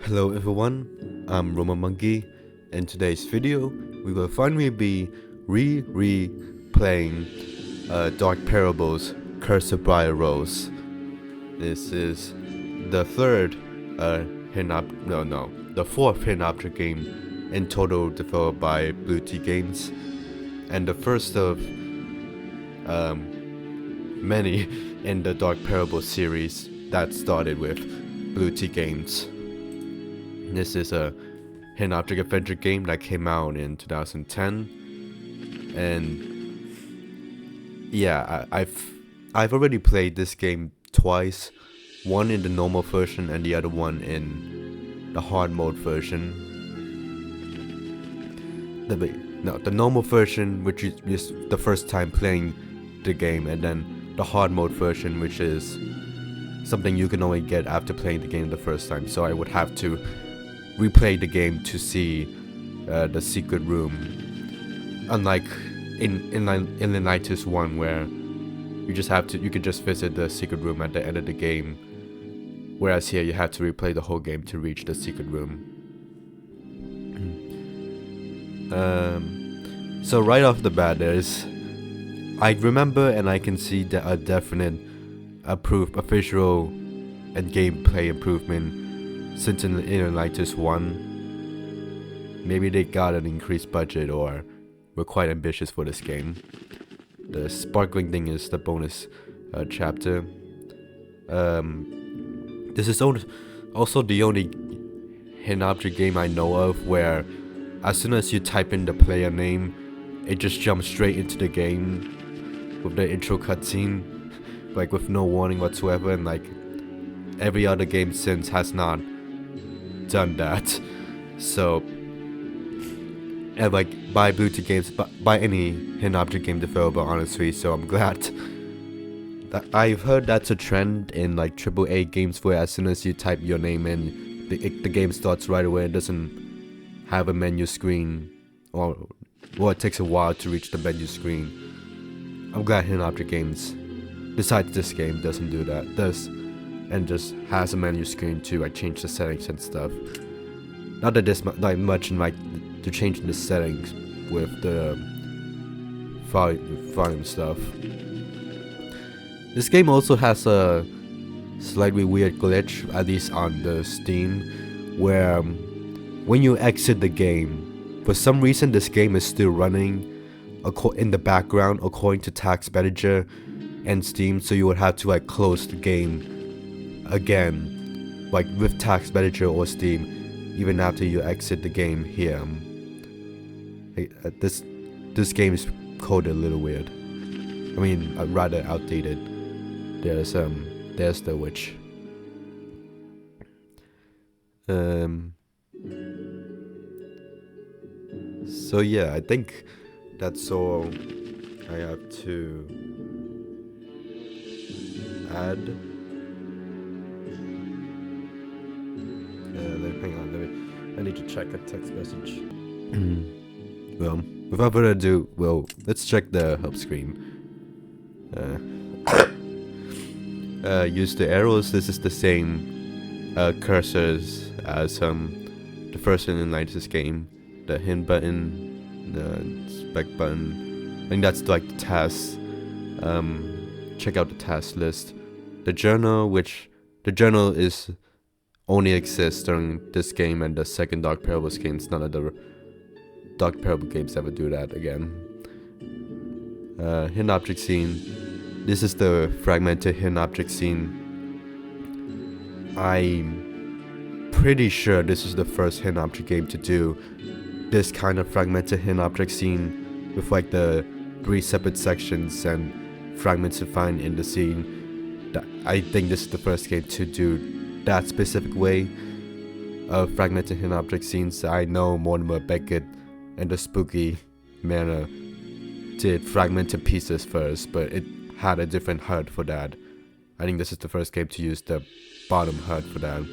Hello everyone, I'm Roma Monkey. In today's video, we will finally be playing Dark Parables Curse of Briar Rose. This is the third the fourth hidden object game in total developed by Blue Tea Games, and the first of many in the Dark Parables series that started with Blue Tea Games. This is a hidden object adventure game that came out in 2010, and yeah, I've already played this game twice, one in the normal version and the other one in the hard mode version. The normal version, which is the first time playing the game, and then the hard mode version, which is something you can only get after playing the game the first time. So I would have to replay the game to see the secret room, unlike in the Nightus one, where you can just visit the secret room at the end of the game, whereas here you have to replay the whole game to reach the secret room. So right off the bat, I remember and I can see a definite visual and gameplay improvement since in the Nightus 1. Maybe they got an increased budget or were quite ambitious for this game. The sparkling thing is the bonus chapter. This is also the only hidden object game I know of where as soon as you type in the player name, it just jumps straight into the game with the intro cutscene, like with no warning whatsoever, and like every other game since has not done that. So, and like by Blue Tea Games, by any hidden object game developer, honestly. So I'm glad that I've heard that's a trend in like AAA games where as soon as you type your name in, the game starts right away. It doesn't have a menu screen, or it takes a while to reach the menu screen. I'm glad hidden object games, besides this game, doesn't do that. And just has a menu screen to like change the settings and stuff. Not that there's much in like to change the settings with the volume stuff. This game also has a slightly weird glitch, at least on the Steam, where when you exit the game, for some reason this game is still running in the background according to tax manager and Steam, so you would have to like close the game again, like with tax manager or Steam, even after you exit the game here. This game is coded a little weird. I mean, rather outdated. There's the witch. So yeah, I think that's all I have to add. Hang on, I need to check a text message. Well, without further ado, let's check the help screen. Use the arrows. This is the same cursors as the first in the Nightus game. The hint button, the spec button. I think that's like the tasks. Check out the task list. The journal, is only exists during this game and the second Dark Parables games. None of the Dark Parable games ever do that again. Hidden object scene. This is the fragmented hidden object scene. I'm pretty sure this is the first hidden object game to do this kind of fragmented hidden object scene with like the 3 separate sections and fragments to find in the scene. I think this is the first game to do that specific way of fragmented hidden object scenes. I know Mortimer Beckett and the Spooky Manor did fragmented pieces first, but it had a different HUD for that. I think this is the first game to use the bottom HUD for that.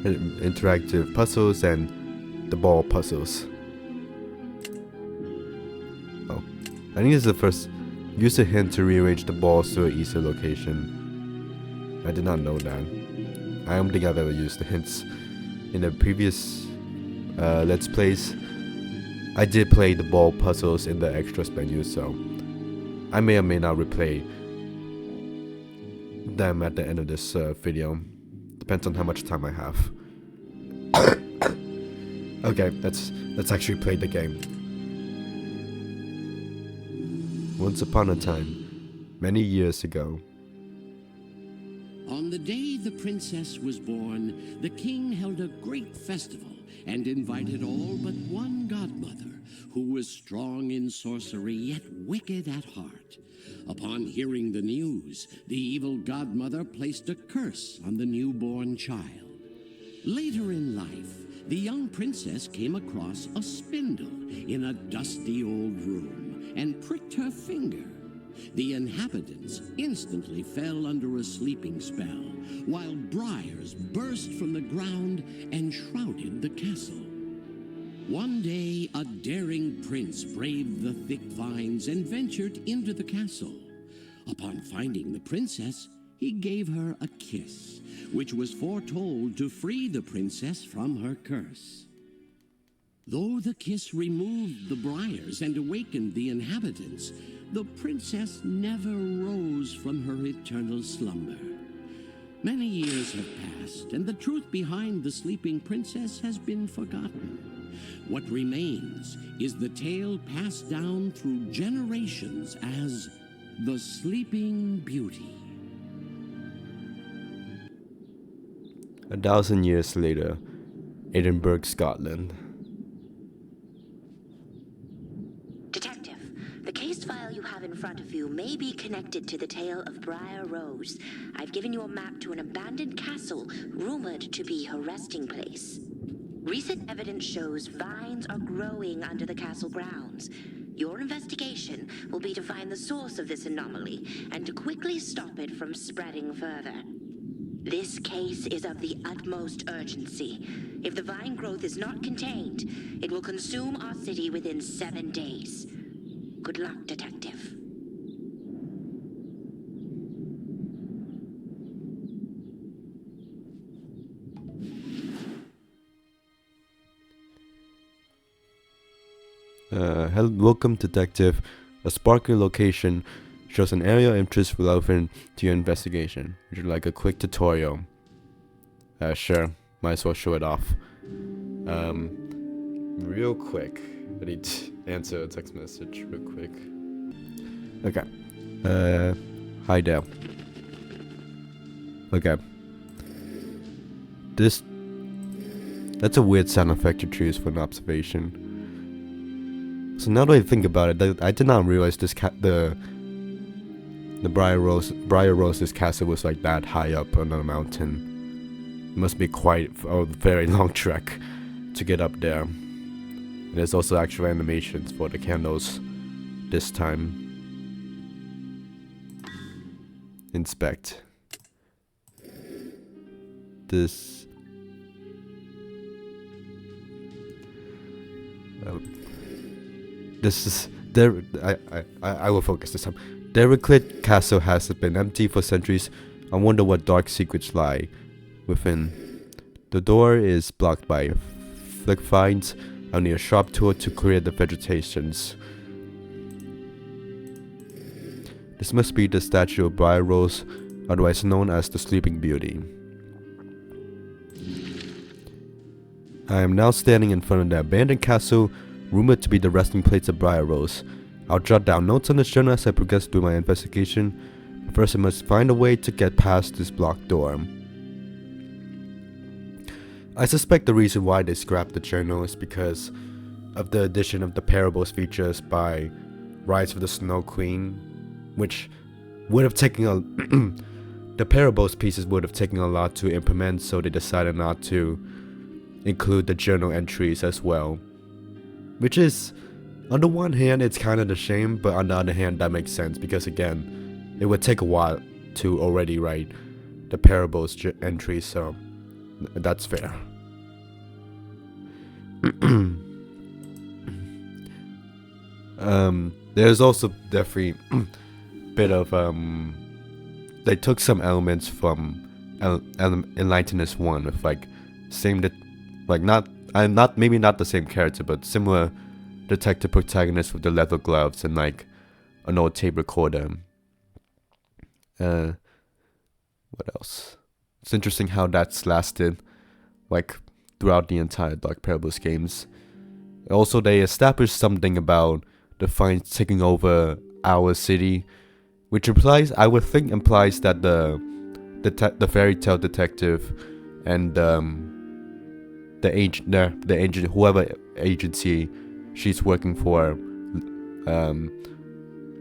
Interactive puzzles and the ball puzzles. Oh, I think this is the first. Use a hint to rearrange the balls to an easier location. I did not know that. I don't think I've ever used the hints. In the previous Let's Plays, I did play the ball puzzles in the extras menu, so I may or may not replay them at the end of this video. Depends on how much time I have. Okay, let's actually play the game. Once upon a time, many years ago. On the day the princess was born, the king held a great festival and invited all but one godmother, who was strong in sorcery yet wicked at heart. Upon hearing the news, the evil godmother placed a curse on the newborn child. Later in life, the young princess came across a spindle in a dusty old room and pricked her finger. The inhabitants instantly fell under a sleeping spell, while briars burst from the ground and shrouded the castle. One day, a daring prince braved the thick vines and ventured into the castle. Upon finding the princess, he gave her a kiss, which was foretold to free the princess from her curse. Though the kiss removed the briars and awakened the inhabitants, the princess never rose from her eternal slumber. Many years have passed, and the truth behind the sleeping princess has been forgotten. What remains is the tale passed down through generations as the Sleeping Beauty. 1,000 years later, Edinburgh, Scotland. Detective, the case file you have in front of you may be connected to the tale of Briar Rose. I've given you a map to an abandoned castle rumored to be her resting place. Recent evidence shows vines are growing under the castle grounds. Your investigation will be to find the source of this anomaly and to quickly stop it from spreading further. This case is of the utmost urgency. If the vine growth is not contained, it will consume our city within 7 days. Good luck, Detective. Welcome, Detective. A sparkly location shows an area of interest relevant to your investigation. Would you like a quick tutorial? Sure. Might as well show it off. Real quick. I need to answer a text message real quick. Okay. Hi there. Okay. That's a weird sound effect to choose for an observation. So now that I think about it, I did not realize the Briar Rose's castle was like that high up on a mountain. It must be quite a very long trek to get up there. And there's also actual animations for the candles this time. Inspect. This. This is there. I will focus this time. Derelict Castle has been empty for centuries. I wonder what dark secrets lie within. The door is blocked by flick vines. I'll need a sharp tool to clear the vegetations. This must be the statue of Briar Rose, otherwise known as the Sleeping Beauty. I am now standing in front of the abandoned castle, rumored to be the resting place of Briar Rose. I'll jot down notes on this journal as I progress through my investigation. First, I must find a way to get past this blocked door. I suspect the reason why they scrapped the journal is because of the addition of the parables features by Rise of the Snow Queen, which would have taken a the parables pieces would have taken a lot to implement, so they decided not to include the journal entries as well. Which is, on the one hand, it's kind of a shame, but on the other hand, that makes sense because again, it would take a while to already write the parables entries, so that's fair. There's also definitely bit of they took some elements from Enlightenus 1 with like same like not maybe not the same character but similar detective protagonist with the leather gloves and like an old tape recorder. What else? It's interesting how that's lasted like throughout the entire Dark Parables games. Also, they established something about the Fiends taking over our city, which I would think implies that the fairy tale detective and the agent, whoever agency she's working for,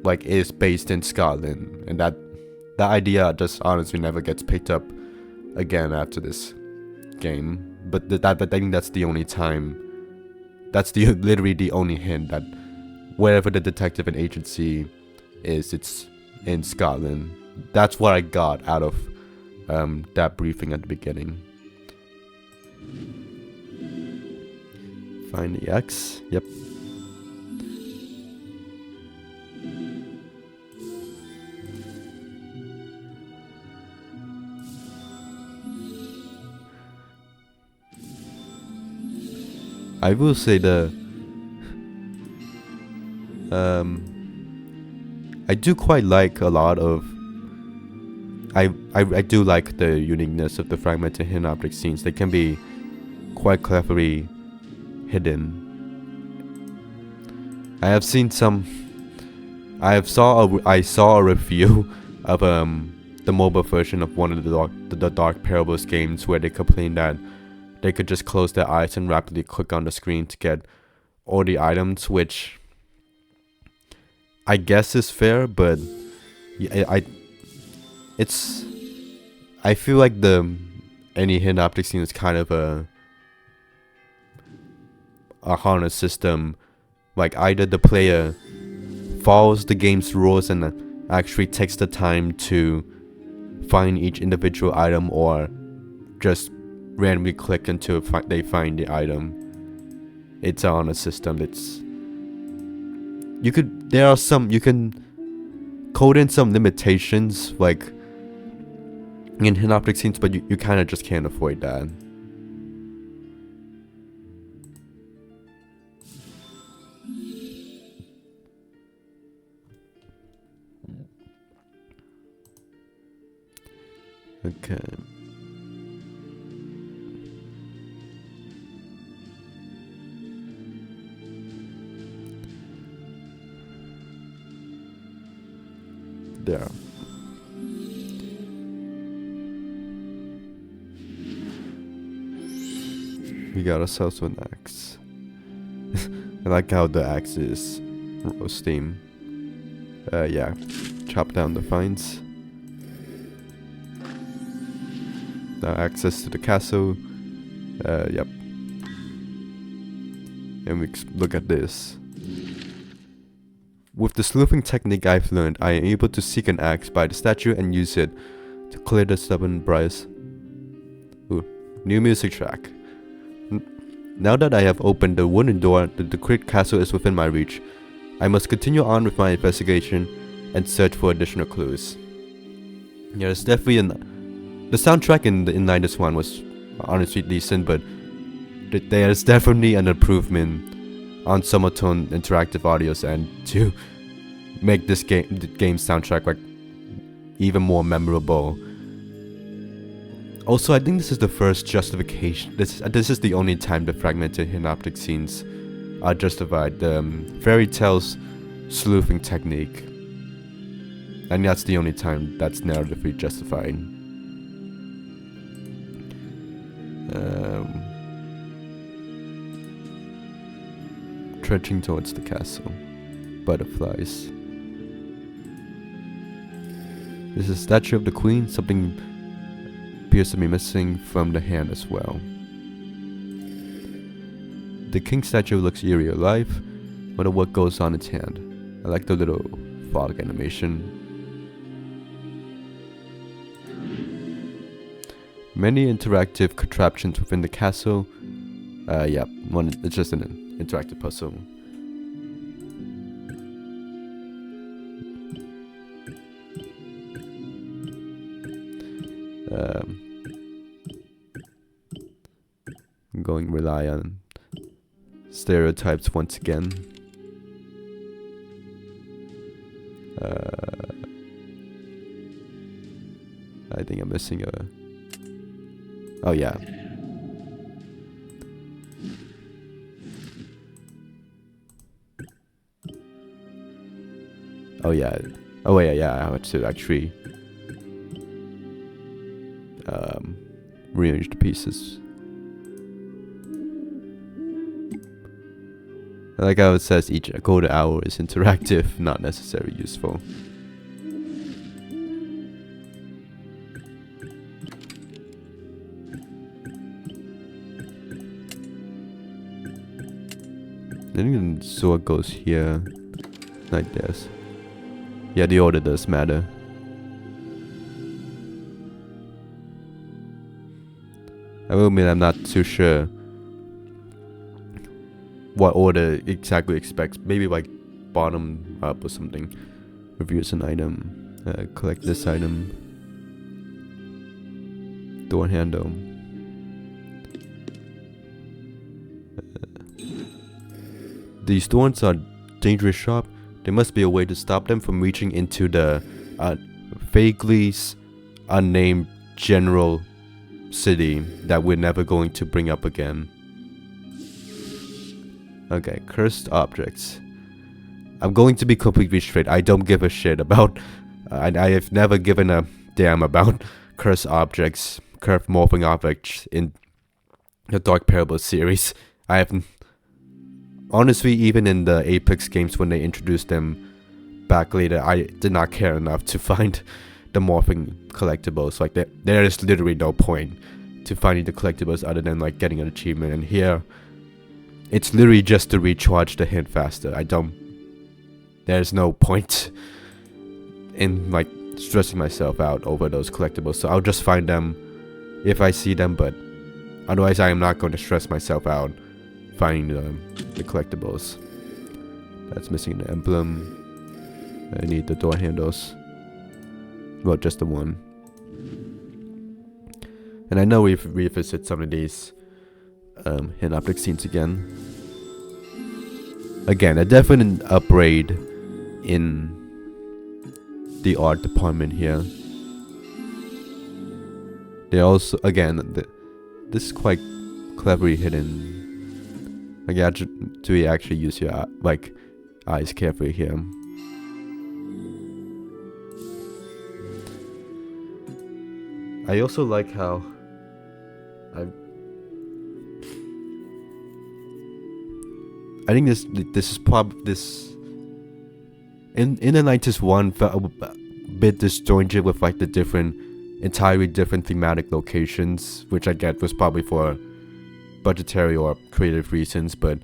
like is based in Scotland, and that idea just honestly never gets picked up again after this game. But I think that's the only time. That's literally the only hint that wherever the detective and agency is, it's in Scotland. That's what I got out of that briefing at the beginning. Find the X. Yep. I will say I do quite like a lot of I do like the uniqueness of the fragmented hidden object scenes. They can be quite cleverly hidden. I saw a review of the mobile version of one of the Dark Parables games where they complained that they could just close their eyes and rapidly click on the screen to get all the items, which I guess is fair, but I feel like any hidden object scene is kind of a harness system. Like either the player follows the game's rules and actually takes the time to find each individual item, or just randomly click until they find the item. It's on a system that's you can code in some limitations like in hidden object scenes, but you kind of just can't avoid that. Okay. There. We got ourselves an axe. I like how the axe is steam. Yeah. Chop down the vines. Now access to the castle. Yep. And we look at this. With the sleuthing technique I've learned, I am able to seek an axe by the statue and use it to clear the stubborn briars. Ooh, new music track. Now that I have opened the wooden door, the great castle is within my reach. I must continue on with my investigation and search for additional clues. Yeah, there's definitely the soundtrack in Enlightenus 1 was honestly decent, but there's definitely an improvement on Summotone Interactive Audio's end to make the game soundtrack like even more memorable. Also, I think this is the first justification. This is the only time the fragmented hidden object scenes are justified. The fairy tales sleuthing technique, and that's the only time that's narratively justified. Trudging towards the castle. Butterflies. This is a statue of the queen. Something appears to be missing from the hand as well. The king statue looks eerie alive. I wonder what goes on its hand. I like the little fog animation. Many interactive contraptions within the castle. Yeah, it's just an interactive puzzle. going to rely on stereotypes once again. I think I'm missing a... Oh yeah. Oh yeah. Oh wait, yeah, I have to actually rearrange the pieces. Like how it says, each golden hour is interactive, not necessarily useful. Then the sword goes here, like this. Yeah, the order does matter. I will admit I'm not too sure what order exactly expects. Maybe like bottom up or something. Reviews an item. Collect this item. Door handle. These thorns are dangerous sharp. There must be a way to stop them from reaching into the vaguely unnamed general city that we're never going to bring up again. Okay, cursed objects. I'm going to be completely straight. I don't give a shit about... I have never given a damn about cursed objects, curved morphing objects in the Dark Parable series. I haven't... Honestly, even in the Apex games when they introduced them back later, I did not care enough to find the morphing collectibles. Like, there is literally no point to finding the collectibles other than like getting an achievement. And here, it's literally just to recharge the hint faster. There's no point in like stressing myself out over those collectibles. So I'll just find them if I see them, but otherwise I am not going to stress myself out finding the collectibles. That's missing the emblem. I need the door handles. Well, just the one. And I know we've revisited some of these hidden object scenes again. Again, a definite upgrade in the art department here. They also, again, this is quite cleverly hidden. Like, you have to actually use your eyes carefully here. I also like how I think this is in the 90s one felt a bit disjointed with like the entirely different thematic locations, which I get was probably for budgetary or creative reasons, but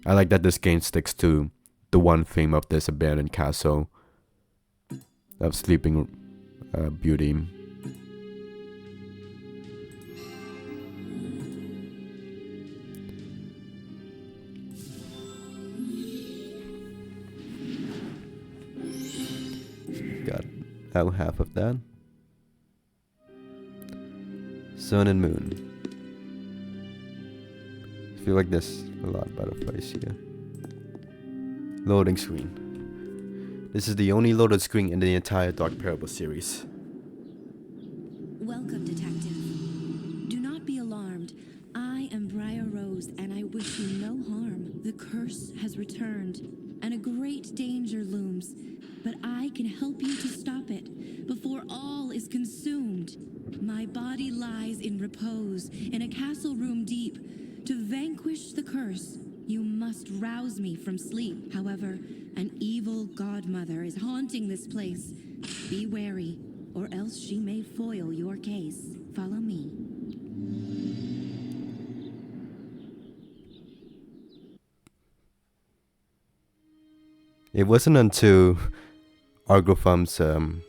I like that this game sticks to the one theme of this abandoned castle of Sleeping Beauty. Got out half of that. Sun and moon. I feel like there's a lot of butterflies here. Loading screen. This is the only loaded screen in the entire Dark Parable series. Welcome, Detective. Do not be alarmed. I am Briar Rose, and I wish you no harm. The curse has returned, and a great danger looms. But I can help you to stop it before all is consumed. My body lies in repose in a castle room deep. To vanquish the curse, you must rouse me from sleep. However, an evil godmother is haunting this place. Be wary, or else she may foil your case. Follow me. It wasn't until Argofum's, the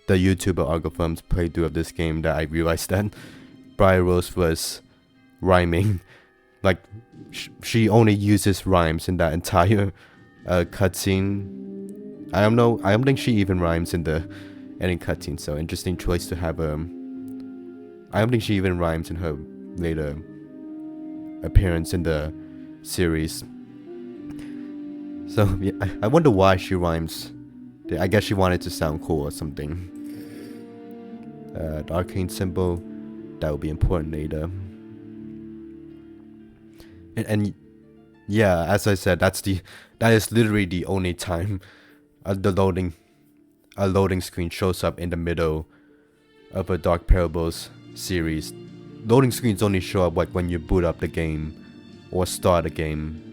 YouTuber Argofum's playthrough of this game that I realized that Briar Rose was rhyming. Like, she only uses rhymes in that entire cutscene. I don't think she even rhymes in the ending cutscene, so interesting choice to have I don't think she even rhymes in her later appearance in the series. So yeah, I wonder why she rhymes. I guess she wanted to sound cool or something. The arcane symbol, that will be important later. And yeah, as I said, that is literally the only time a loading screen shows up in the middle of a Dark Parables series. Loading screens only show up like when you boot up the game or start a game,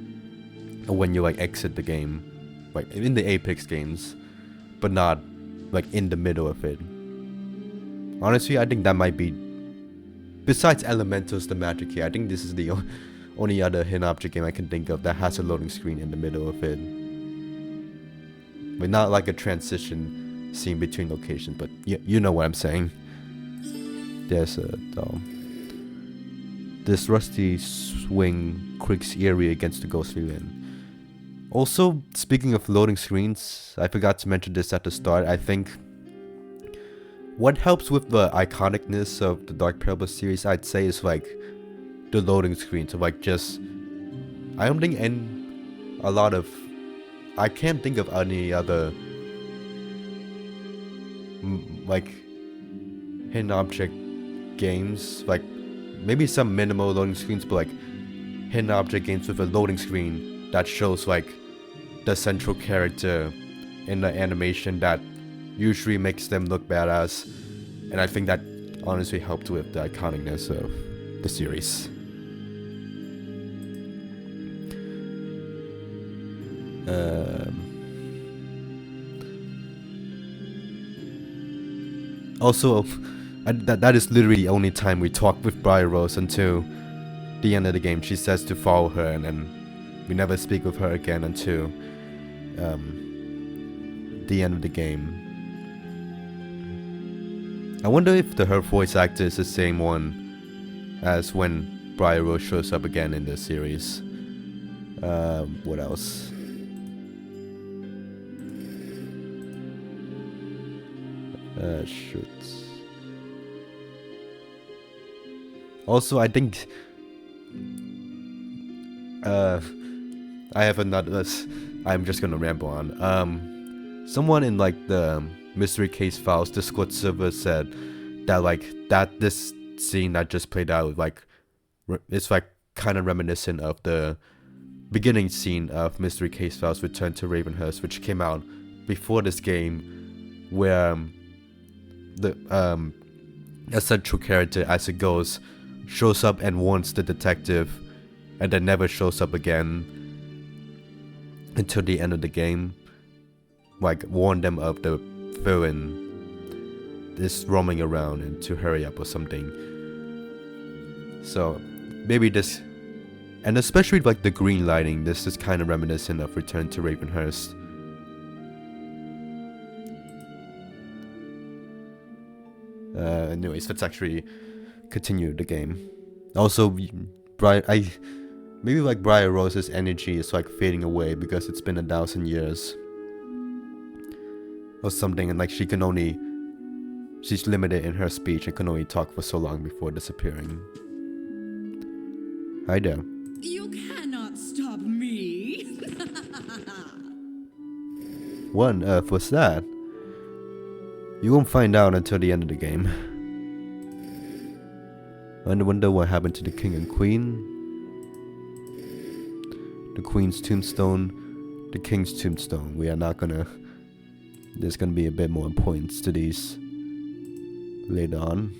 or when you like exit the game, like in the Apex games, but not like in the middle of it. Honestly, I think that might be, besides Elementals the Magic Key, I think this is the only other hidden object game I can think of that has a loading screen in the middle of it. But not like a transition scene between locations, but you know what I'm saying. There's a doll. This rusty swing creaks eerie against the ghostly wind. Also, speaking of loading screens, I forgot to mention this at the start. I think what helps with the iconicness of the Dark Parables series, I'd say, is like the loading screens. So like just, I don't think I can't think of any other like hidden object games, like maybe some minimal loading screens, but like hidden object games with a loading screen that shows like the central character in the animation that usually makes them look badass. And I think that honestly helped with the iconicness of the series. Also, that is literally the only time we talk with Briar Rose until the end of the game. She says to follow her, and then we never speak with her again until the end of the game. I wonder if her voice actor is the same one as when Briar Rose shows up again in the series. What else? Shoot. Also, I think I have another. I'm just gonna ramble on. Someone in like the Mystery Case Files Discord server said that this scene that just played out it's like kind of reminiscent of the beginning scene of Mystery Case Files Return to Ravenhurst, which came out before this game, where a central character as it goes shows up and warns the detective, and then never shows up again until the end of the game. Like warn them of the villain is roaming around and to hurry up or something. So maybe this, and especially like the green lighting, this is kind of reminiscent of Return to Ravenhurst. Anyways, let's actually continue the game. Also, maybe like Briar Rose's energy is like fading away because it's been 1,000 years or something, and like she's limited in her speech and can only talk for so long before disappearing. Hi there. You cannot stop me. What on earth was that? You won't find out until the end of the game. I wonder what happened to the king and queen. The queen's tombstone, the king's tombstone. We are not gonna... There's gonna be a bit more importance to these later on.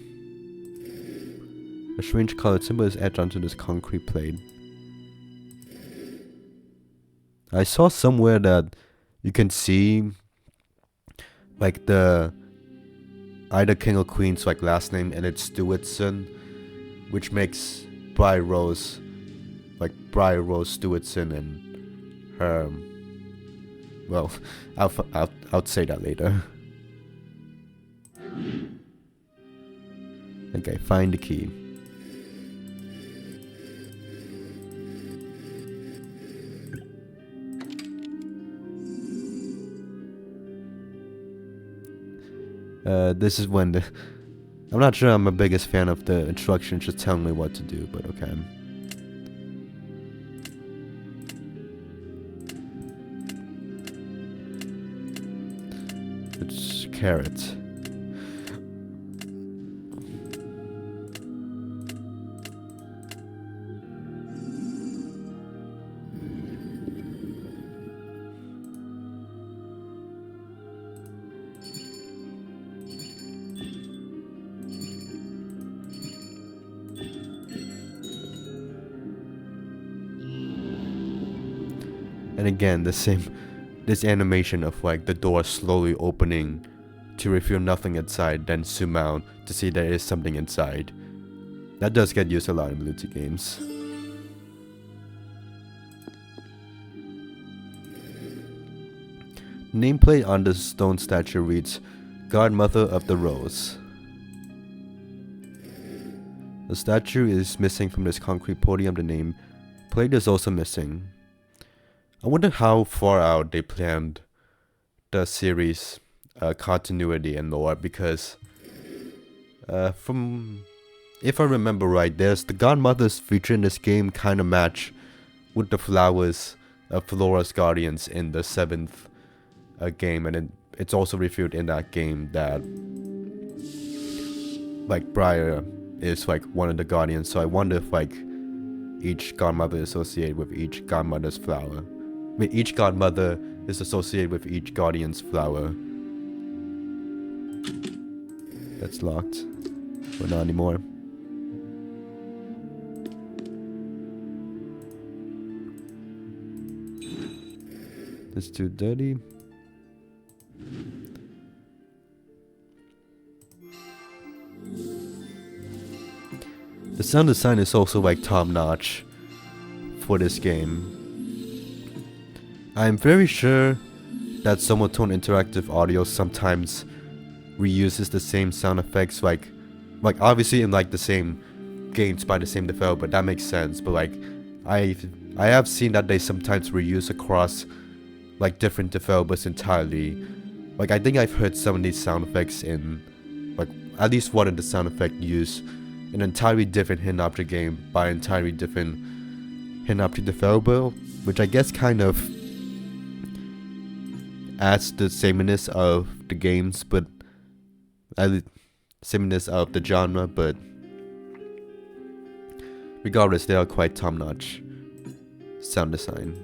A strange colored symbol is etched onto this concrete plate. I saw somewhere that you can see like the either king or queen's like last name, and it's Stewardson, which makes Briar Rose like Briar Rose Stewardson, and her, well, I'll say that later. Okay, find the key. This is when I'm not sure I'm a biggest fan of the instructions just telling me what to do, but okay. carrot. And again, this animation of like the door slowly opening to reveal nothing inside, then zoom out to see there is something inside. That does get used a lot in Lucy games. Nameplate on the stone statue reads, Godmother of the Rose. The statue is missing from this concrete podium. The name plate is also missing. I wonder how far out they planned the series continuity and lore, because from, if I remember right, there's the godmothers featured in this game kind of match with the flowers of Flora's guardians in the 7th game, and it's also revealed in that game that like Briar is like one of the guardians. So I wonder if like each godmother is associated with each godmother's flower. I mean, each godmother is associated with each guardian's flower. That's locked. But not anymore. It's too dirty. The sound design is also like top-notch for this game. I'm very sure that Somotone Interactive Audio sometimes reuses the same sound effects, like obviously in like the same games by the same developer. That makes sense, but like I have seen that they sometimes reuse across like different developers entirely. Like I think I've heard some of these sound effects in like at least one of the sound effects used in an entirely different hidden object game by an entirely different hidden object developer, which I guess kind of adds the sameness of the games, but sameness of the genre, but regardless, they are quite top-notch sound design.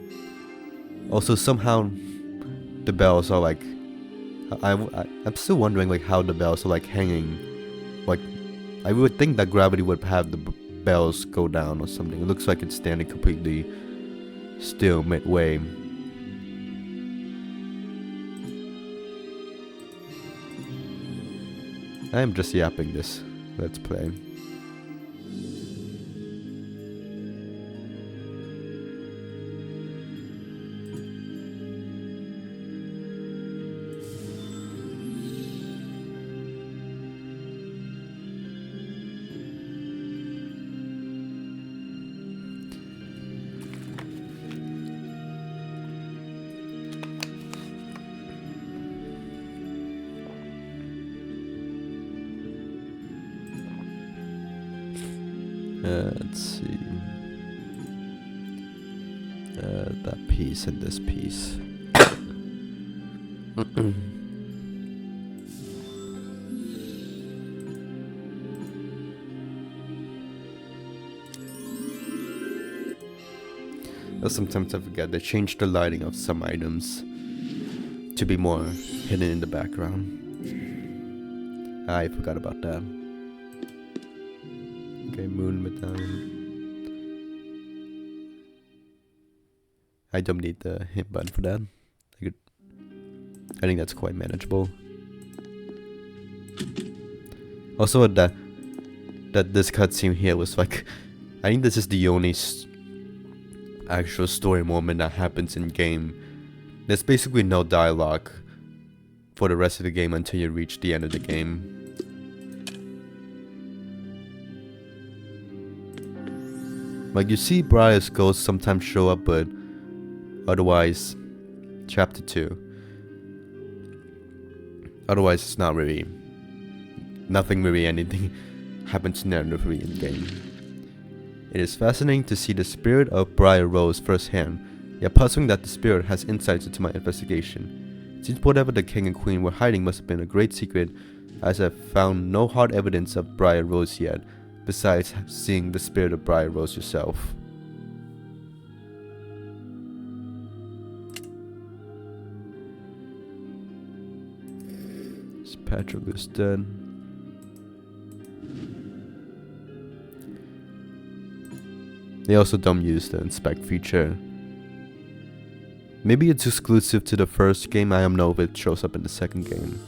Also, somehow the bells are like, I'm still wondering like how the bells are like hanging. Like I would think that gravity would have the bells go down or something. It looks like it's standing completely still midway. I am just yapping this. Let's play. Let's see. That piece and this piece. Sometimes I forget they changed the lighting of some items to be more hidden in the background. I forgot about that. Okay, moon medallion. I don't need the hit button for that. I think that's quite manageable. Also, that this cutscene here was like, I think this is the only actual story moment that happens in game. There's basically no dialogue for the rest of the game until you reach the end of the game. Like you see Briar's ghosts sometimes show up, but otherwise, chapter 2. Otherwise, it's not really, nothing really anything happens narratively in game. It is fascinating to see the spirit of Briar Rose firsthand, yet puzzling that the spirit has insights into my investigation. Since whatever the king and queen were hiding must have been a great secret, as I've found no hard evidence of Briar Rose yet, besides seeing the spirit of Briar Rose yourself. Patrick is dead. They also don't use the inspect feature. Maybe it's exclusive to the first game, I don't know if it shows up in the second game.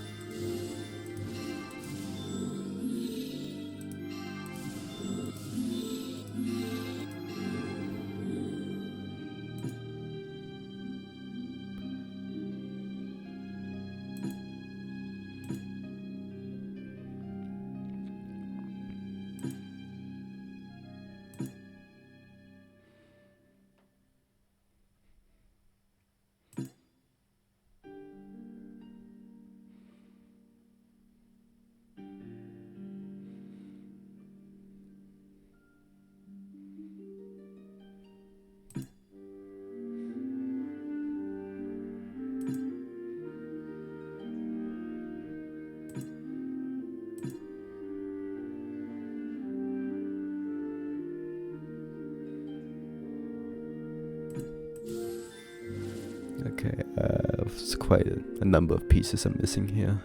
Okay, it's quite a number of pieces I'm missing here.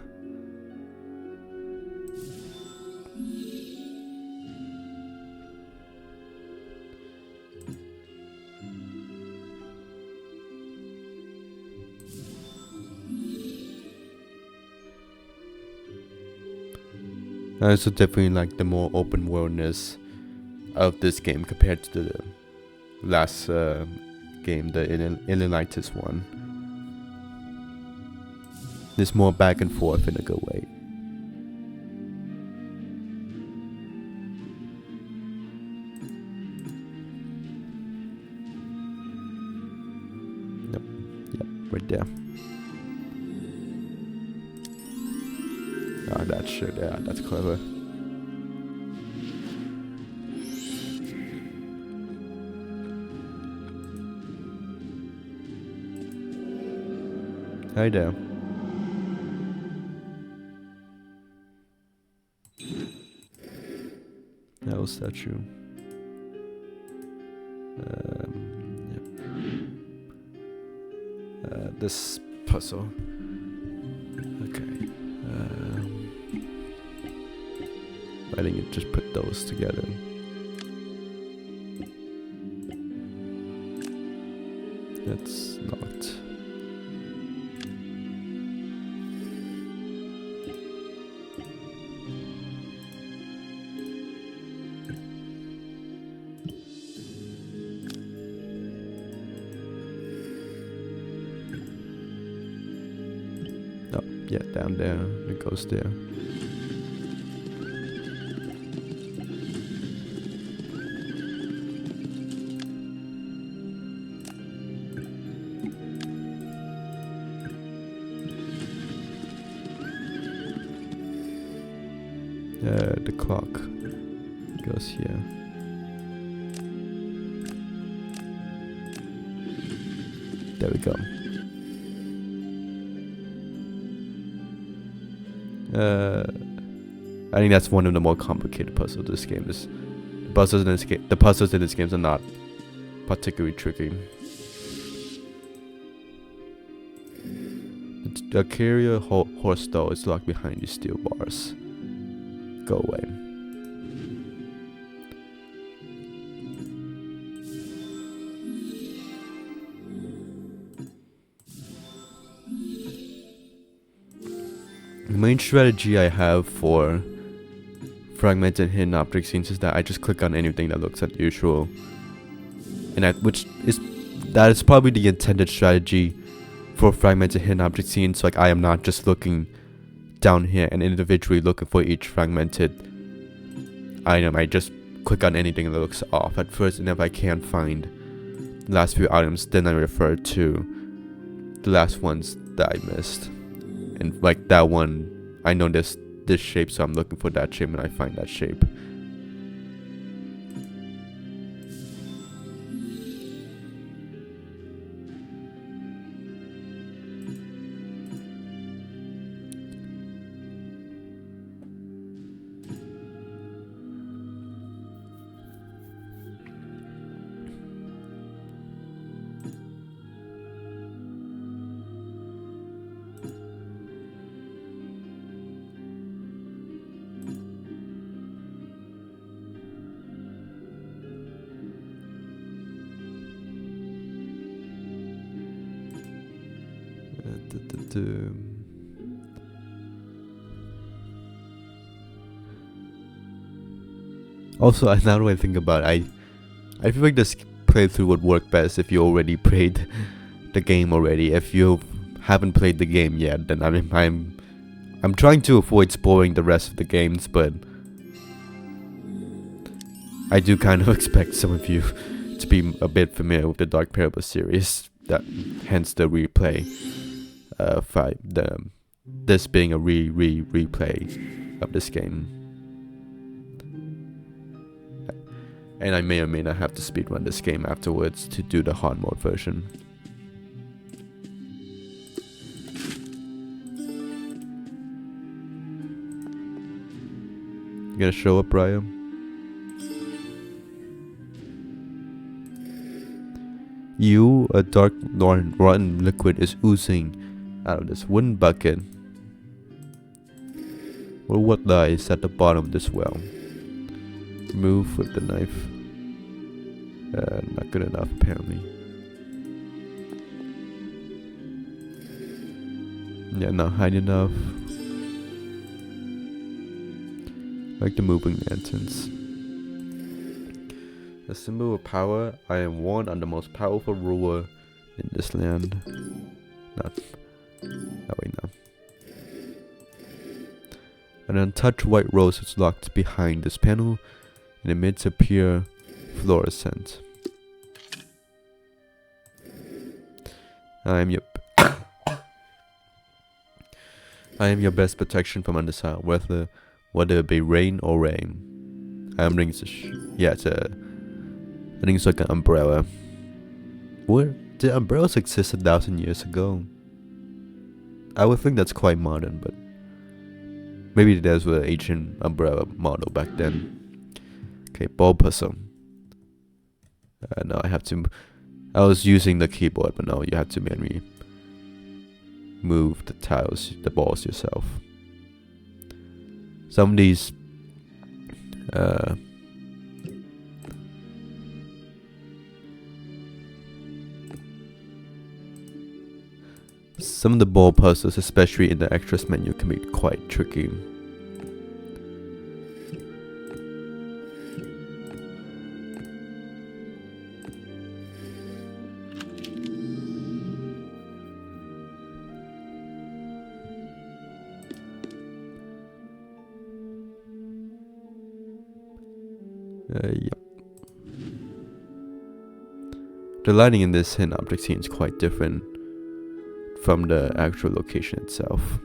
I also definitely like the more open worldness of this game compared to the last game, the Illinitis one. There's more back and forth in a good way. Yep, right there. Ah, that's sure, yeah, that's clever. Hi there. That was statue. Yep. This puzzle. Okay. I think you just put those together. That's not. Oh, yeah, down there. It goes there. The clock goes here. There we go. I think that's one of the more complicated puzzles this game is. The puzzles in this game are not particularly tricky. The carrier horse door is locked behind these steel bars. Go away. The main strategy I have for fragmented hidden object scenes is that I just click on anything that looks unusual, and that is probably the intended strategy for fragmented hidden object scenes. Like, I am not just looking down here and individually looking for each fragmented item. I just click on anything that looks off at first, and if I can't find the last few items, then I refer to the last ones that I missed. And like that one, I know this shape, so I'm looking for that shape, and I find that shape. Also, now that I think about it, I feel like this playthrough would work best if you already played the game already. If you haven't played the game yet, then I'm trying to avoid spoiling the rest of the games, but I do kind of expect some of you to be a bit familiar with the Dark Parable series. Hence the replay. This being a replay of this game. And I may or may not have to speedrun this game afterwards to do the hard mode version. You gonna show up, Briar? A dark rotten liquid is oozing out of this wooden bucket. Well, what lies at the bottom of this well? Remove with the knife. Not good enough, apparently. Yeah, not high enough. Like the moving lanterns. A symbol of power, I am one of the most powerful ruler in this land. Wait, no. An untouched white rose is locked behind this panel and emits a pure fluorescent. I am your best protection from underside, whether it be rain or rain. I think it's like an umbrella. Where did umbrellas exist 1,000 years ago? I would think that's quite modern, but maybe there's an ancient umbrella model back then. Okay, ball puzzle. No, I was using the keyboard, but no, you have to manually move the balls yourself. Some of these some of the ball puzzles, especially in the extras menu, can be quite tricky. Yep. The lighting in this hidden object scene is quite different from the actual location itself.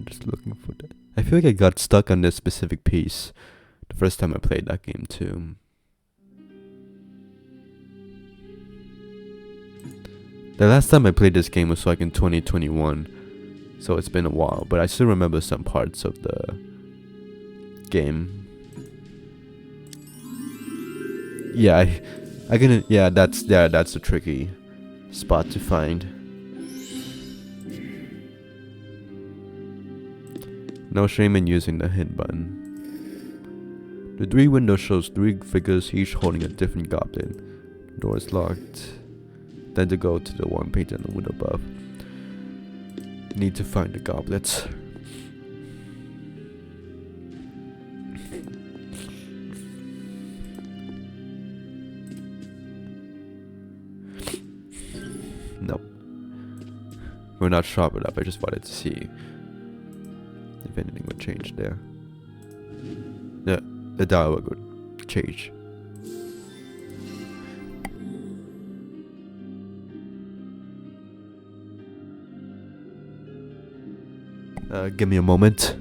Just looking for that. I feel like I got stuck on this specific piece the first time I played that game too. The last time I played this game was like in 2021, so it's been a while, but I still remember some parts of the game. Yeah, that's a tricky spot to find. No shame in using the hint button. The 3 windows shows 3 figures, each holding a different goblet. The door is locked. Then to go to the one painted on the window above. Need to find the goblets. Nope. We're not sharp enough. I just wanted to see if anything would change there. Yeah, the dialogue would change. Give me a moment.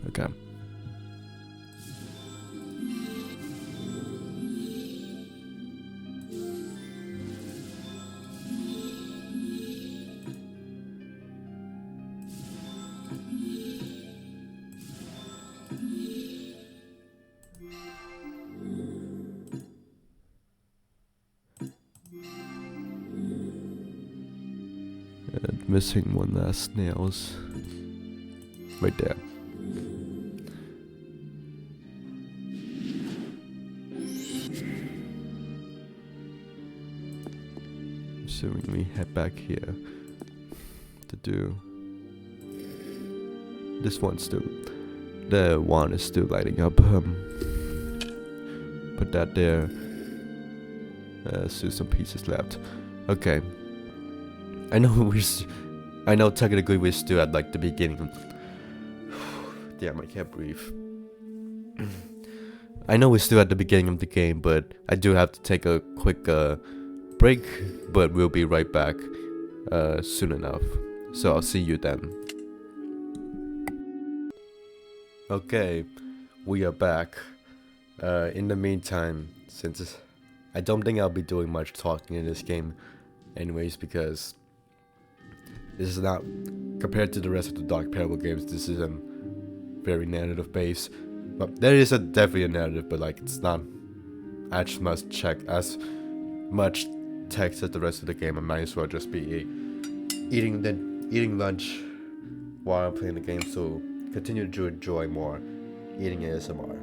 Okay. And missing one last nails. Right there. Assuming we head back here to do this one still. The wand is still lighting up. Put that there. Still some pieces left. Okay. I know technically we're still at like the beginning. Damn, I can't breathe. I know we're still at the beginning of the game, but I do have to take a quick break. But we'll be right back soon enough. So I'll see you then. Okay, we are back. In the meantime, since I don't think I'll be doing much talking in this game anyways, because this is not, compared to the rest of the Dark Parable games, this isn't very narrative based. But there is definitely a narrative, but like it's not as much text as the rest of the game. I might as well just be eating lunch while I'm playing the game, so continue to enjoy more eating ASMR.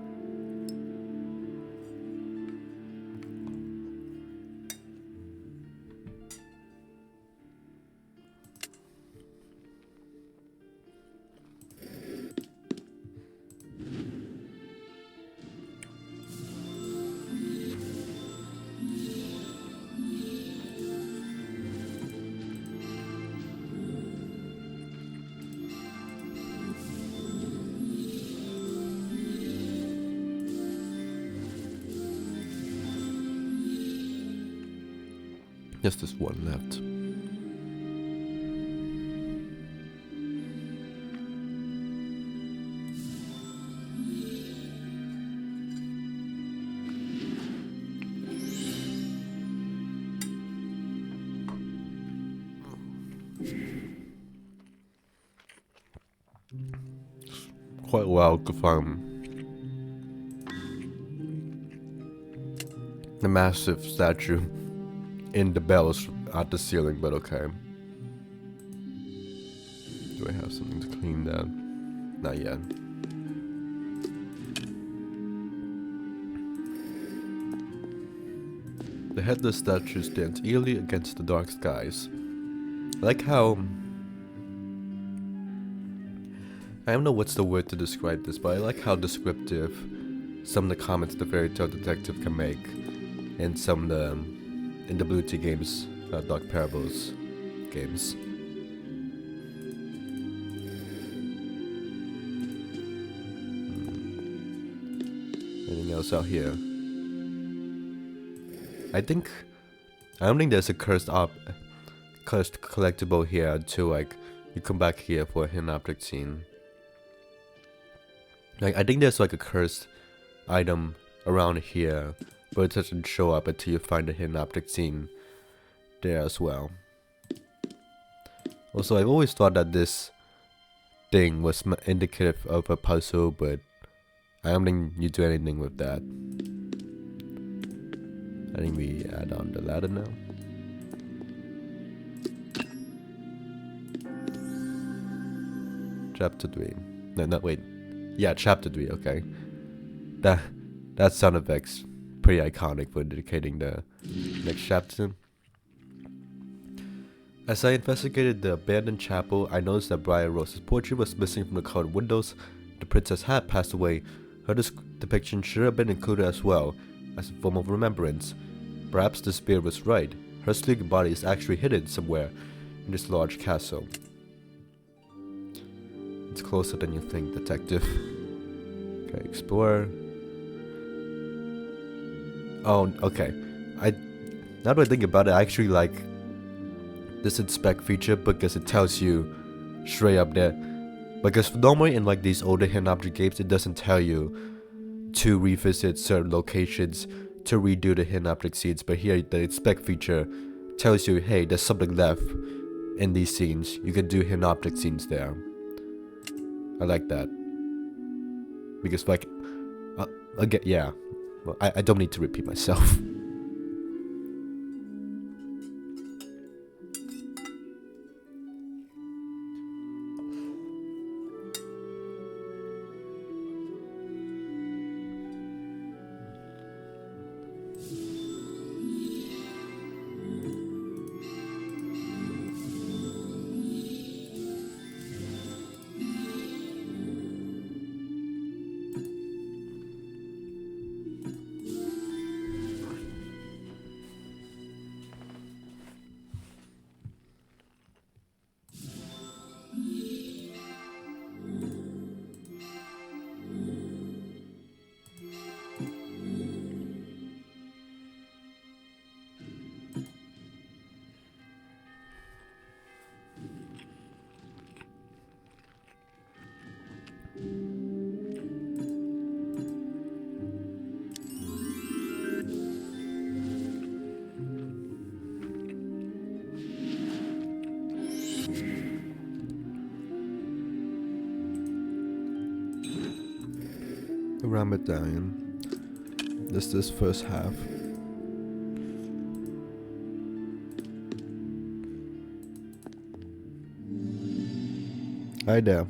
Just this one left. Quite well to find the massive statue in the bells at the ceiling, but okay. Do I have something to clean that? Not yet. The headless statue stands eerily against the dark skies. I like how... I don't know what's the word to describe this, but I like how descriptive some of the comments the fairy tale detective can make in some of the in the Blue Tea games, Dark Parables games. Anything else out here? I don't think there's a cursed collectible here until like you come back here for a hidden object scene. Like I think there's like a cursed item around here, but it doesn't show up until you find the hidden object scene there as well. Also, I've always thought that this thing was indicative of a puzzle, but I don't think you do anything with that. I think we add on the ladder now. Chapter 3. No, wait. Yeah, chapter 3, okay. That sound effect's pretty iconic for indicating the next chapter. As I investigated the abandoned chapel, I noticed that Briar Rose's portrait was missing from the colored windows. The princess had passed away. Her depiction should have been included as well, as a form of remembrance. Perhaps the spirit was right. Her sleeping body is actually hidden somewhere in this large castle. It's closer than you think, detective. Okay, explore. Oh, okay. Now that I think about it, I actually like this inspect feature because it tells you straight up that Because normally in like these older hidden object games, it doesn't tell you to revisit certain locations to redo the hidden object scenes, but here the inspect feature tells you, hey, there's something left in these scenes. You can do hidden object scenes there. I like that. Because like, again, yeah, well, I don't need to repeat myself. Ramadan. This first half. Hi there.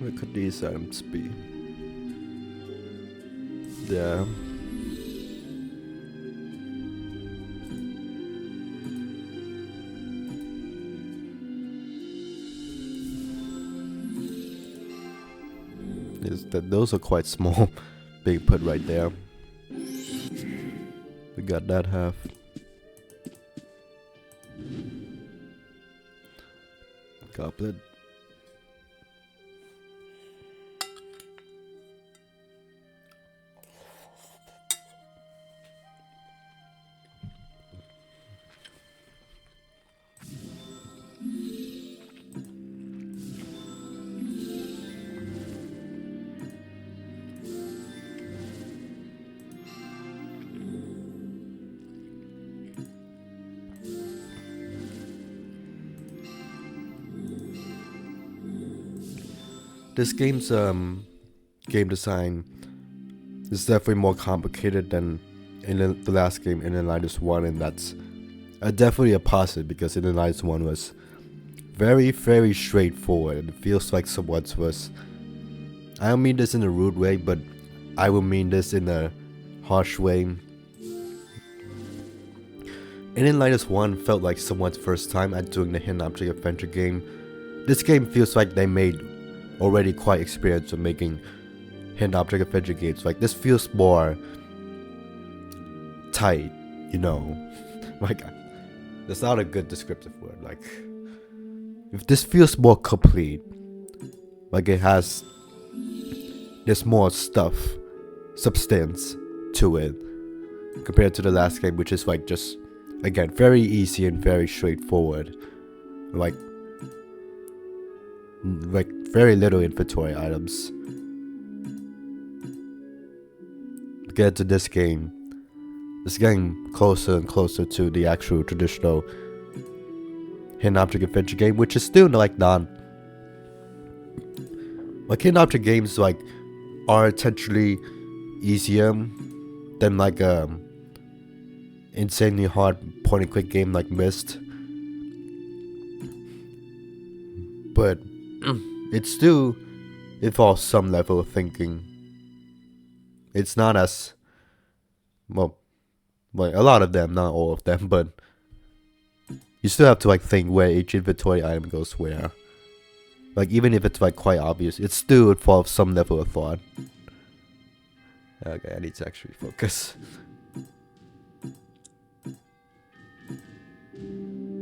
Where could these items be? There. Those are quite small. Big put right there. We got that half. Goblet. This game's game design is definitely more complicated than in the last game, In the Lightest One, and that's definitely a positive because In the Lightest One was very, very straightforward. And it feels like someone's was. I don't mean this in a rude way, but I will mean this in a harsh way. In the Lightest One felt like someone's first time at doing the hidden object adventure game. This game feels like they made already quite experienced with making hidden object adventure games. Like, this feels more tight, you know. Like, that's not a good descriptive word. Like, if this feels more complete, like there's more stuff, substance to it compared to the last game, which is like just, again, very easy and very straightforward. Like very little inventory items. Get to this game, it's getting closer and closer to the actual traditional hidden object adventure game, which is still like hidden object games like are potentially easier than like insanely hard point and click game like Myst, but it still involves some level of thinking. It's not as well, like a lot of them, not all of them, but you still have to like think where each inventory item goes where. Like even if it's like quite obvious, it still involves some level of thought. Okay, I need to actually focus.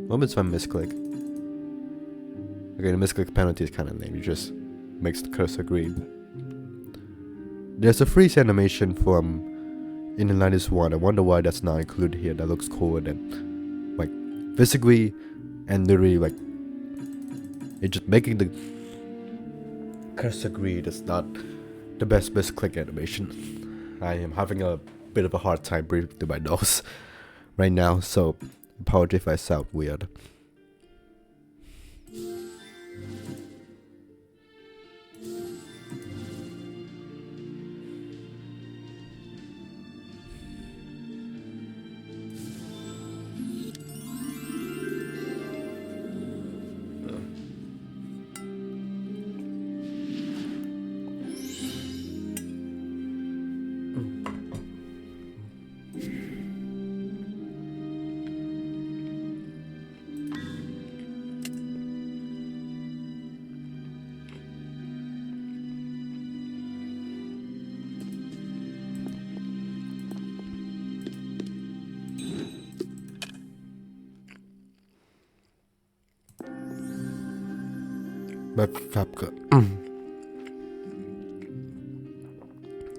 What happens if I misclick? Okay, the misclick penalty is kind of lame. You just makes the cursor green. There's a freeze animation from In the Line is One. I wonder why that's not included here. That looks cooler than like physically and literally like it just making the cursor green is not the best misclick animation. I am having a bit of a hard time breathing through my nose right now, so apologize if I sound weird.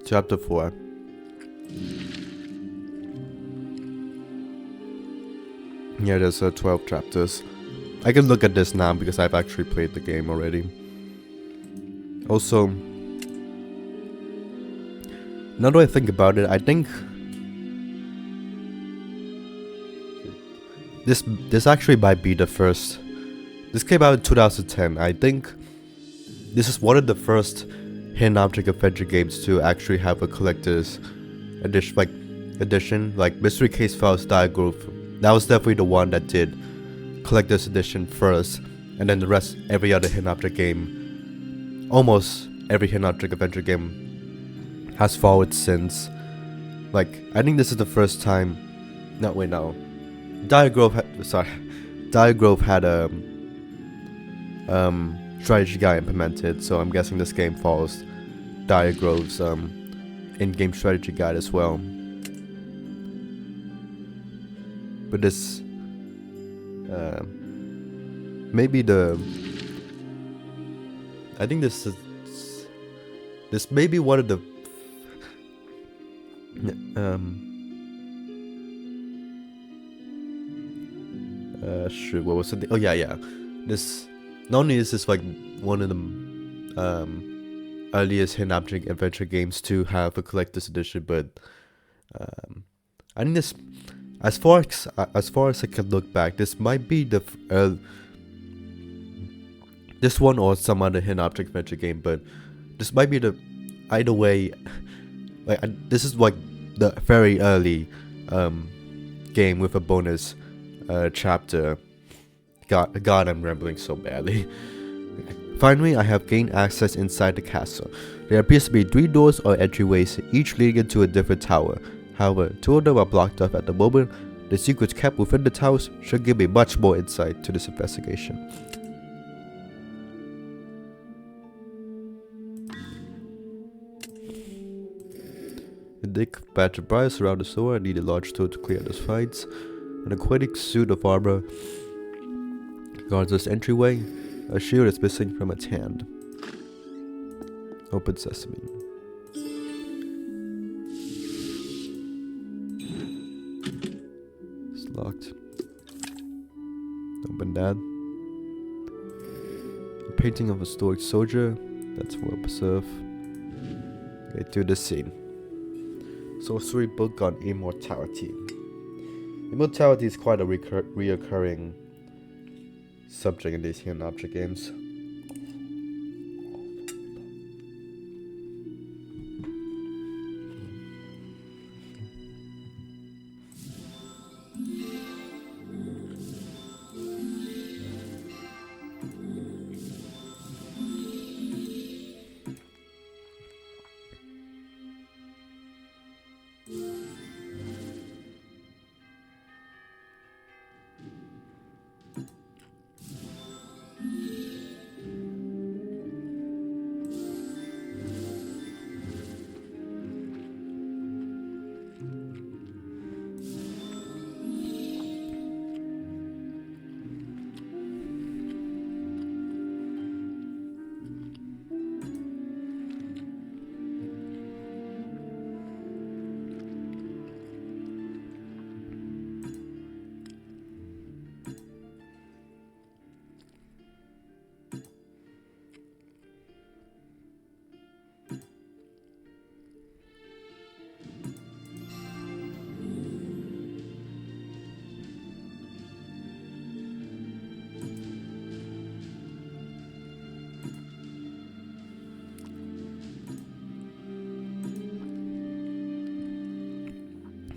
Chapter 4. Yeah, there's 12 chapters. I can look at this now because I've actually played the game already. Also, now that I think about it, I think this actually might be the first. This came out in 2010. I think this is one of the first hidden object adventure games to actually have a collector's edition, like Mystery Case Files Diagram. That was definitely the one that did collector's edition first, and then the rest, every other hidden object game, almost every hidden object adventure game has followed since. Like, I think this is the first time. No, wait, no. Diagram had a strategy guide implemented, so I'm guessing this game follows Diagram's in-game strategy guide as well. But this maybe I think this may be one of the shoot, what was it? Oh yeah. This not only is this like one of the earliest hidden object adventure games to have a collector's edition, but I think this, as far as I can look back, this might be the this one or some other hidden object adventure game, but this might be the, either way, like this is like the very early game with a bonus chapter. God, I'm rambling so badly. Finally, I have gained access inside the castle. There appears to be 3 doors or entryways, each leading into a different tower. However, 2 of them are blocked off at the moment. The secrets kept within the towers should give me much more insight to this investigation. A thick batch of briars around the store. I need a large tool to clear this fights. An aquatic suit of armor guards this entryway. A shield is missing from its hand. Open sesame. Locked. Open that. A painting of a stoic soldier. That's well preserved. Okay, to the scene. Sorcery book on immortality. Immortality is quite a reoccurring subject in these hidden object games.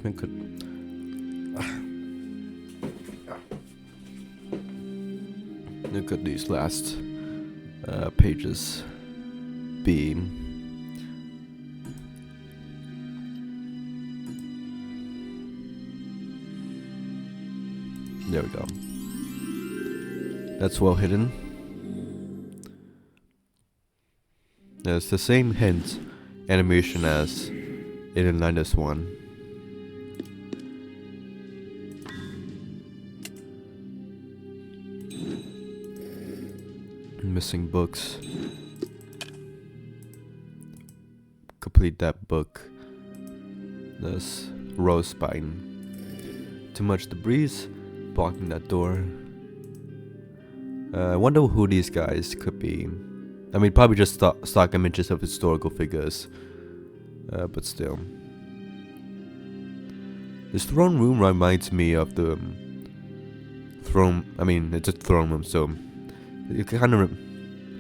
I could. Look at these last pages. Beam. There we go. That's well hidden. It's the same hint animation as in the one. Missing books. Complete that book. There's rose spine. Too much debris blocking that door. I wonder who these guys could be. I mean, probably just stock images of historical figures. But still. This throne room reminds me of the throne. I mean, it's a throne room, so you kind of.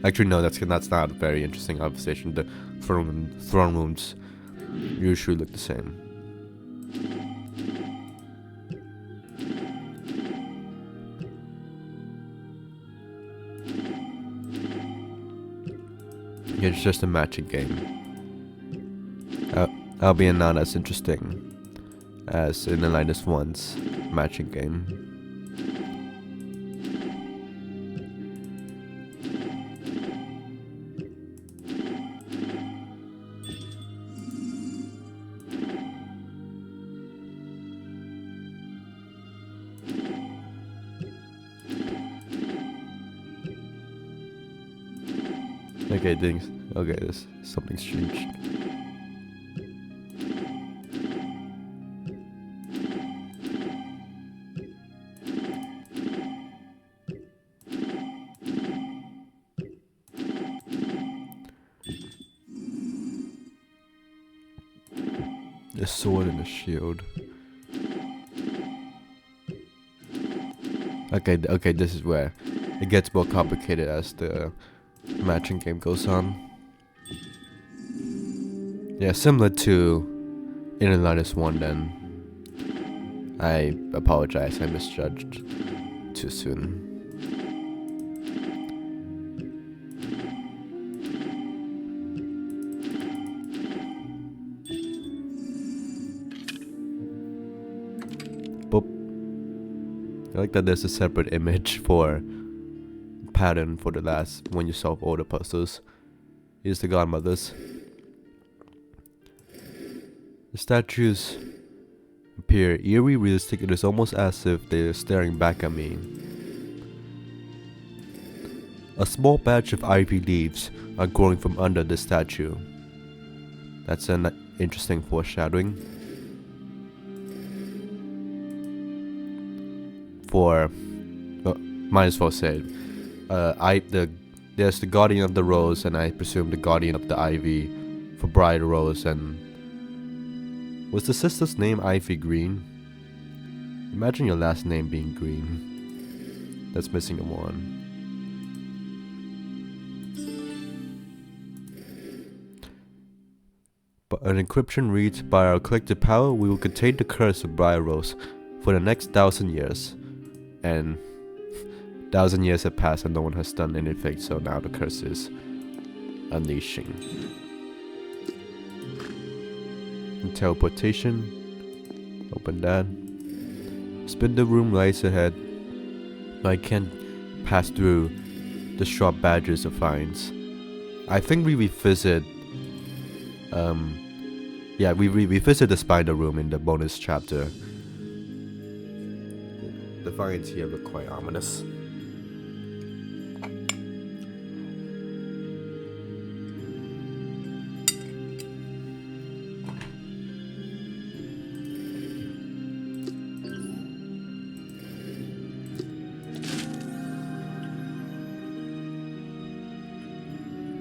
Actually, no, that's not a very interesting observation. The throne rooms usually look the same. It's just a matching game. Albeit not as interesting as in the latest one's matching game. Okay, this something's changed. A sword and a shield. Okay, this is where it gets more complicated as the matching game goes on. Yeah, similar to In the Latest One then. I apologize, I misjudged too soon. Boop. I like that there's a separate image for pattern for the last when you solve all the puzzles. Here's the godmothers. The statues appear eerie, realistic. It is almost as if they're staring back at me. A small batch of ivy leaves are growing from under the statue. That's an interesting foreshadowing. for, might as well say it. There's the Guardian of the Rose, and I presume the Guardian of the Ivy for Briar Rose. And was the sister's name Ivy Green? Imagine your last name being Green. That's missing a one. But an encryption reads, by our collective power, we will contain the curse of Briar Rose for the next 1,000 years. And 1,000 years have passed and no one has done anything, so now the curse is unleashing. And teleportation. Open that. Spindle room lies ahead. But I can't pass through the sharp badges of vines. I think we revisit we revisit the spider room in the bonus chapter. The vines here look quite ominous.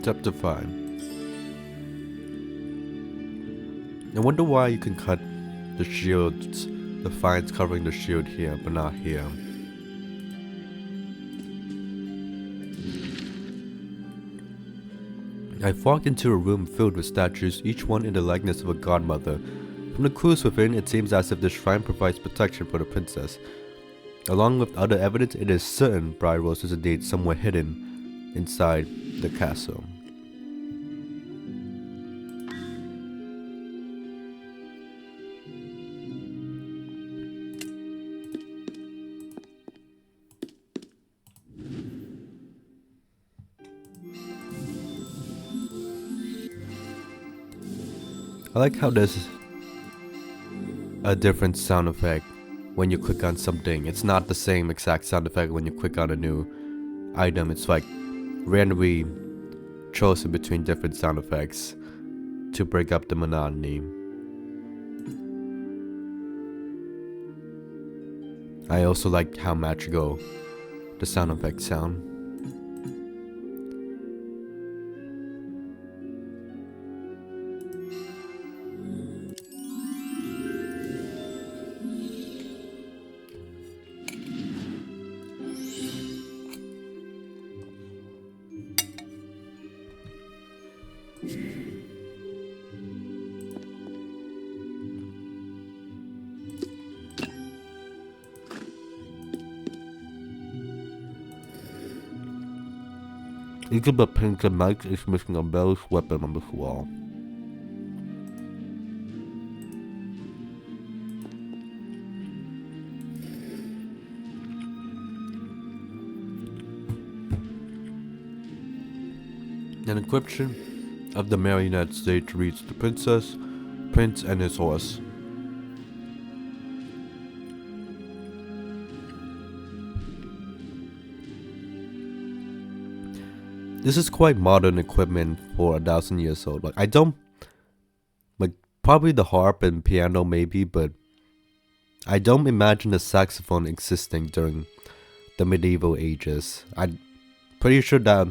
Chapter 5. I wonder why you can cut the shields, the vines covering the shield here, but not here. I walked into a room filled with statues, each one in the likeness of a godmother. From the clues within, it seems as if the shrine provides protection for the princess. Along with other evidence, it is certain Briar Rose is indeed somewhere hidden inside the castle. I like how there's a different sound effect when you click on something. It's not the same exact sound effect when you click on a new item. It's like randomly chosen between different sound effects to break up the monotony. I also like how magical the sound effects sound. Elizabeth Pennington Knight is missing a Bell's weapon on this wall. An encryption of the marionette stage reads the princess, prince, and his horse. This is quite modern equipment for 1,000 years old. Like, I don't, like, probably the harp and piano maybe, but I don't imagine a saxophone existing during the medieval ages. I'm pretty sure that,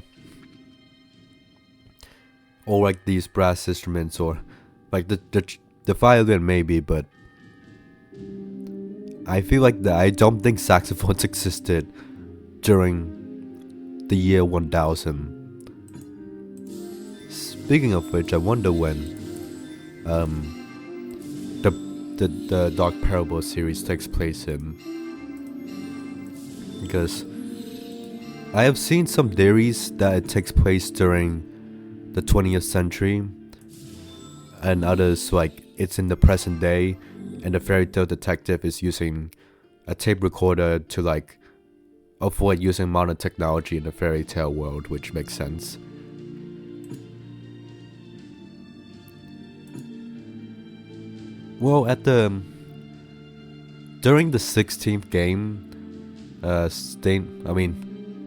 or like these brass instruments, or like the violin maybe, but I feel like I don't think saxophones existed during the year 1000. Speaking of which, I wonder when the Dark Parable series takes place in, because I have seen some theories that it takes place during the 20th century, and others like it's in the present day, and the fairy tale detective is using a tape recorder to like avoid using modern technology in the fairy tale world, which makes sense. Well, during the 16th game,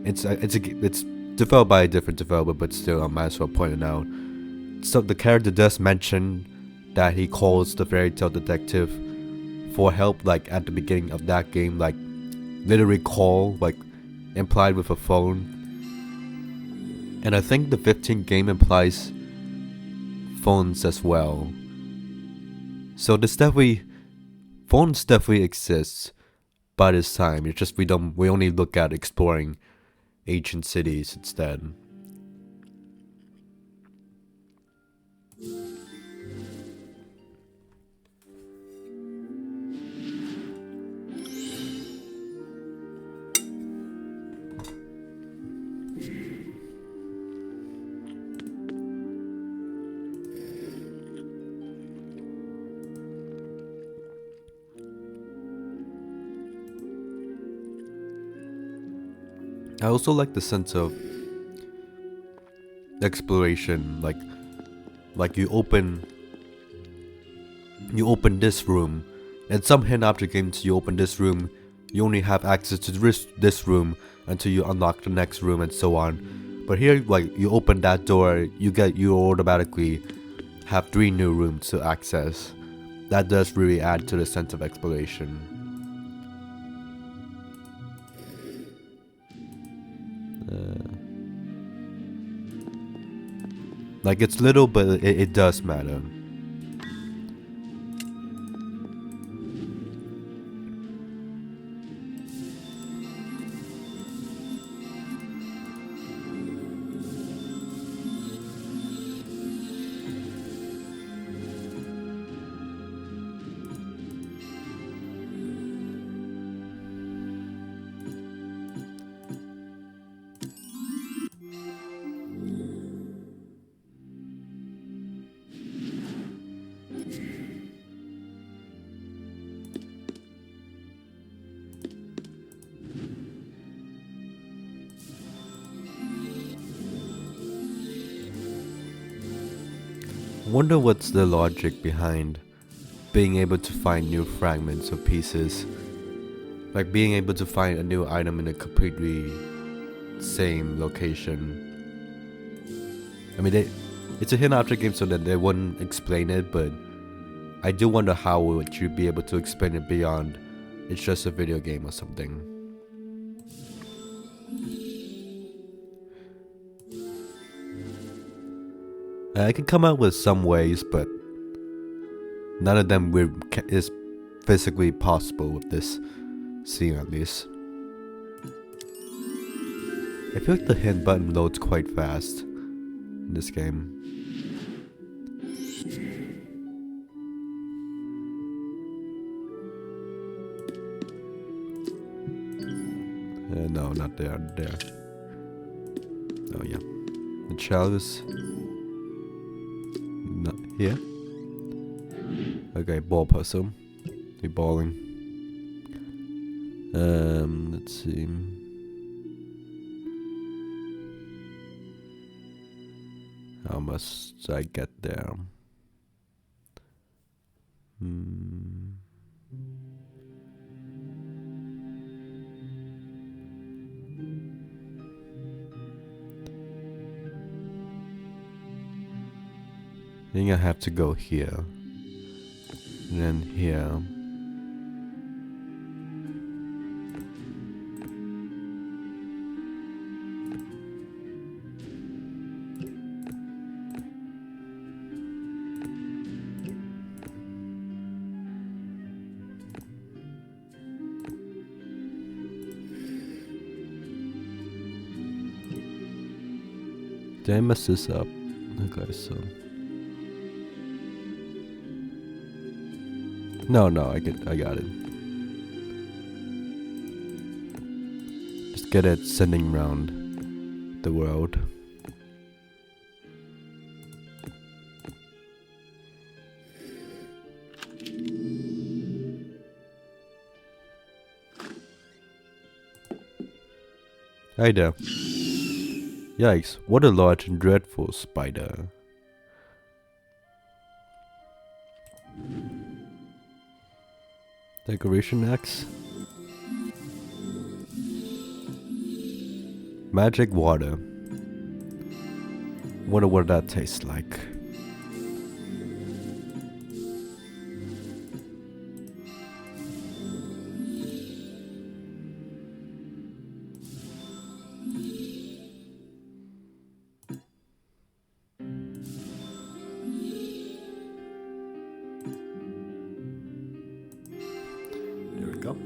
it's developed by a different developer, but still, I might as well point it out. So the character does mention that he calls the fairy tale detective for help, like at the beginning of that game, like literally call, like implied with a phone. And I think the 15 game implies phones as well. So phones definitely exists by this time. It's just we only look at exploring ancient cities instead. I also like the sense of exploration, like you open this room. In some hidden object games, you open this room, you only have access to this room until you unlock the next room and so on. But here, like, you open that door, you automatically have 3 new rooms to access. That does really add to the sense of exploration. Like, it's little, but it does matter. Wonder what's the logic behind being able to find new fragments or pieces. Like being able to find a new item in a completely same location. I mean, it's a hidden object game, so that they wouldn't explain it, but I do wonder how would you be able to explain it beyond it's just a video game or something. I can come up with some ways, but none of them is physically possible with this scene, at least. I feel like the hint button loads quite fast in this game. No, not there. There. Oh yeah, the chalice. Not here. Okay, ball puzzle. Be balling. Let's see. How must I get there? I think I have to go here. And then here. Did I mess this up? Okay, so. No, I got it. Just get it sending round the world. Hi there. Yikes, what a large and dreadful spider. Decoration axe. Magic water. Wonder what that tastes like. go.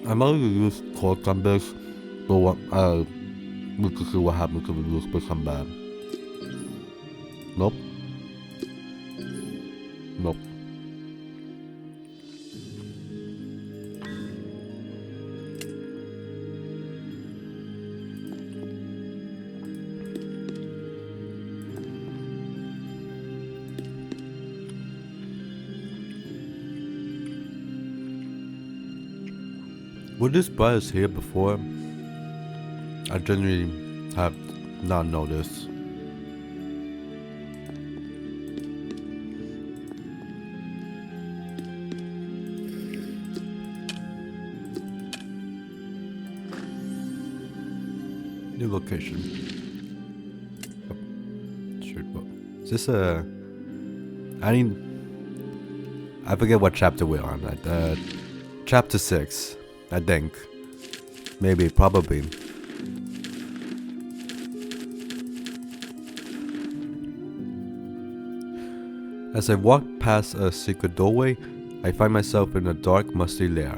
I'm only use chords on this, but we can see what happens if we become bad. Nope. Nope. Were these briars here before? I genuinely have not noticed. New location. Oh, shit, what? Is this a... I forget what chapter we're on. Chapter 6, I think. Maybe, probably. As I walk past a secret doorway, I find myself in a dark, musty lair.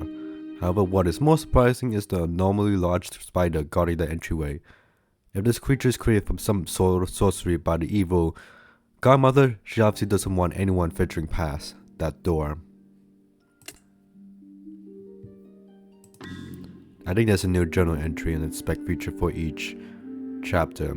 However, what is more surprising is the abnormally large spider guarding the entryway. If this creature is created from some sort of sorcery by the evil godmother, she obviously doesn't want anyone venturing past that door. I think there's a new journal entry and a spec feature for each chapter.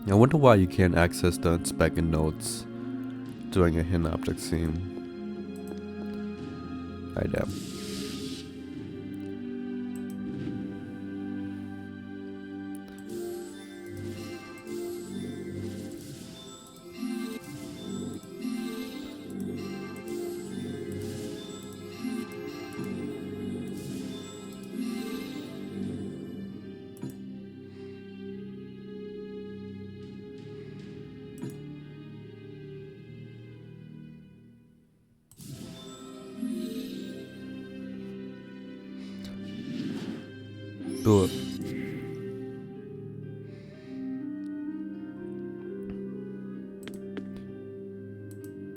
I wonder why you can't access the inspect notes during a hidden object scene. I know. Do it.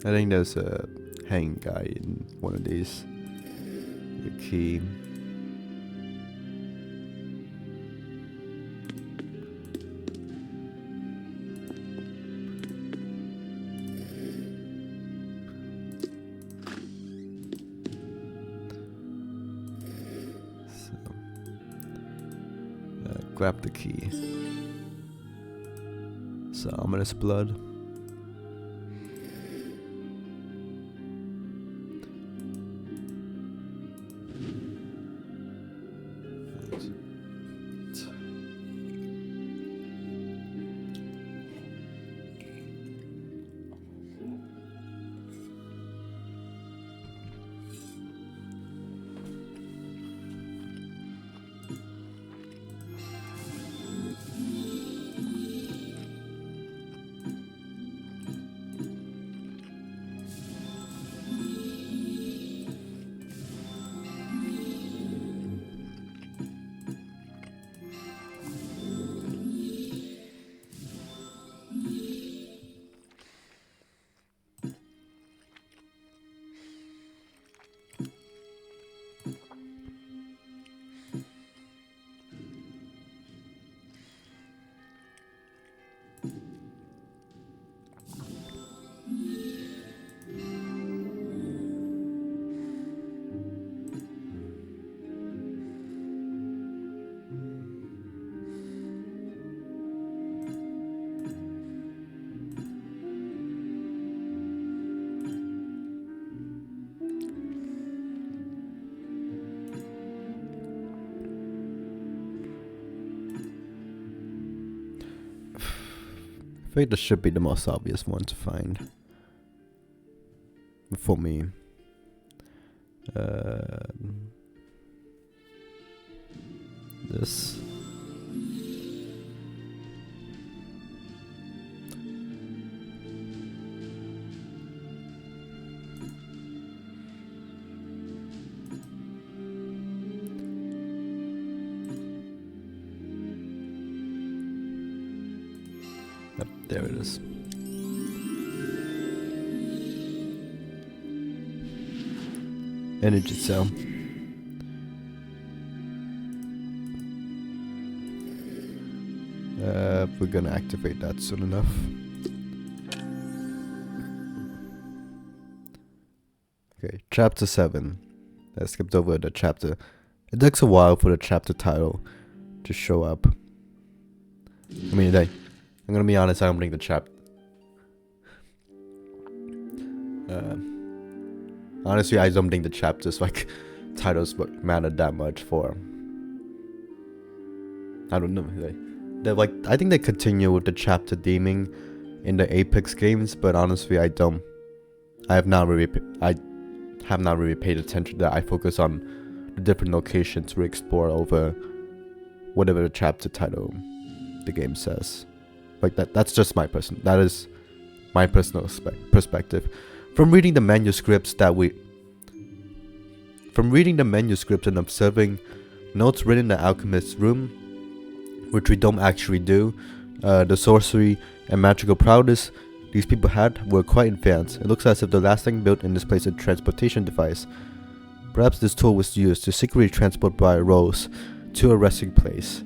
I think there's a hanging guy in one of these. The key. Grab the key. So ominous blood. think this should be the most obvious one to find. For me. This. Yep, there it is. Energy cell. We're gonna activate that soon enough. Okay, chapter 7. I skipped over the chapter. It takes a while for the chapter title to show up. I mean, I'm gonna be honest, I don't think the chapter. Honestly, I don't think the chapters like titles matter that much for. I don't know. They're like, I think they continue with the chapter theming in the Apex games, but honestly, I have not really paid attention to that. I focus on the different locations we explore over whatever the chapter title the game says. Like that's just my that is my personal perspective. From reading the manuscripts and observing notes written in the alchemist's room, which we don't actually do, the sorcery and magical prowess these people had were quite advanced. It looks as if the last thing built in this place is a transportation device. Perhaps this tool was used to secretly transport Briar Rose to a resting place.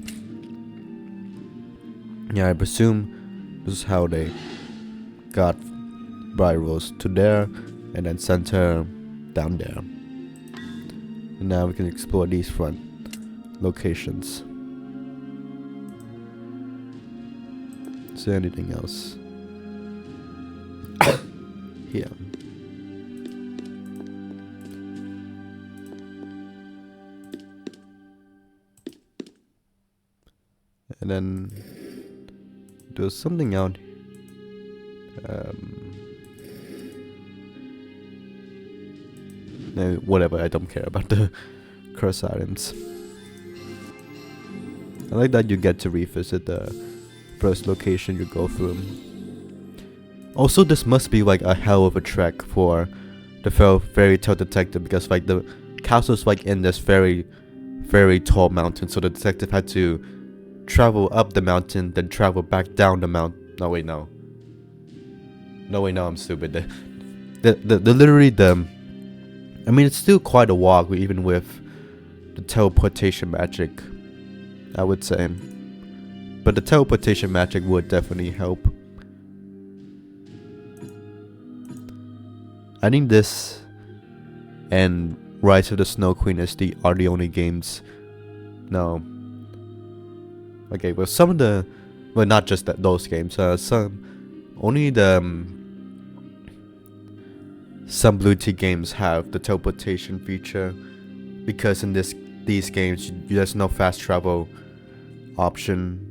Yeah, I presume this is how they got Briar Rose to there and then sent her down there. And now we can explore these front locations. Is there anything else? Here. And then there's something out. No, whatever. I don't care about the curse items. I like that you get to revisit the first location you go through. Also, this must be like a hell of a trek for the fairy tale detective, because like the castle's like in this very, very tall mountain, so the detective had to travel up the mountain, then travel back down the mountain. No wait, no, I'm stupid. I mean, it's still quite a walk, even with the teleportation magic, I would say. But the teleportation magic would definitely help. I think this and Rise of the Snow Queen are the only games. No. Okay, well, some of the, well, not just those games. Some Blue Tea games have the teleportation feature, because in these games there's no fast travel option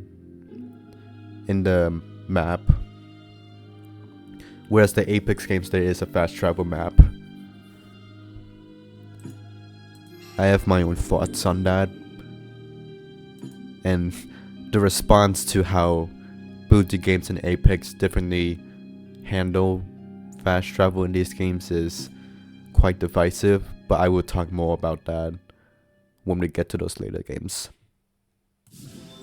in the map, whereas the Apex games there is a fast travel map. I have my own thoughts on that, and the response to how Blue Tea games and Apex differently handle fast travel in these games is quite divisive, but I will talk more about that when we get to those later games.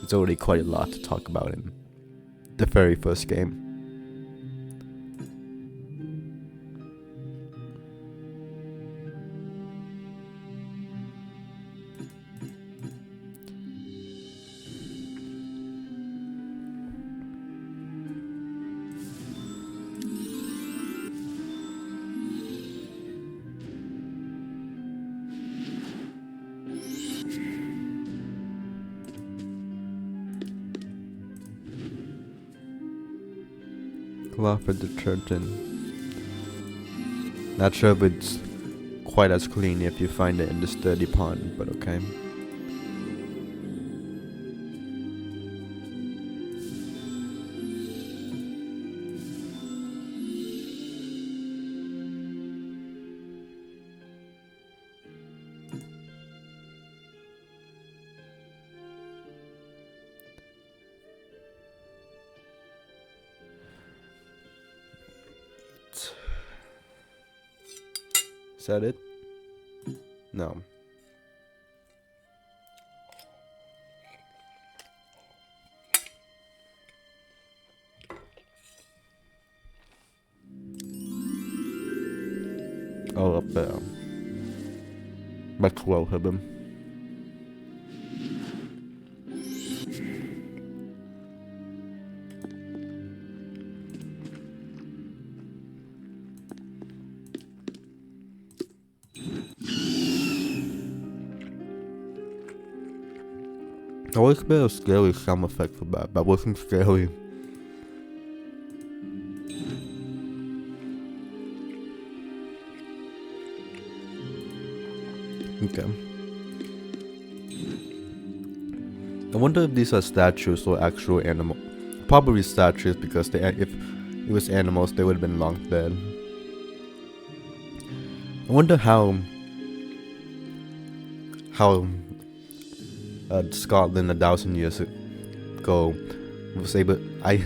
It's already quite a lot to talk about in the very first game. Cloth and detergent. Not sure if it's quite as clean if you find it in the sturdy pond, but okay. Is that it? No. Oh, up there. Let's welcome him. I always made a scary sound effect for that, but wasn't scary. Okay. I wonder if these are statues or actual animals. Probably statues because if it was animals, they would have been long dead. I wonder how Scotland 1,000 years ago was able. I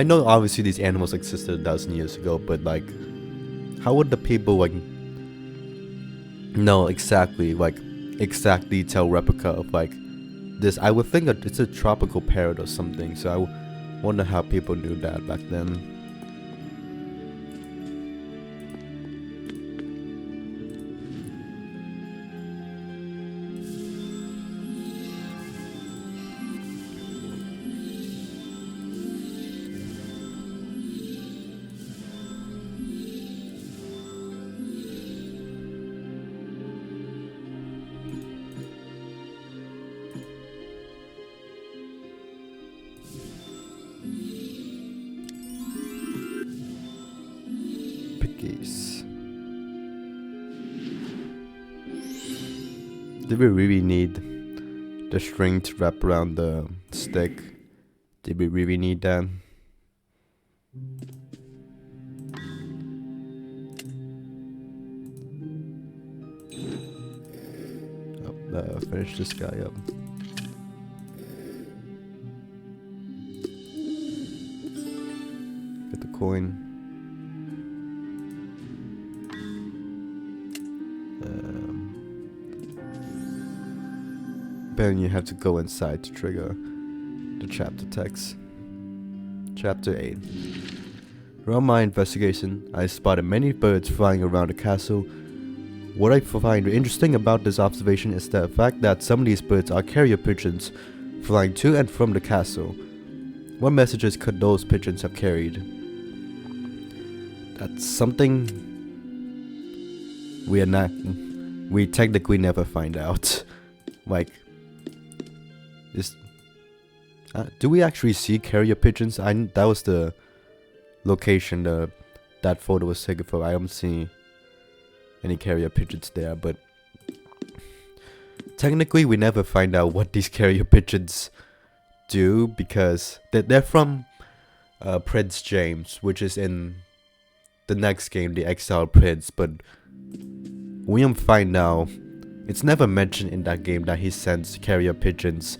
know obviously these animals existed 1,000 years ago, but like, how would the people like know exactly exact detail replica of like this? I would think that it's a tropical parrot or something. So I wonder how people knew that back then. Did we really need the string to wrap around the stick? Did we really need that? Oh, finish this guy up. Get the coin. Then you have to go inside to trigger the chapter text. Chapter 8. Around my investigation, I spotted many birds flying around the castle. What I find interesting about this observation is the fact that some of these birds are carrier pigeons flying to and from the castle. What messages could those pigeons have carried? That's something we technically never find out. Like, do we actually see carrier pigeons? That was the location that photo was taken from. I don't see any carrier pigeons there, but technically we never find out what these carrier pigeons do because they're from Prince James, which is in the next game, the Exiled Prince, but we don't find out. It's never mentioned in that game that he sends carrier pigeons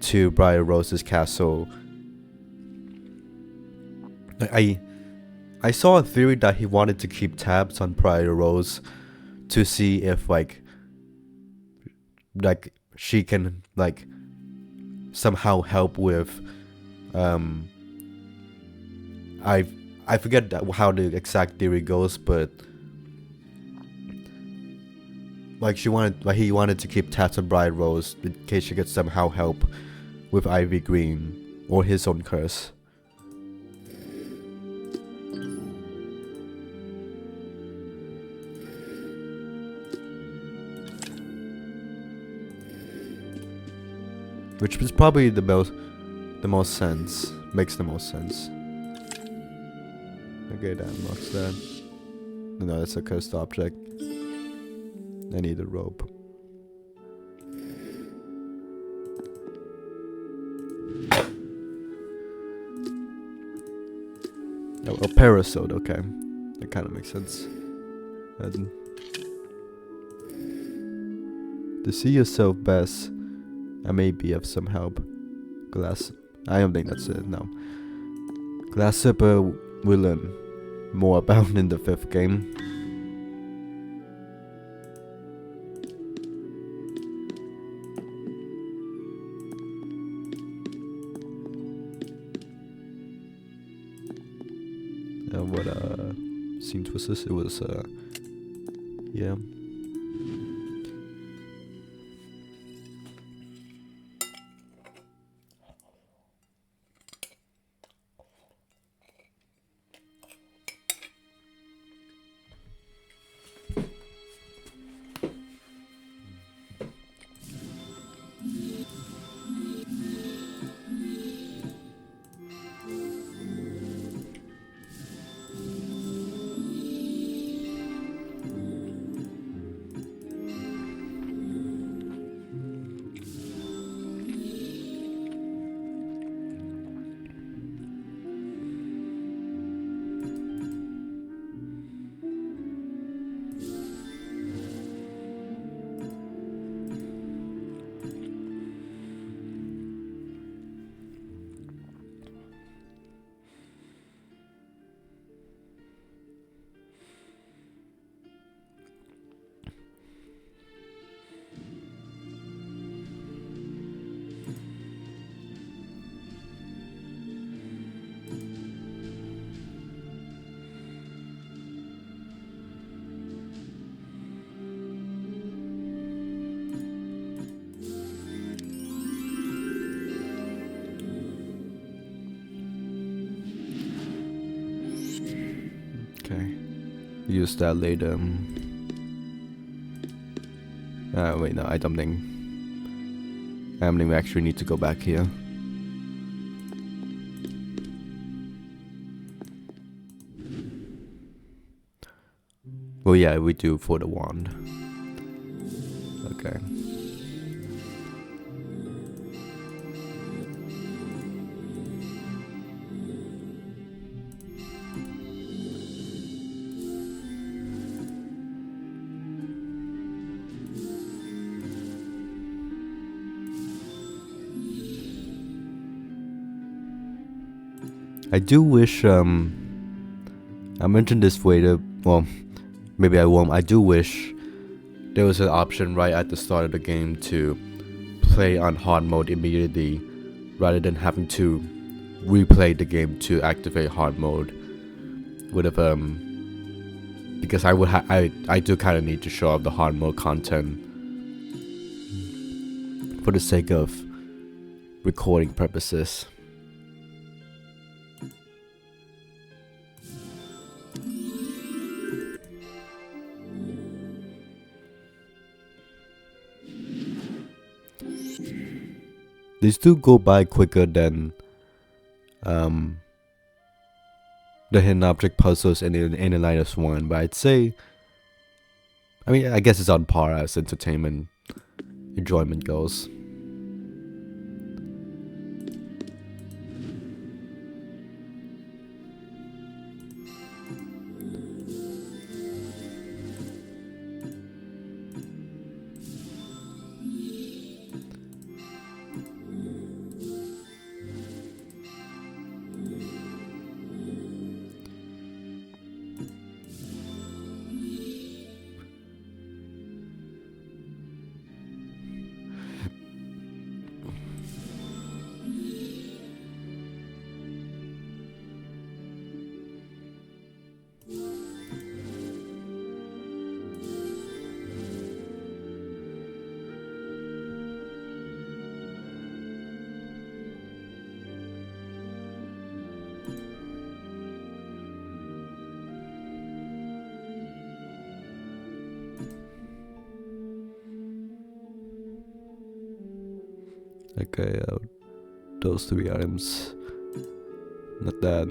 to Briar Rose's castle. I saw a theory that he wanted to keep tabs on Briar Rose to see if like she can like somehow help with I forget how the exact theory goes, but like he wanted to keep tabs on Briar Rose in case she could somehow help with Ivy Green or his own curse. Which is probably the most sense. Makes the most sense. Okay, that unlocks that. No, that's a cursed object. I need a rope. Oh, a parasol, okay. That kind of makes sense. And to see yourself best, I may be of some help. Glass. I don't think that's it, no. Glass Zipper we'll learn more about in the 5th game. what scenes was this? It was yeah. Okay. Use that later. Wait, no, I don't think we actually need to go back here. Well, yeah, we do for the wand. Okay. I do wish, I mentioned this later, well, maybe I won't. I do wish there was an option right at the start of the game to play on hard mode immediately, rather than having to replay the game to activate hard mode. Would have, because I do kind of need to show off the hard mode content for the sake of recording purposes. These do go by quicker than the hidden object puzzles in Inner 1, but I'd say, I mean, I guess it's on par as entertainment enjoyment goes. Okay, those 3 items. Not that.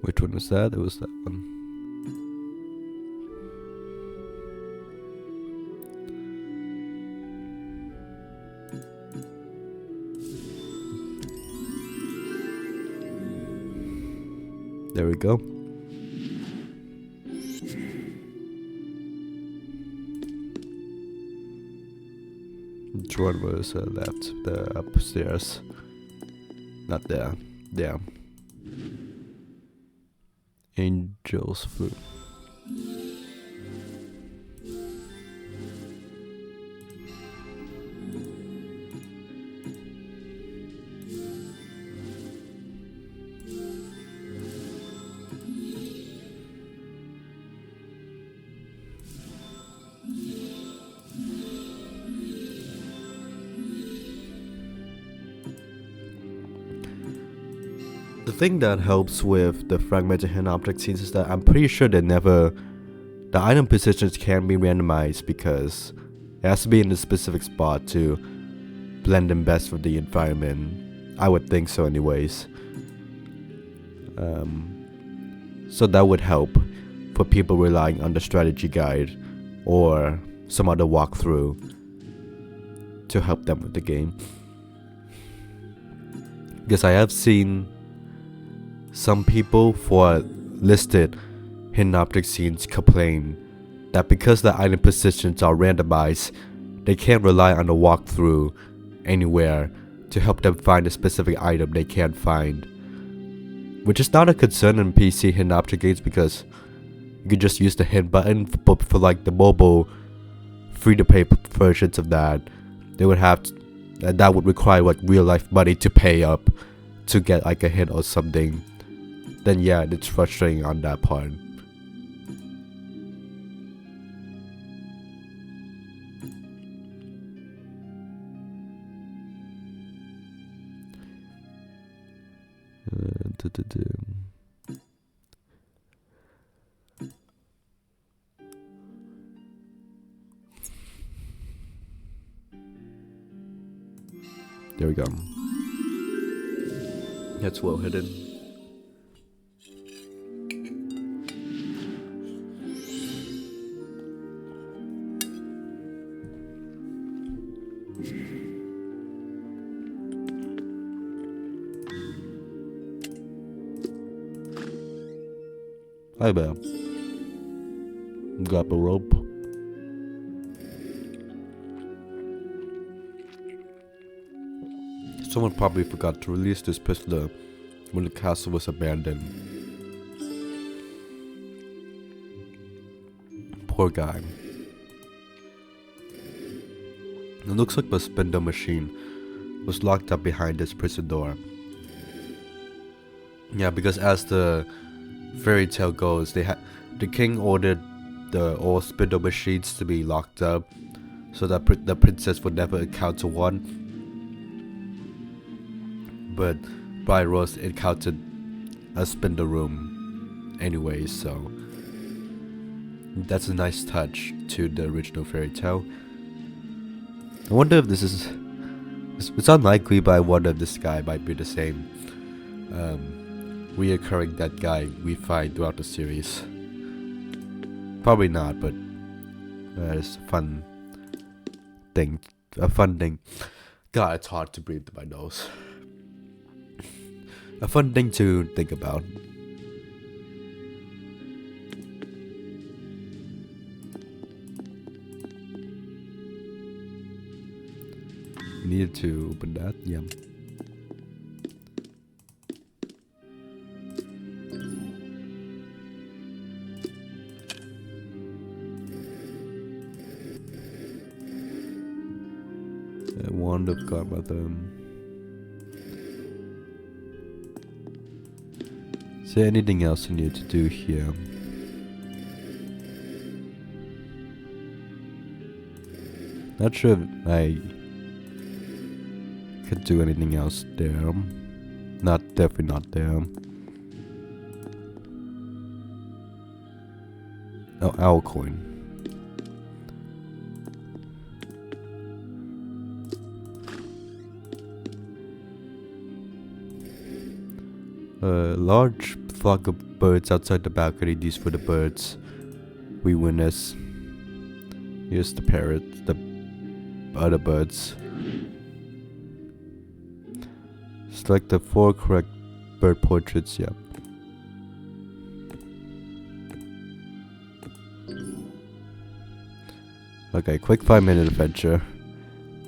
Which one was that? It was that one. There we go. Which one was left? The upstairs. Not there. There. And Jill's flute. The thing that helps with the fragmented hidden object scenes is that I'm pretty sure the item positions can be randomized because it has to be in a specific spot to blend in best with the environment. I would think so anyways. So that would help for people relying on the strategy guide or some other walkthrough to help them with the game. Because I have seen some people for listed hidden object scenes complain that because the item positions are randomized, they can't rely on the walkthrough anywhere to help them find a specific item they can't find. Which is not a concern in PC hidden object games because you can just use the hint button, but for like the mobile free-to-play versions of that, they would have to, that would require like real-life money to pay up to get like a hint or something. Then yeah, it's frustrating on that part. There we go. That's well hidden. Hi there. Grab a rope. Someone probably forgot to release this prisoner when the castle was abandoned. Poor guy. It looks like the Spindle machine was locked up behind this prison door. Yeah, because as the fairy tale goes, the king ordered all Spindle machines to be locked up so that the princess would never encounter one. But Briar Rose encountered a Spindle room anyway, so that's a nice touch to the original fairy tale. I wonder if this is... It's unlikely, but I wonder if this guy might be the same reoccurring dead guy we find throughout the series. Probably not, but it's a fun thing. God, it's hard to breathe through my nose. A fun thing to think about. Needed to open that, yeah. Wand of Godmother. Is there anything else I need to do here? Not sure if I could do anything else there. Definitely not there. Oh, owl coin. A large flock of birds outside the balcony. These were the birds we witnessed. Here's the parrots, the other birds. Select the 4 correct bird portraits, yep. Okay, quick 5-minute adventure.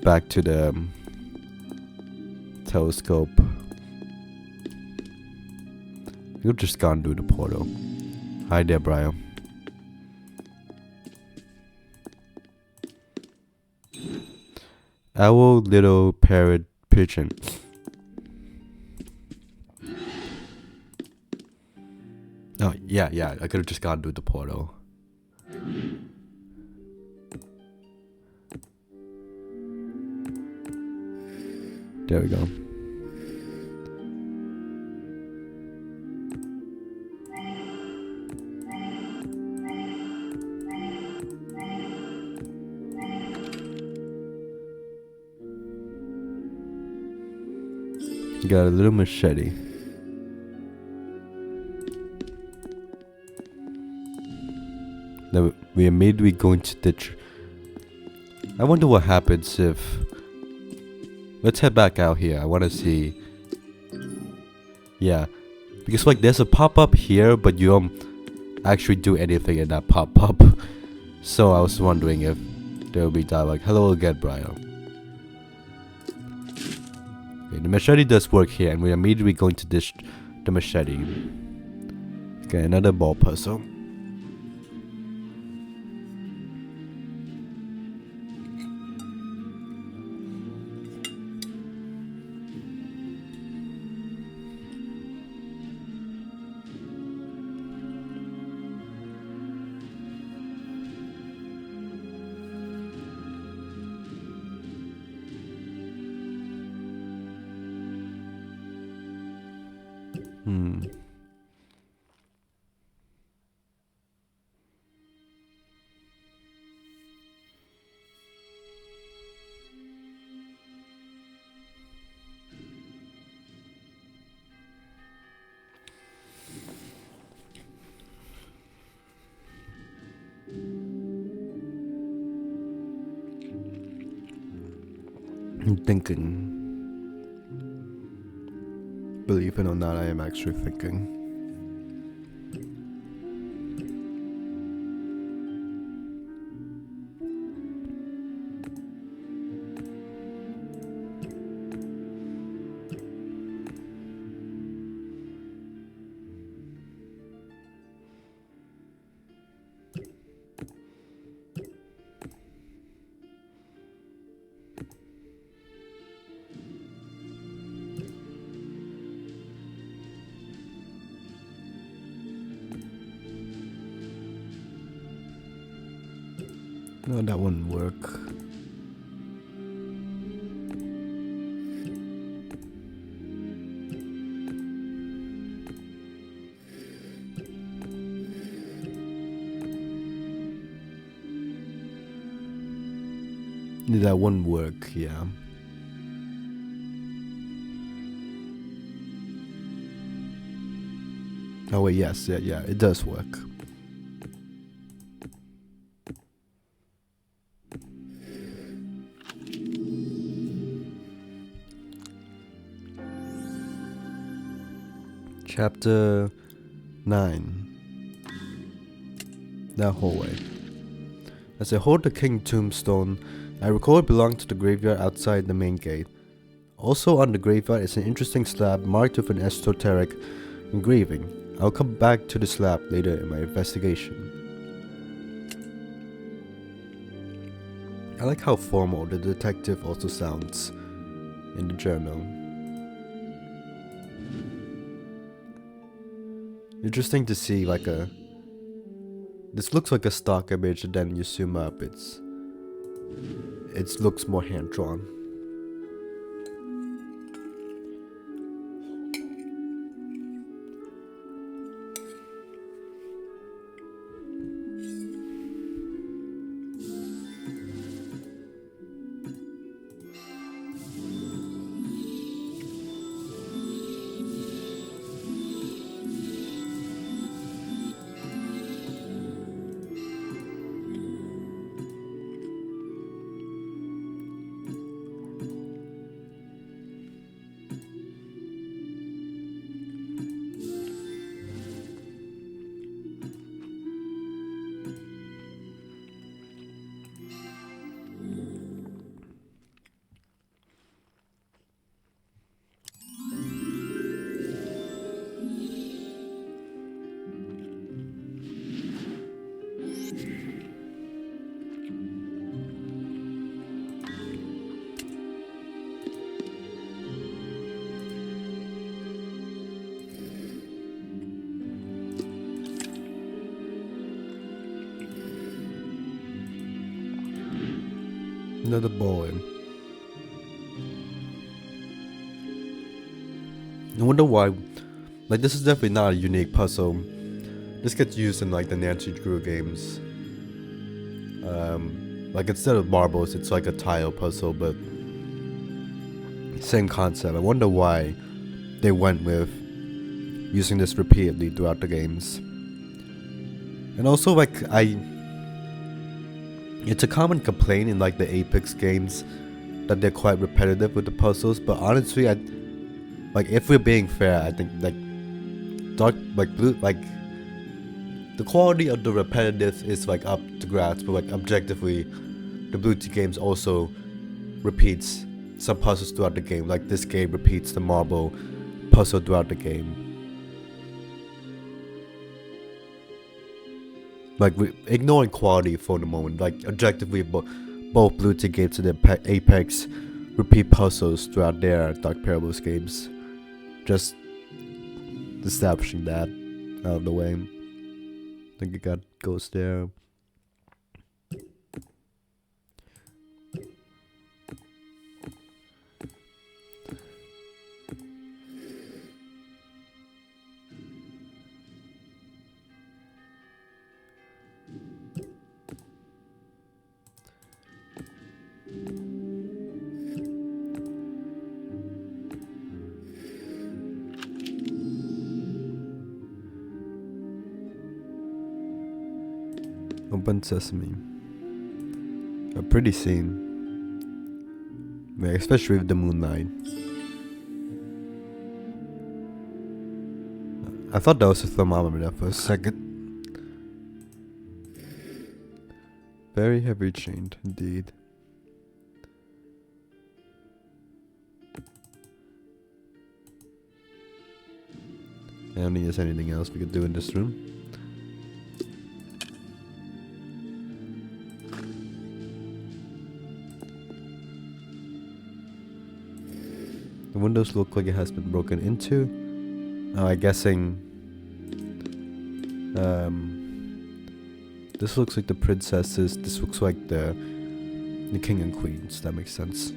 Back to the telescope. You've just gone through the portal. Hi there, Briar. Owl, little parrot, pigeon. Oh, yeah, I could have just gone through the portal. There we go. Got a little machete. Now we immediately going to ditch. I wonder what happens if. Let's head back out here. I want to see. Yeah, because like there's a pop-up here, but you don't actually do anything in that pop-up. So I was wondering if there will be dialogue. Hello again, Briar. Okay, the machete does work here, and we're immediately going to dish the machete. Okay, another ball puzzle. I'm thinking. Believe it or not, I am actually thinking. No, that wouldn't work. That wouldn't work, yeah. Oh wait, yes, yeah, it does work. Chapter 9. That hallway. As I hold the king tombstone, I recall it belonged to the graveyard outside the main gate. Also on the graveyard is an interesting slab marked with an esoteric engraving. I'll come back to the slab later in my investigation. I like how formal the detective also sounds in the journal. Interesting to see like a... This looks like a stock image, and then you zoom up, it looks more hand-drawn. Another boy. I wonder why. Like, this is definitely not a unique puzzle. This gets used in like the Nancy Drew games. Like instead of marbles, it's like a tile puzzle, but same concept. I wonder why they went with using this repeatedly throughout the games. And also, like, it's a common complaint in like the Apex games that they're quite repetitive with the puzzles. But honestly, like, if we're being fair, I think like the quality of the repetitive is like up to grasp, but like objectively, the Blue Team games also repeats some puzzles throughout the game. Like this game repeats the marble puzzle throughout the game. Like ignoring quality for the moment, like objectively, both Blue Team games and Apex repeat puzzles throughout their Dark Parables games. Just establishing that out of the way. I think it got ghost there. Open Sesame. A pretty scene. Yeah, especially with the moonlight. I thought that was a thermometer for a second. Very heavy chained, indeed. I don't think there's anything else we could do in this room. The windows look like it has been broken into. I'm guessing this looks like the princesses. This looks like the king and queens. That makes sense.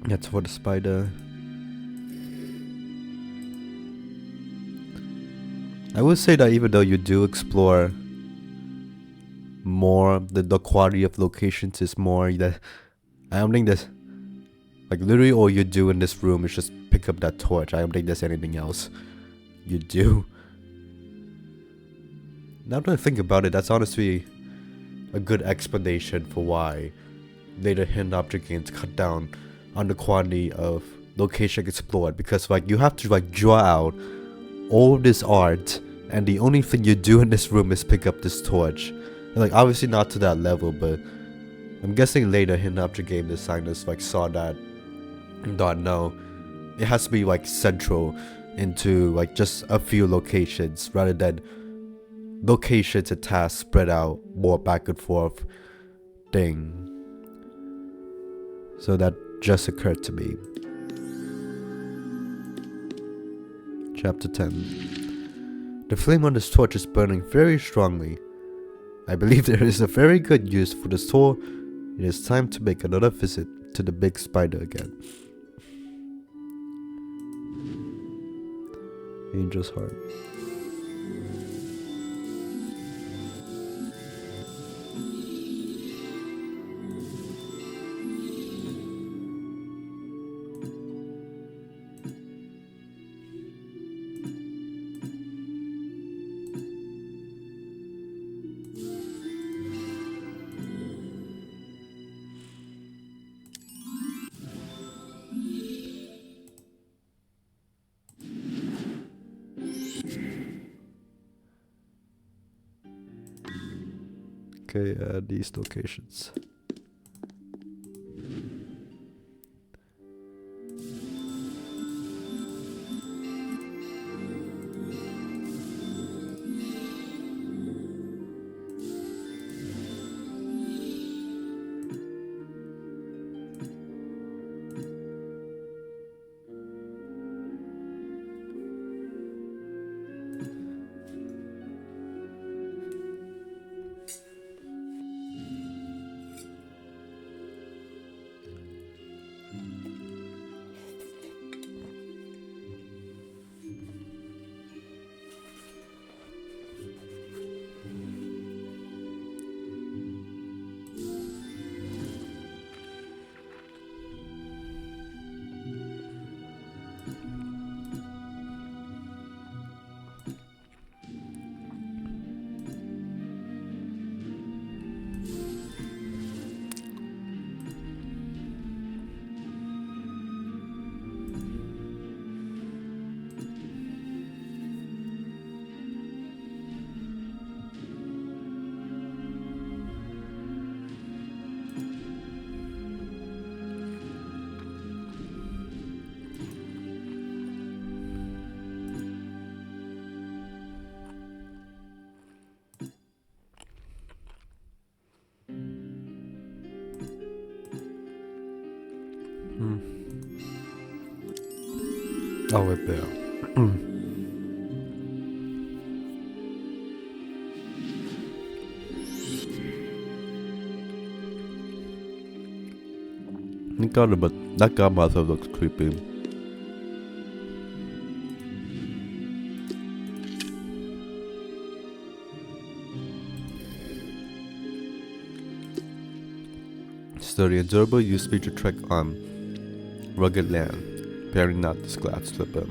That's for the spider. I would say that even though you do explore more, the quality of locations is more. That I don't think there's like literally all you do in this room is just pick up that torch. I don't think there's anything else you do. Now that I think about it, that's honestly a good explanation for why later hidden object games cut down on the quantity of location explored, because like you have to like draw out all this art and the only thing you do in this room is pick up this torch. And, like obviously not to that level, but I'm guessing later hidden object game designers like saw that and thought no, it has to be like central into like just a few locations rather than locations and tasks spread out more back and forth thing. So that just occurred to me. Chapter 10. The flame on this torch is burning very strongly. I believe there is a very good use for this tool. It is time to make another visit to the big spider again. Angel's heart. Okay, these locations. Oh, right there. That godmother looks creepy. So the observer used speed to trek on rugged land, bearing not this glass slipper.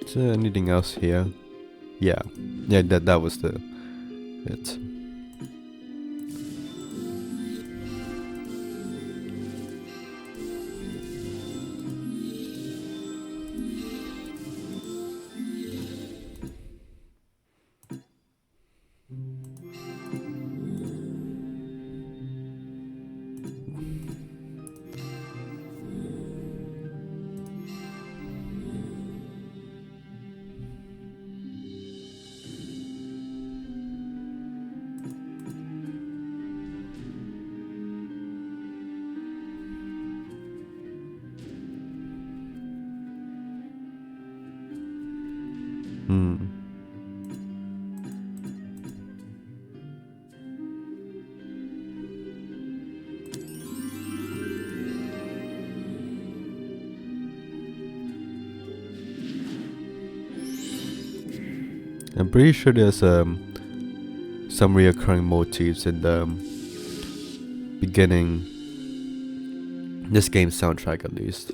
Is there anything else here? Yeah, that was it. I'm pretty sure there's some reoccurring motifs in the beginning. This game's soundtrack, at least.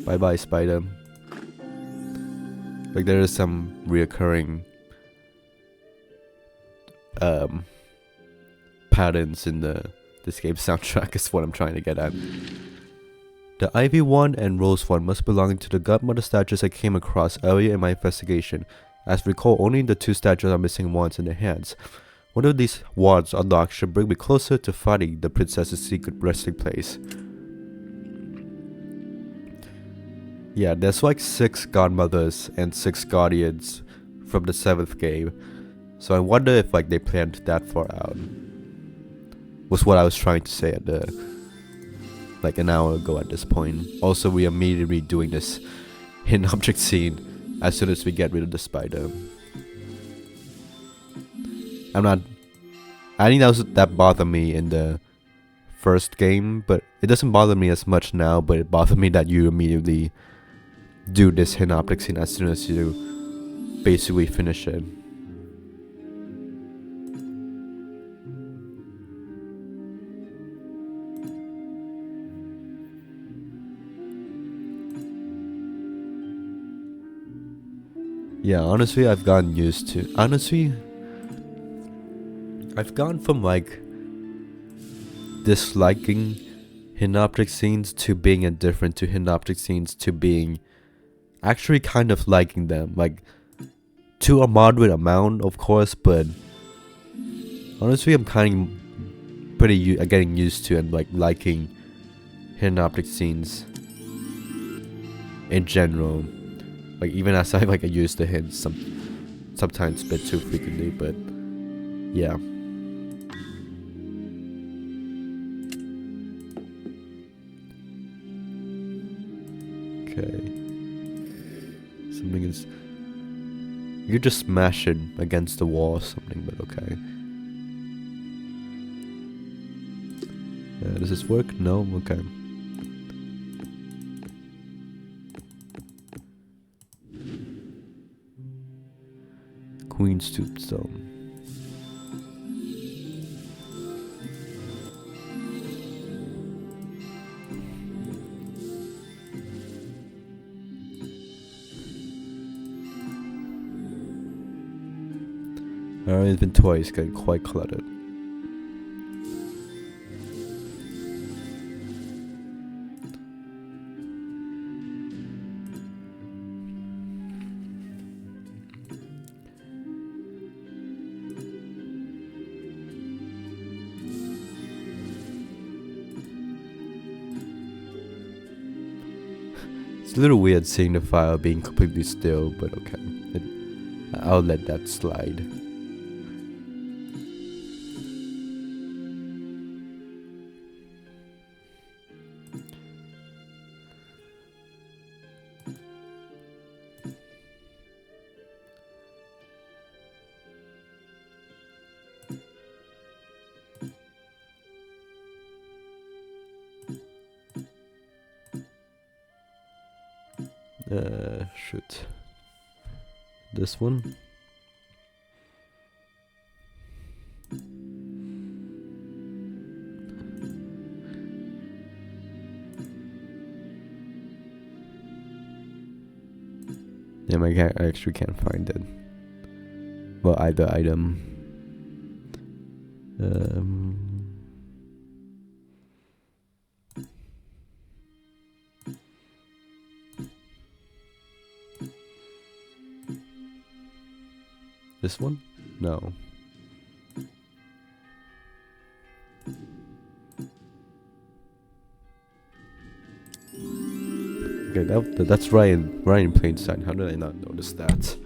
Bye bye, spider. Like there is some reoccurring patterns in this game's soundtrack. Is what I'm trying to get at. The Ivy one and Rose one must belong to the godmother statues I came across earlier in my investigation. As recall, only the two statues are missing wands in their hands. One of these wands unlocked should bring me closer to finding the princess's secret resting place. Yeah, there's like 6 godmothers and 6 guardians from the 7th game. So I wonder if like they planned that far out. Was what I was trying to say at like an hour ago at this point. Also, we are immediately doing this hidden object scene as soon as we get rid of the spider. I think that bothered me in the first game, but it doesn't bother me as much now, but it bothered me that you immediately do this hidden object scene as soon as you basically finish it. Yeah, honestly, I've gotten used to... I've gone from like disliking hidden object scenes to being indifferent to hidden object scenes to being actually kind of liking them. Like, to a moderate amount, of course, but honestly, I'm kind of getting used to and like liking hidden object scenes in general. Like, even as I use the hints sometimes a bit too frequently, but yeah. Okay. Something is... You just smash it against the wall or something, but okay. Does this work? No? Okay. Queen's Tombstone. Our inventory is getting quite cluttered. It's a little weird seeing the file being completely still, but okay. I'll let that slide. Shoot. This one? Yeah, I actually can't find it. Well, either item. This one? No. Okay, that's right in plain sight. How did I not notice that?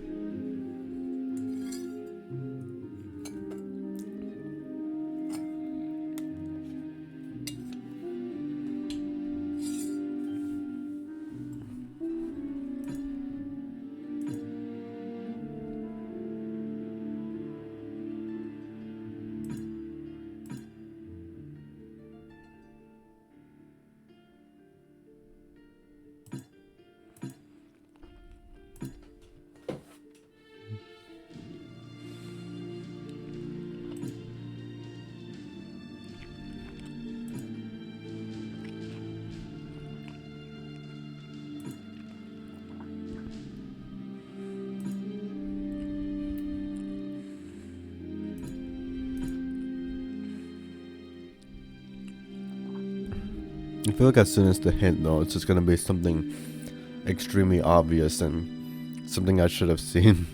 I feel like as soon as the hint, though, it's just gonna be something extremely obvious and something I should have seen.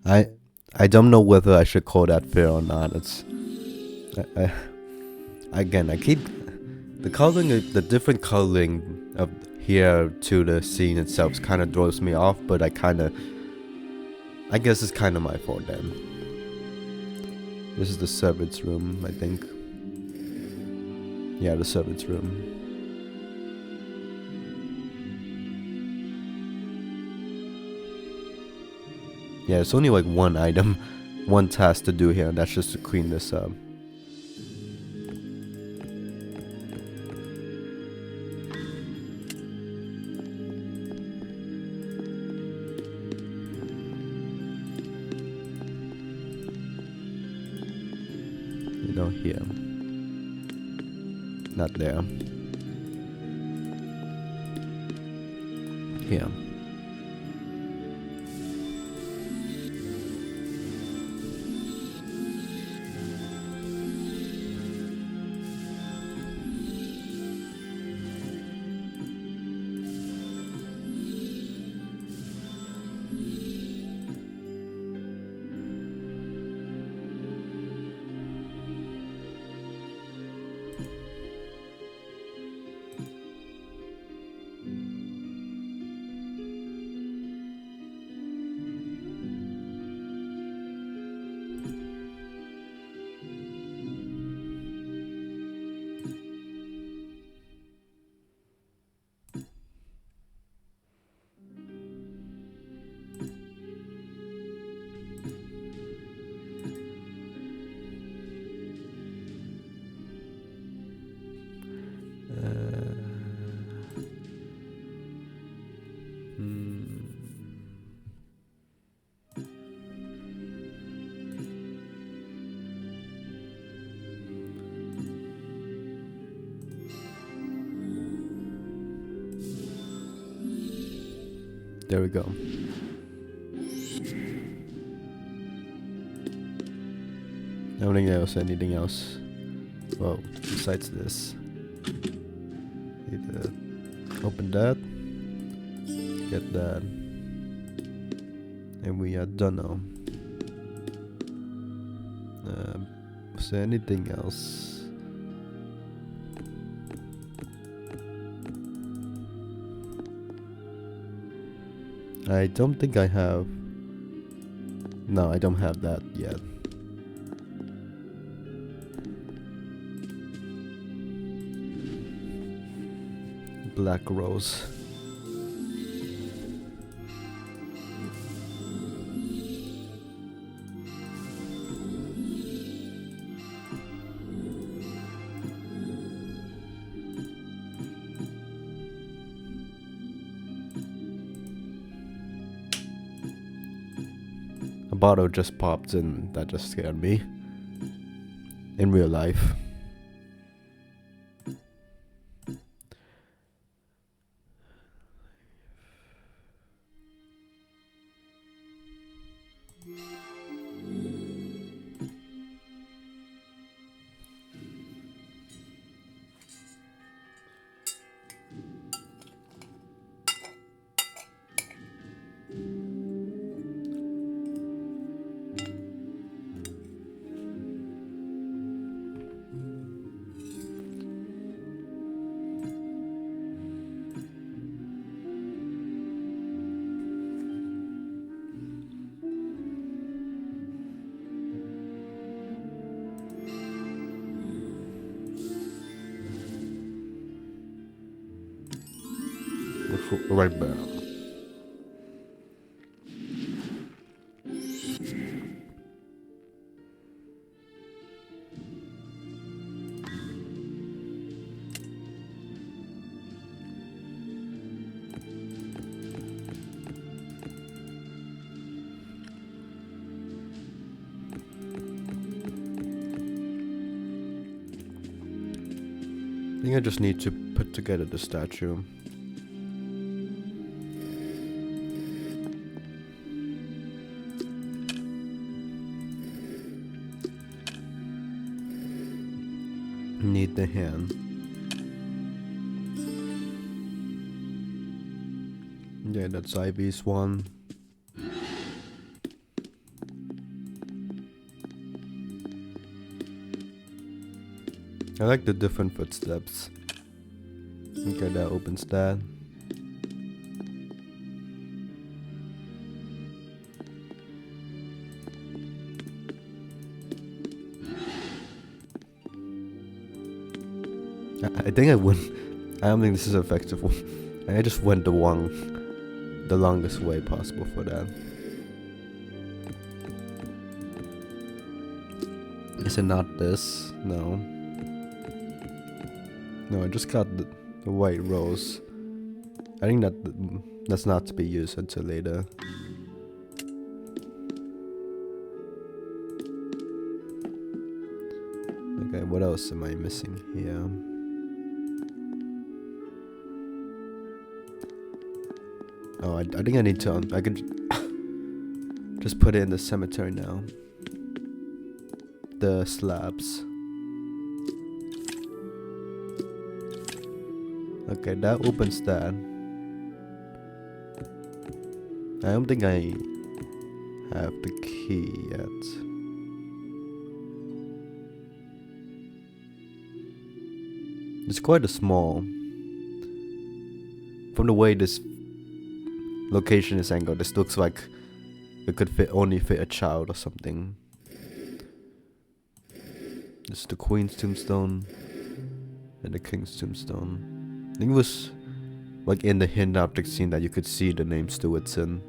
I don't know whether I should call that fair or not. It's again, I keep the coloring, the different coloring of here to the scene itself kind of throws me off, but I guess it's kind of my fault then. This is the servants' room, I think. Yeah, the servants' room. Yeah, it's only like one item, one task to do here, and that's just to clean this up. You know, here. Not there. Here. There we go. I don't think there was anything else. Well, besides this. Need to open that. Get that. And we are done now. Was there anything else? I don't think I have. No, I don't have that yet. Black Rose. A bottle just popped in. That just scared me. In real life. Right back. I think I just need to put together the statue. Need the hand. Yeah, that's Ivy's one. I like the different footsteps. Okay, that opens that. I think I went. I don't think this is effective. I just went the longest way possible for that. Is it not this? No. No, I just got the white rose. I think that's not to be used until later. Okay, what else am I missing here? Oh, I think I need to. I could just put it in the cemetery now. The slabs. Okay, that opens that. I don't think I have the key yet. It's quite a small. From the way this location is angled, this looks like it could only fit a child or something. This is the Queen's tombstone and the King's tombstone. I think it was like in the hidden object scene that you could see the name Stewardson.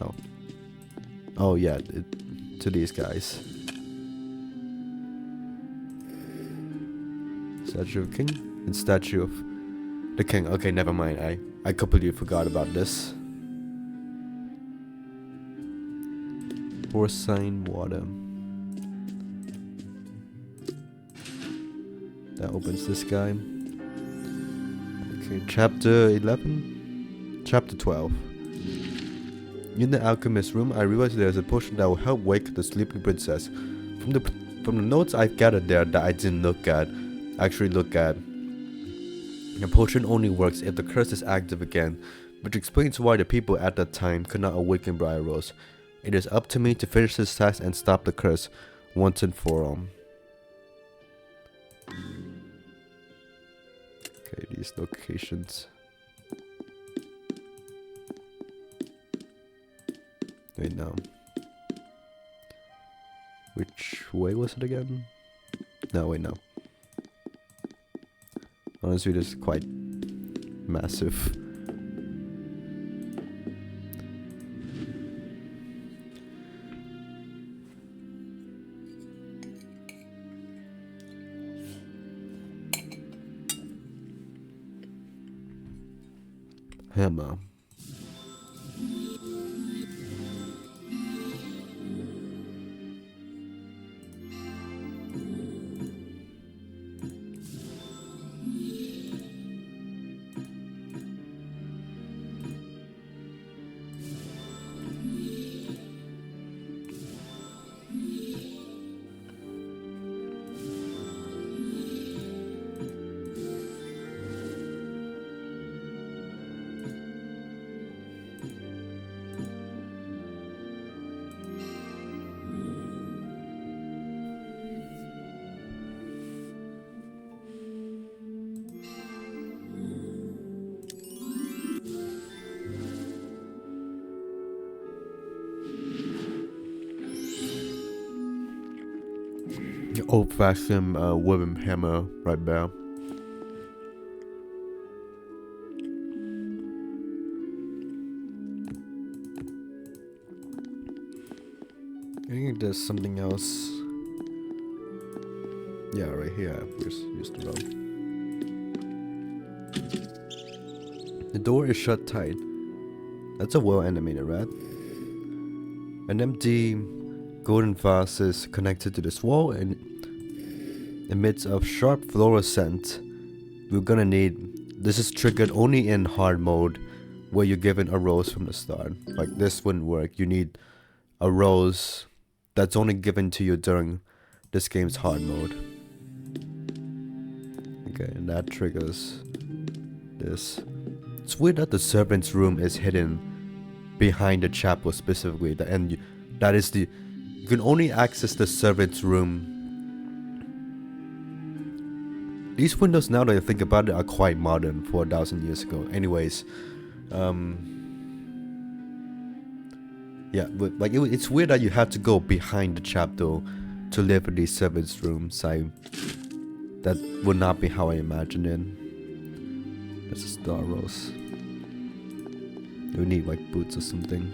Oh. Oh yeah, to these guys. Statue of King and statue of the King. Okay, never mind. I completely forgot about this. Porcine water. That opens this guy. Okay, chapter 11? Chapter 12. In the alchemist room, I realized there's a potion that will help wake the sleeping princess. From the notes I've gathered there that I didn't actually look at, the potion only works if the curse is active again, which explains why the people at that time could not awaken Briar Rose. It is up to me to finish this task and stop the curse once and for all. Okay, these locations. Wait, no. Which way was it again? No, wait, no. Honestly, this is quite massive. Hammer. Old-fashioned wooden hammer right there. I think there's something else. Yeah, right here. Here's the road. The door is shut tight. That's a well-animated rat. An empty golden vase is connected to this wall and emits a sharp floral scent. We're gonna need... This is triggered only in hard mode, where you're given a rose from the start. Like, this wouldn't work. You need a rose that's only given to you during this game's hard mode. Okay, and that triggers this. It's weird that the servant's room is hidden behind the chapel specifically. You can only access the servant's room. These windows, now that I think about it, are quite modern for 1,000 years ago. Anyways, yeah, but like it's weird that you have to go behind the chapel to live in these servants' rooms. That would not be how I imagined it. There's a star rose. We need like boots or something.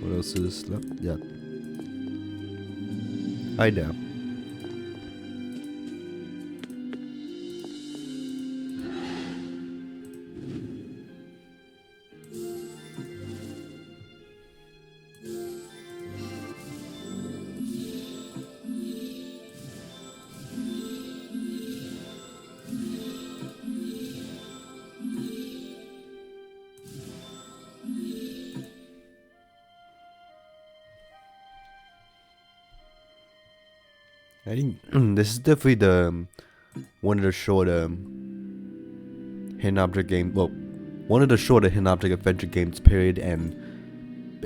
What else is left? Yeah. Hi there. I think this is definitely the one of the shorter hidden object game. Well, one of the shorter hidden object adventure games. Period. And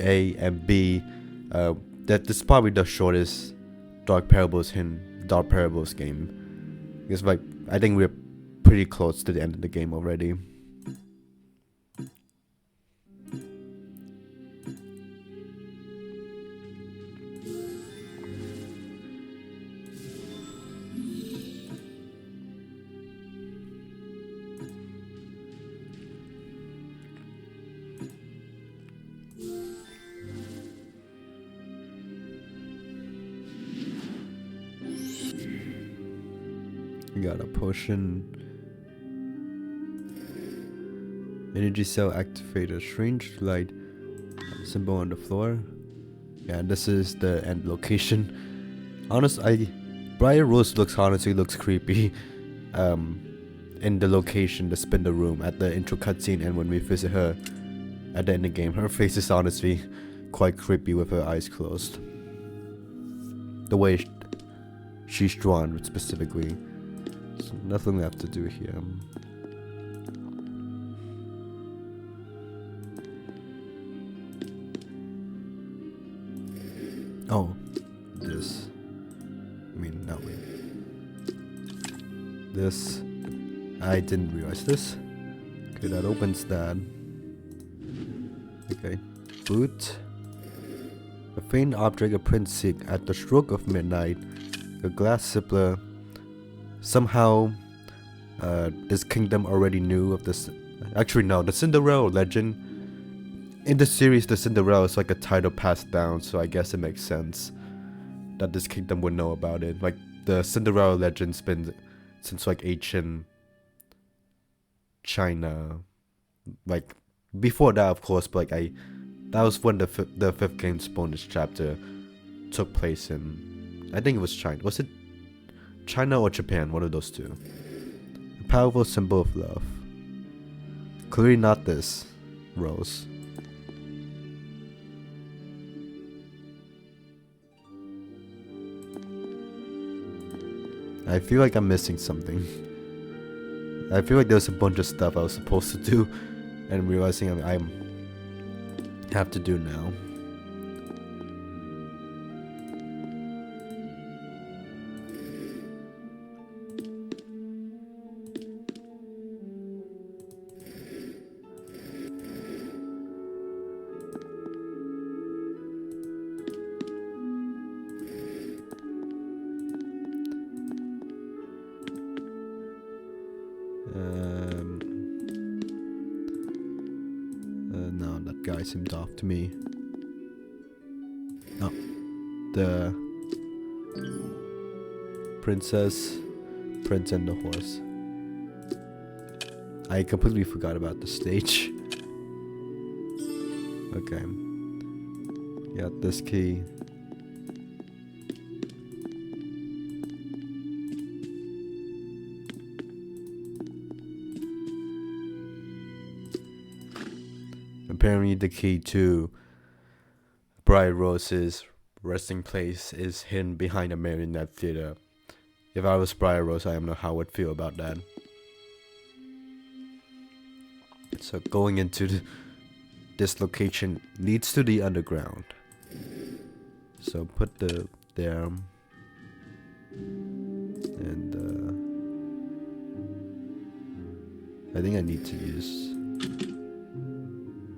A and B. That this is probably the shortest Dark Parables game. Because like I think we're pretty close to the end of the game already. We got a potion. Energy cell activator. Strange light symbol on the floor. Yeah, this is the end location. Briar Rose honestly looks creepy. in the location, the Spindle room, at the intro cutscene, and when we visit her at the end of the game. Her face is honestly quite creepy with her eyes closed. The way she's drawn specifically. So nothing left to do here. Oh, this. I mean, not wait. This. I didn't realize this. Okay, that opens that. Okay. Boot. A faint object, a print seek at the stroke of midnight. A glass sibler. Somehow, this kingdom already knew of this. Actually, no, the Cinderella legend. In the series, the Cinderella is like a title passed down, so I guess it makes sense that this kingdom would know about it. Like, the Cinderella legend's been since like ancient China. Like, before that, of course, but like that was when the fifth game's bonus chapter took place in, I think it was China. Was it China or Japan? One of those two. A powerful symbol of love. Clearly not this, Rose. I feel like I'm missing something. I feel like there's a bunch of stuff I was supposed to do and realizing I have to do now. No, that guy seemed off to me. Oh, the princess, prince, and the horse. I completely forgot about the stage. Okay. Got this key. Apparently the key to Briar Rose's resting place is hidden behind a marionette theater. If I was Briar Rose, I don't know how I would feel about that. So going into this location leads to the underground. So put the there. And I think I need to use.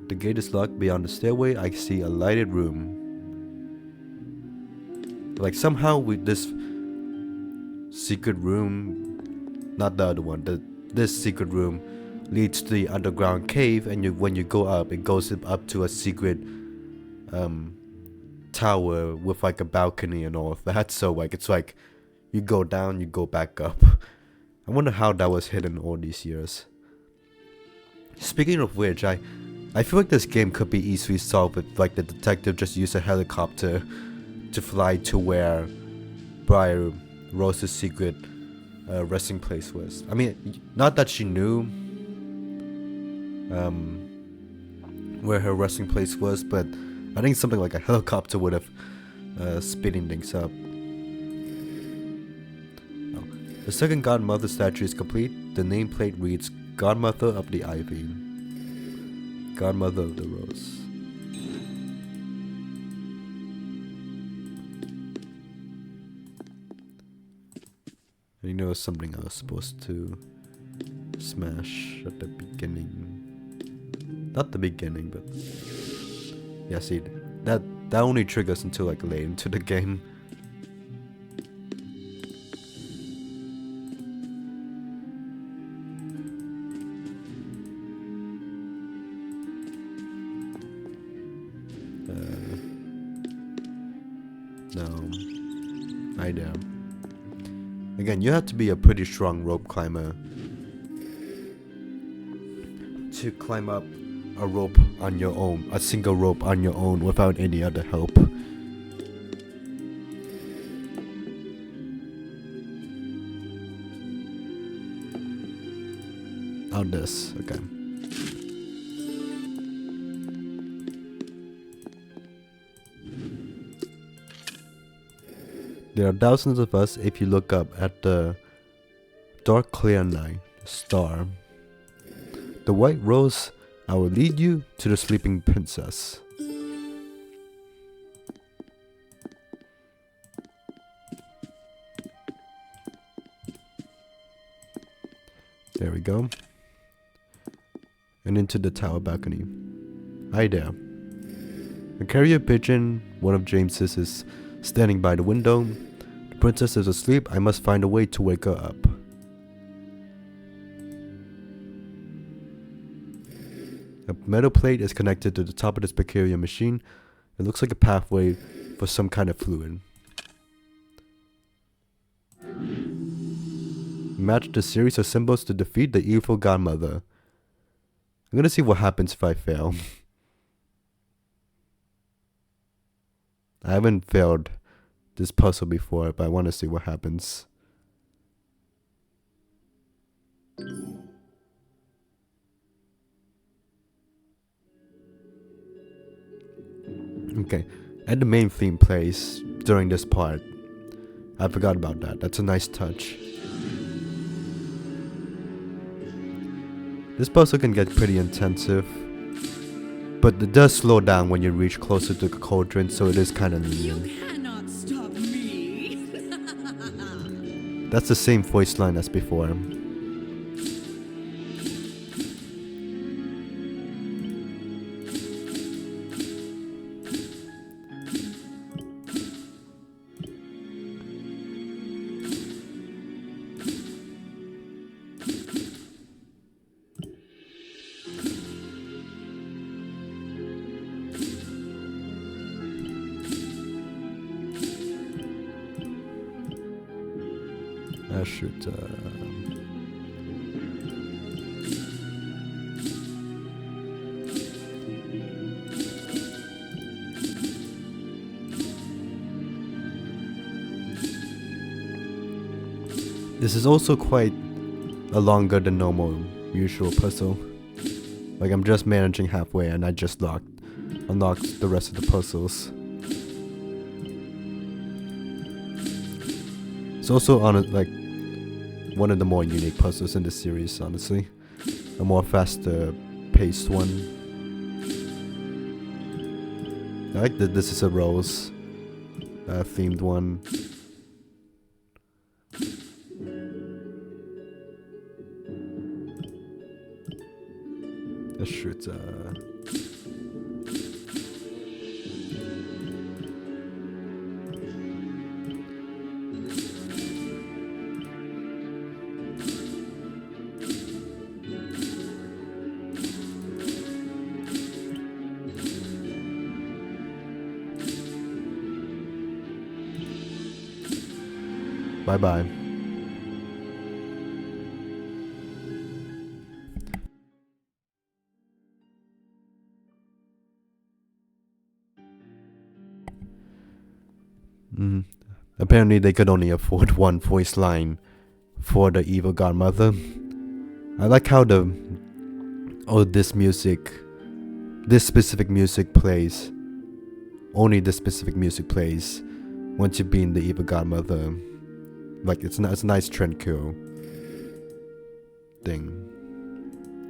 The gate is locked. Beyond the stairway, I see a lighted room. Like somehow with this secret room, not the other one, this secret room leads to the underground cave, and when you go up, it goes up to a secret tower with like a balcony and all of that. So like it's like you go down, you go back up. I wonder how that was hidden all these years. Speaking of which, I feel like this game could be easily solved if like the detective just used a helicopter to fly to where Briar Rose's secret resting place was. I mean, not that she knew where her resting place was, but I think something like a helicopter would have speeding things up. Oh. The second godmother statue is complete. The nameplate reads Godmother of the Ivy. Godmother of the Rose. I think there was something I was supposed to smash at the beginning. Not the beginning, but yeah, see, that only triggers until like late into the game. No, I know. Again, you have to be a pretty strong rope climber to climb up a rope on your own, a single rope on your own without any other help. on this. Okay. There are thousands of us if you look up at the dark clear night star. The white rose, I will lead you to the sleeping princess. There we go. And into the tower balcony. Hi there. A carrier pigeon, one of James's, is standing by the window. The princess is asleep. I must find a way to wake her up. A metal plate is connected to the top of this peculiar machine. It looks like a pathway for some kind of fluid. Match the series of symbols to defeat the evil godmother. I'm gonna see what happens if I fail. I haven't failed this puzzle before, but I want to see what happens. Okay, and the main theme plays during this part. I forgot about that. That's a nice touch. This puzzle can get pretty intensive, but it does slow down when you reach closer to the cauldron, so it is kind of lenient. You cannot stop me. That's the same voice line as before. I should This is also quite a longer than normal usual puzzle. Like I'm just managing halfway and I just unlocked the rest of the puzzles. It's also on like one of the more unique puzzles in the series, honestly. A more faster paced one. I like that this is a rose themed one. I should bye-bye. Apparently they could only afford one voice line for the evil godmother. I like how this specific music plays. Only this specific music plays once you've been the evil godmother. Like it's a nice trend kill thing.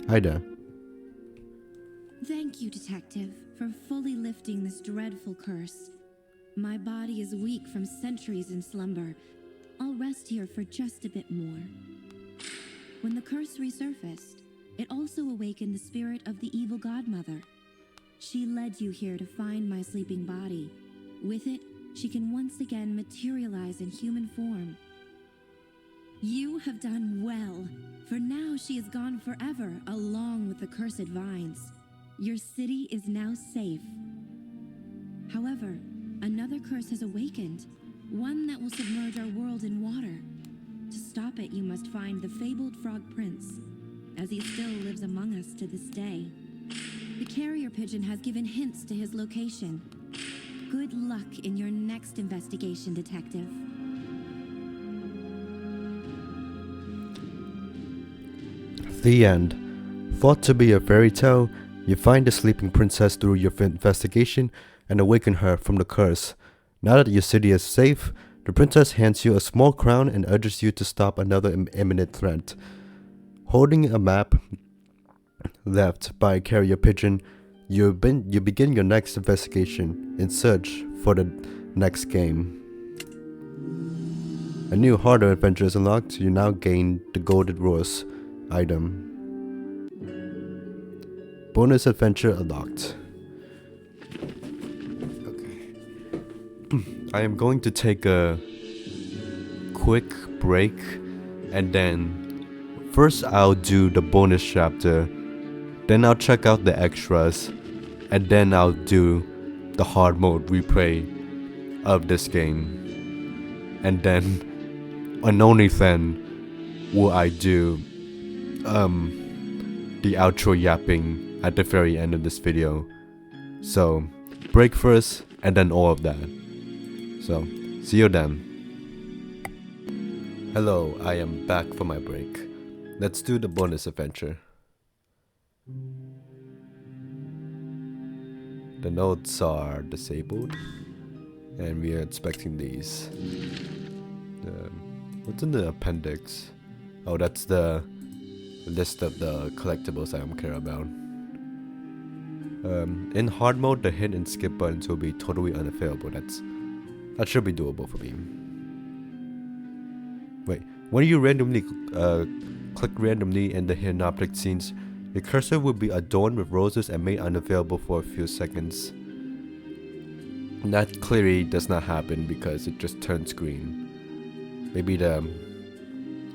Hi there. Thank you, Detective, for fully lifting this dreadful curse. My body is weak from centuries in slumber. I'll rest here for just a bit more. When the curse resurfaced, it also awakened the spirit of the evil godmother. She led you here to find my sleeping body. With it, she can once again materialize in human form. You have done well, for now she is gone forever along with the cursed vines. Your city is now safe. However, another curse has awakened, one that will submerge our world in water. To stop it, you must find the fabled frog prince, as he still lives among us to this day. The carrier pigeon has given hints to his location. Good luck in your next investigation, Detective. The end. Thought to be a fairy tale, you find the sleeping princess through your investigation and awaken her from the curse. Now that your city is safe, the princess hands you a small crown and urges you to stop another imminent threat. Holding a map left by a carrier pigeon, you begin your next investigation in search for the next game. A new harder adventure is unlocked. You now gain the Golden Rose item. Bonus adventure unlocked. Okay. I am going to take a quick break, and then first I'll do the bonus chapter, then I'll check out the extras, and then I'll do the hard mode replay of this game. And then, and only then, will I do the outro yapping at the very end of this video. So, break first, and then all of that. So, see you then. Hello, I am back from my break. Let's do the bonus adventure. The notes are disabled, and we are inspecting these. What's in the appendix? Oh, that's the list of the collectibles I don't care about. In hard mode, the hit and skip buttons will be totally unavailable. That should be doable for me. Wait, when you randomly click randomly in the hidden object scenes, your cursor will be adorned with roses and made unavailable for a few seconds. That clearly does not happen because it just turns green. Maybe the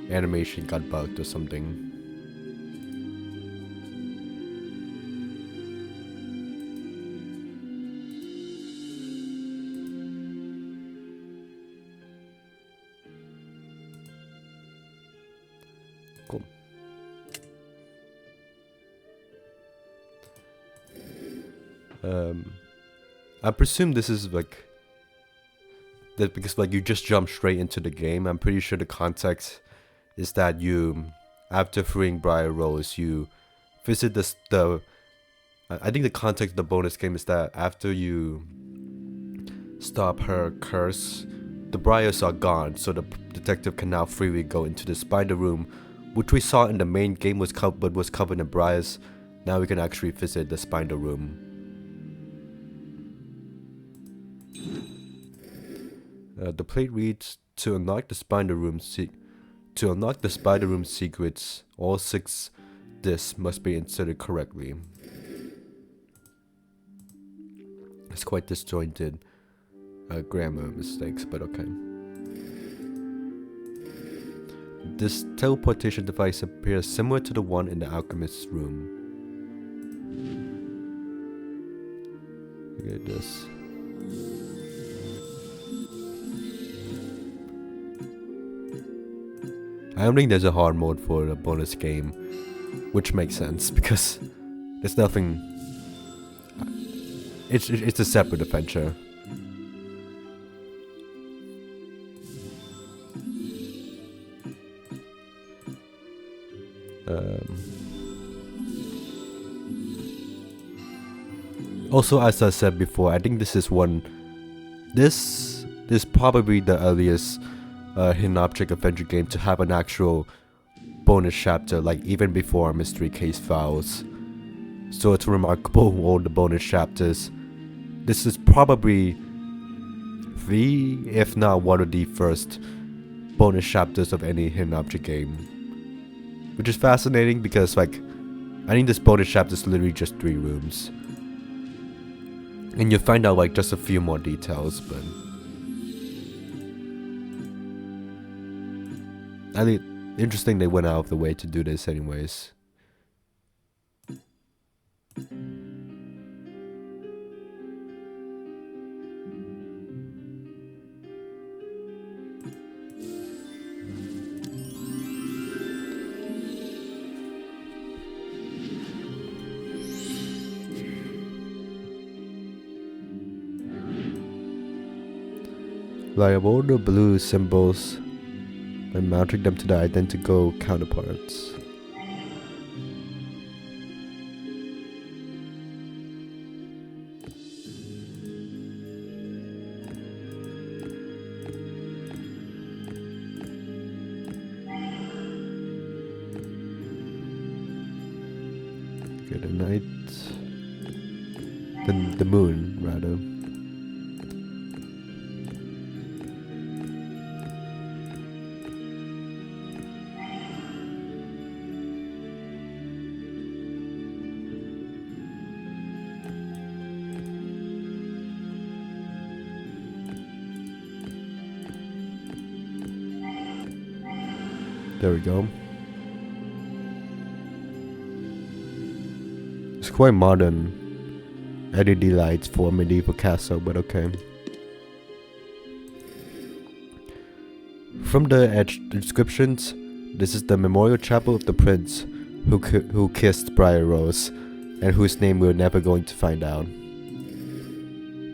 animation got bugged or something. Cool. I presume this is like that because like you just jump straight into the game. I'm pretty sure the context is that you, after freeing Briar Rose, you visit the I think the context of the bonus game is that after you stop her curse, the briars are gone, so the detective can now freely go into the spider room, which we saw in the main game was covered in briars. Now we can actually visit the spider room. The plate reads, to unlock the spider room secrets, all 6 discs must be inserted correctly. It's quite disjointed grammar mistakes, but okay. This teleportation device appears similar to the one in the alchemist's room. Look at this. I don't think there's a hard mode for the bonus game, which makes sense because there's nothing. It's a separate adventure. Also, as I said before, I think this is probably the earliest hidden object adventure game to have an actual bonus chapter, like even before Mystery Case Files. So it's remarkable, all the bonus chapters. This is probably if not one of the first bonus chapters of any hidden object game. Which is fascinating because like, I think this bonus chapter is literally just 3 rooms. And you'll find out like just a few more details, but I think interesting they went out of the way to do this anyways. Like all the blue symbols and mounting them to the identical counterparts. the night. The moon, rather. There we go. It's quite modern. LED lights for a medieval castle, but okay. From the descriptions, this is the memorial chapel of the prince who kissed Briar Rose, and whose name we're never going to find out.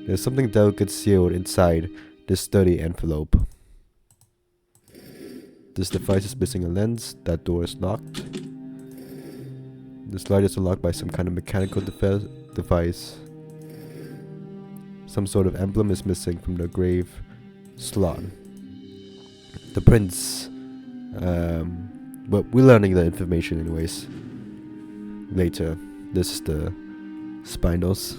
There's something delicate sealed inside this sturdy envelope. This device is missing a lens. That door is locked. This light is unlocked by some kind of mechanical device. Some sort of emblem is missing from the grave slot. The prince, but we're learning the information anyways. Later. This is the Spindles.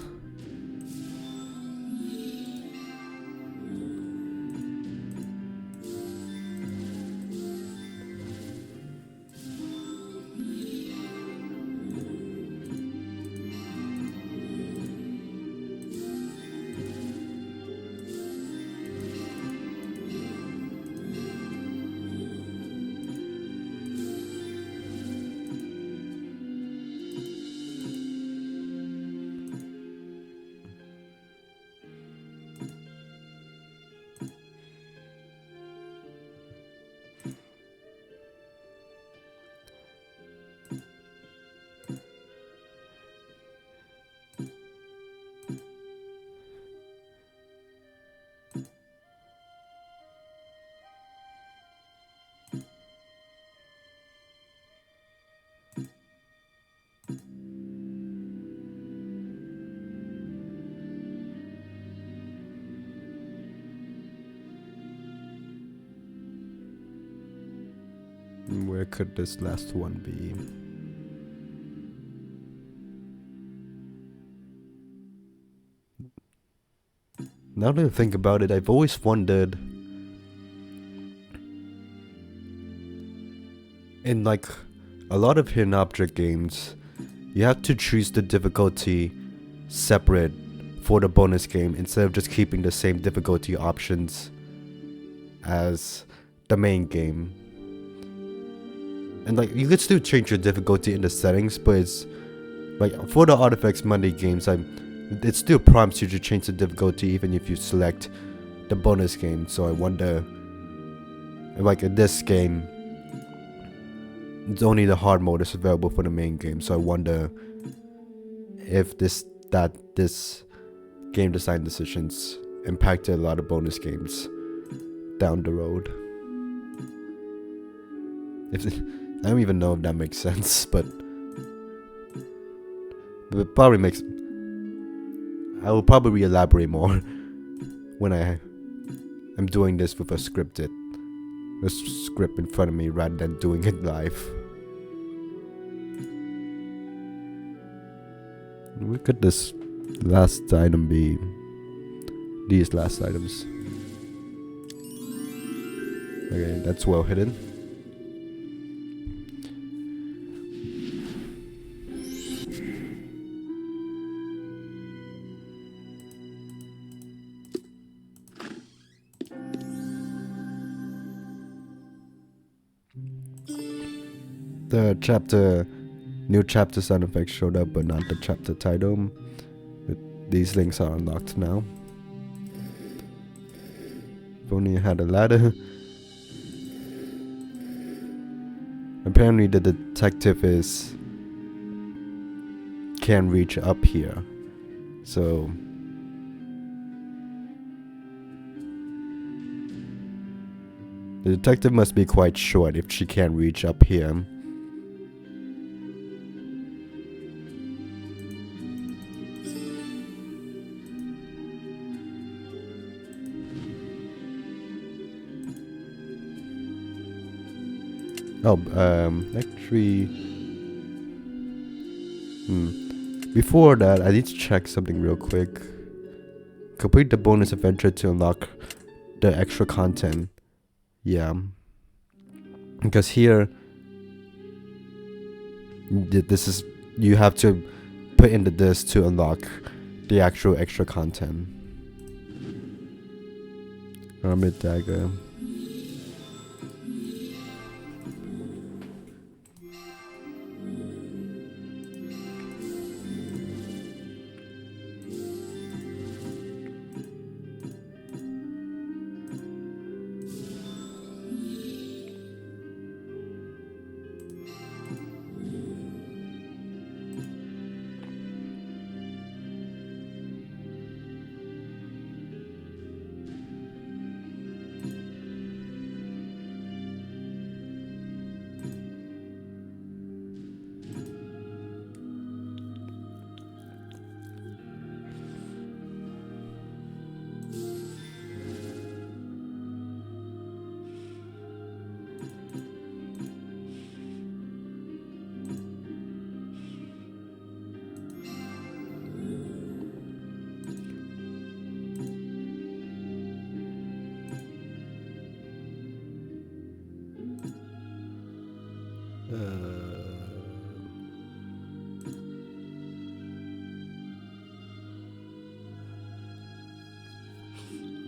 Where could this last one be? Now that I think about it, I've always wondered, in like a lot of hidden object games, you have to choose the difficulty separate for the bonus game instead of just keeping the same difficulty options as the main game. And like, you could still change your difficulty in the settings, but it's like for the Artifacts Monday games, it still prompts you to change the difficulty even if you select the bonus game. So I wonder, like in this game, it's only the hard mode is available for the main game. So I wonder if this game design decisions impacted a lot of bonus games down the road. I don't even know if that makes sense, but it probably makes. I will probably elaborate more when I'm doing this with a script in front of me rather than doing it live. What could this last item be? These last items. Okay, that's well hidden. The new chapter sound effects showed up, but not the chapter title. But these links are unlocked now. If only I had a ladder. Apparently the detective can reach up here. So the detective must be quite short if she can't reach up here. Oh, actually, Before that, I need to check something real quick. Complete the bonus adventure to unlock the extra content. Yeah. Because here, this is, you have to put into this to unlock the actual extra content. Armored dagger.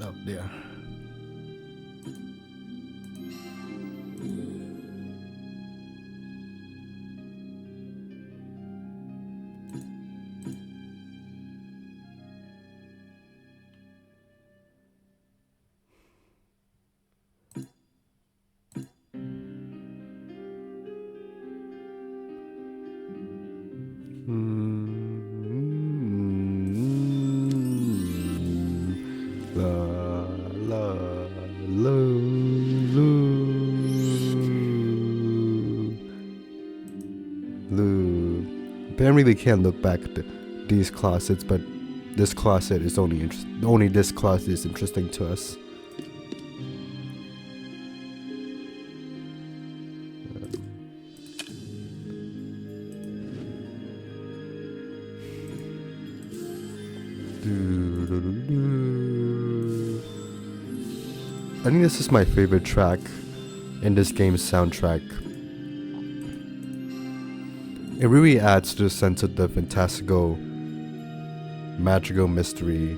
Oh, there. Apparently we can't look back at these closets, but this closet is only this closet is interesting to us. I think this is my favorite track in this game's soundtrack. It really adds to the sense of the fantastical, magical mystery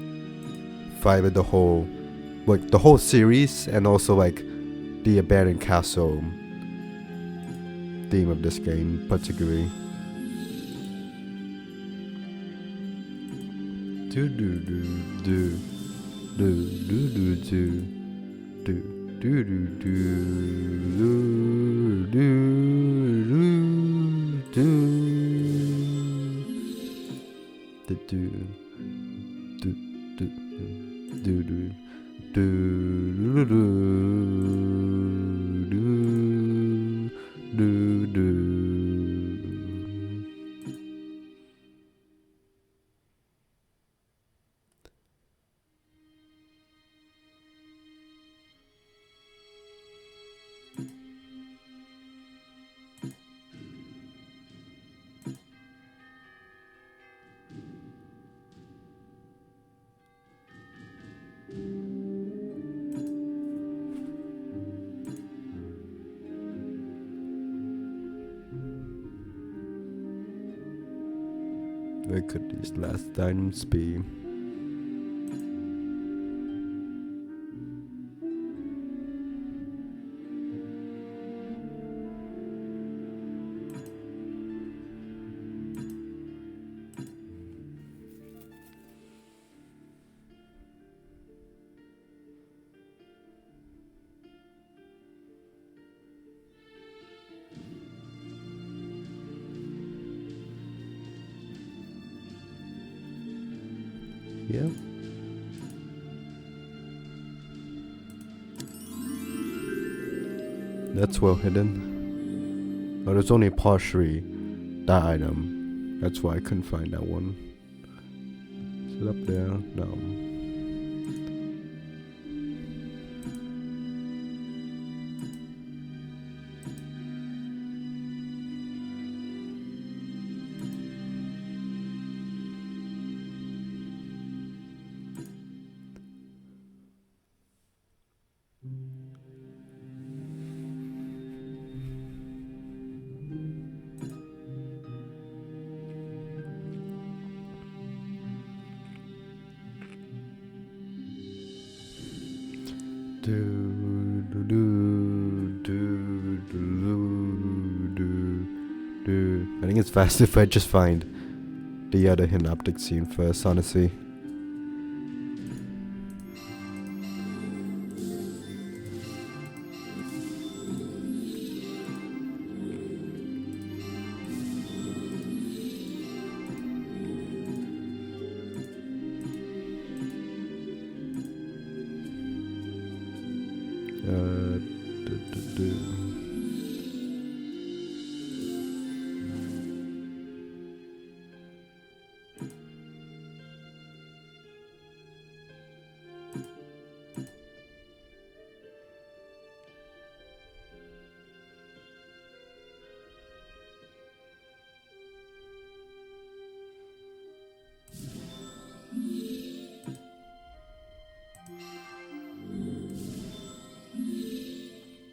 vibe of the whole series, and also like the abandoned castle theme of this game particularly. Do do do do do do do do do do do do do Where could these last items be? Yeah. That's well hidden. Oh, there's only partially that item. That's why I couldn't find that one. Is it up there? No. I think it's fast if I just find the other synoptic scene first, honestly.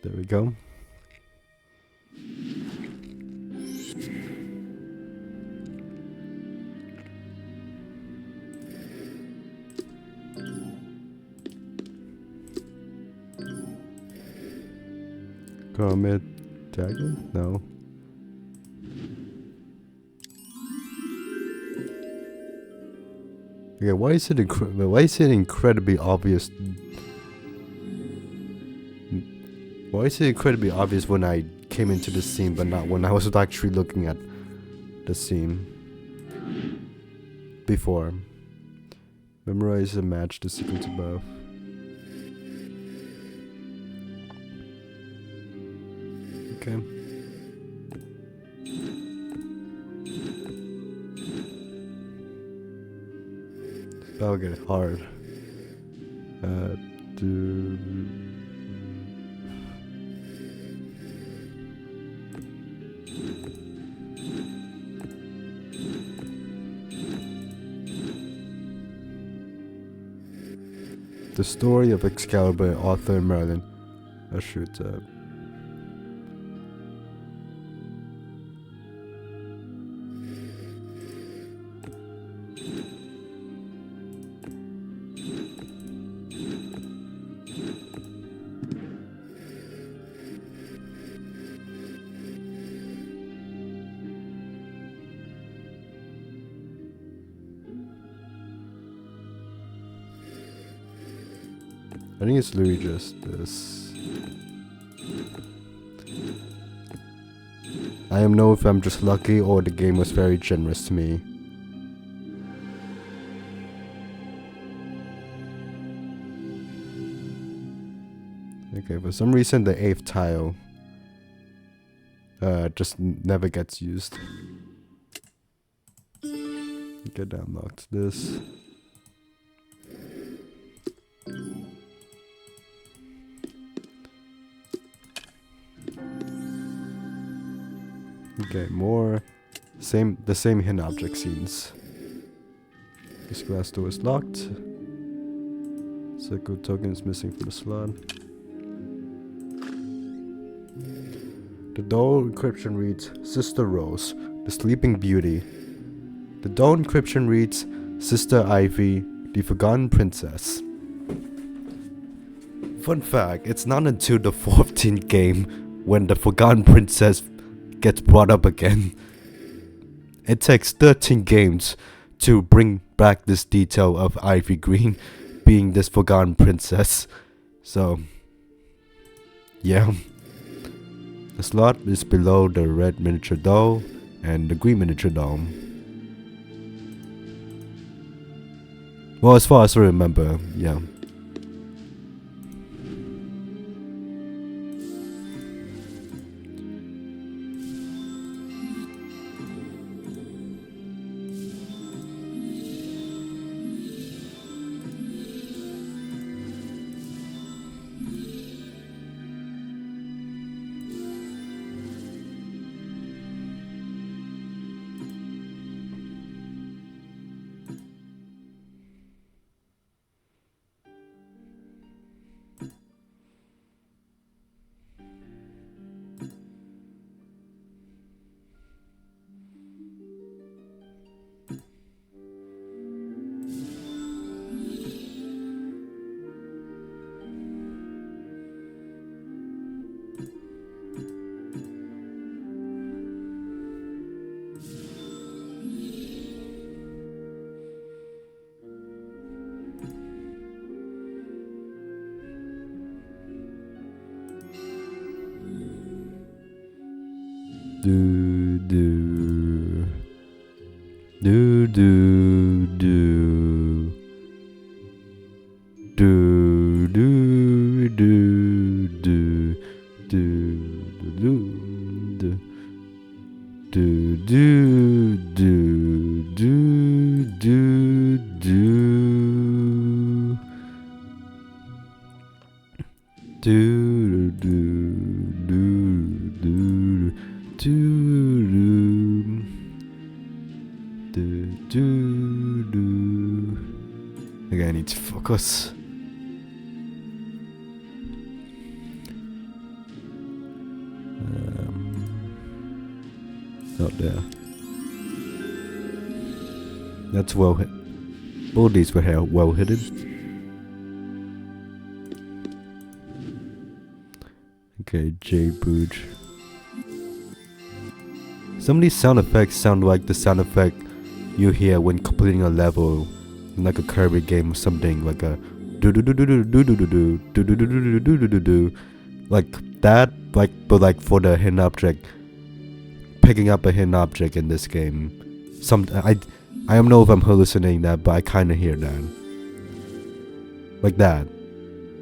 There we go. Comet dagger? No. Okay, why is it incredibly obvious? Why is it incredibly obvious when I came into the scene, but not when I was actually looking at the scene before? Memorize and match the sequence above. Okay. That'll get hard. The story of Excalibur, Arthur and Merlin. Oh shoot. I think it's literally just this. I don't know if I'm just lucky or the game was very generous to me. Okay, for some reason the 8th tile just never gets used. Okay, that unlocked this. Okay, more the same hidden object scenes. This glass door is locked. Circle token is missing from the slot. The door encryption reads Sister Rose, the Sleeping Beauty. The door encryption reads Sister Ivy, the Forgotten Princess. Fun fact, it's not until the 14th game when the Forgotten Princess gets brought up again. It takes 13 games to bring back this detail of Ivy Green being this Forgotten Princess. So, yeah. The slot is below the red miniature doll and the green miniature doll. Well, as far as I remember, yeah. Do do do do do do do do do do do do do do do do do do. Okay, I need to focus. Not there. That's well hit. All these were well hidden. Okay, J-Boot. Some of these sound effects sound like the sound effect you hear when completing a level in like a Kirby game or something, like a do do do do do do do do do do do do do do do do do, like that, like but like for the hidden object, picking up a hidden object in this game. I don't know if I'm hallucinating that, but I kind of hear that, like that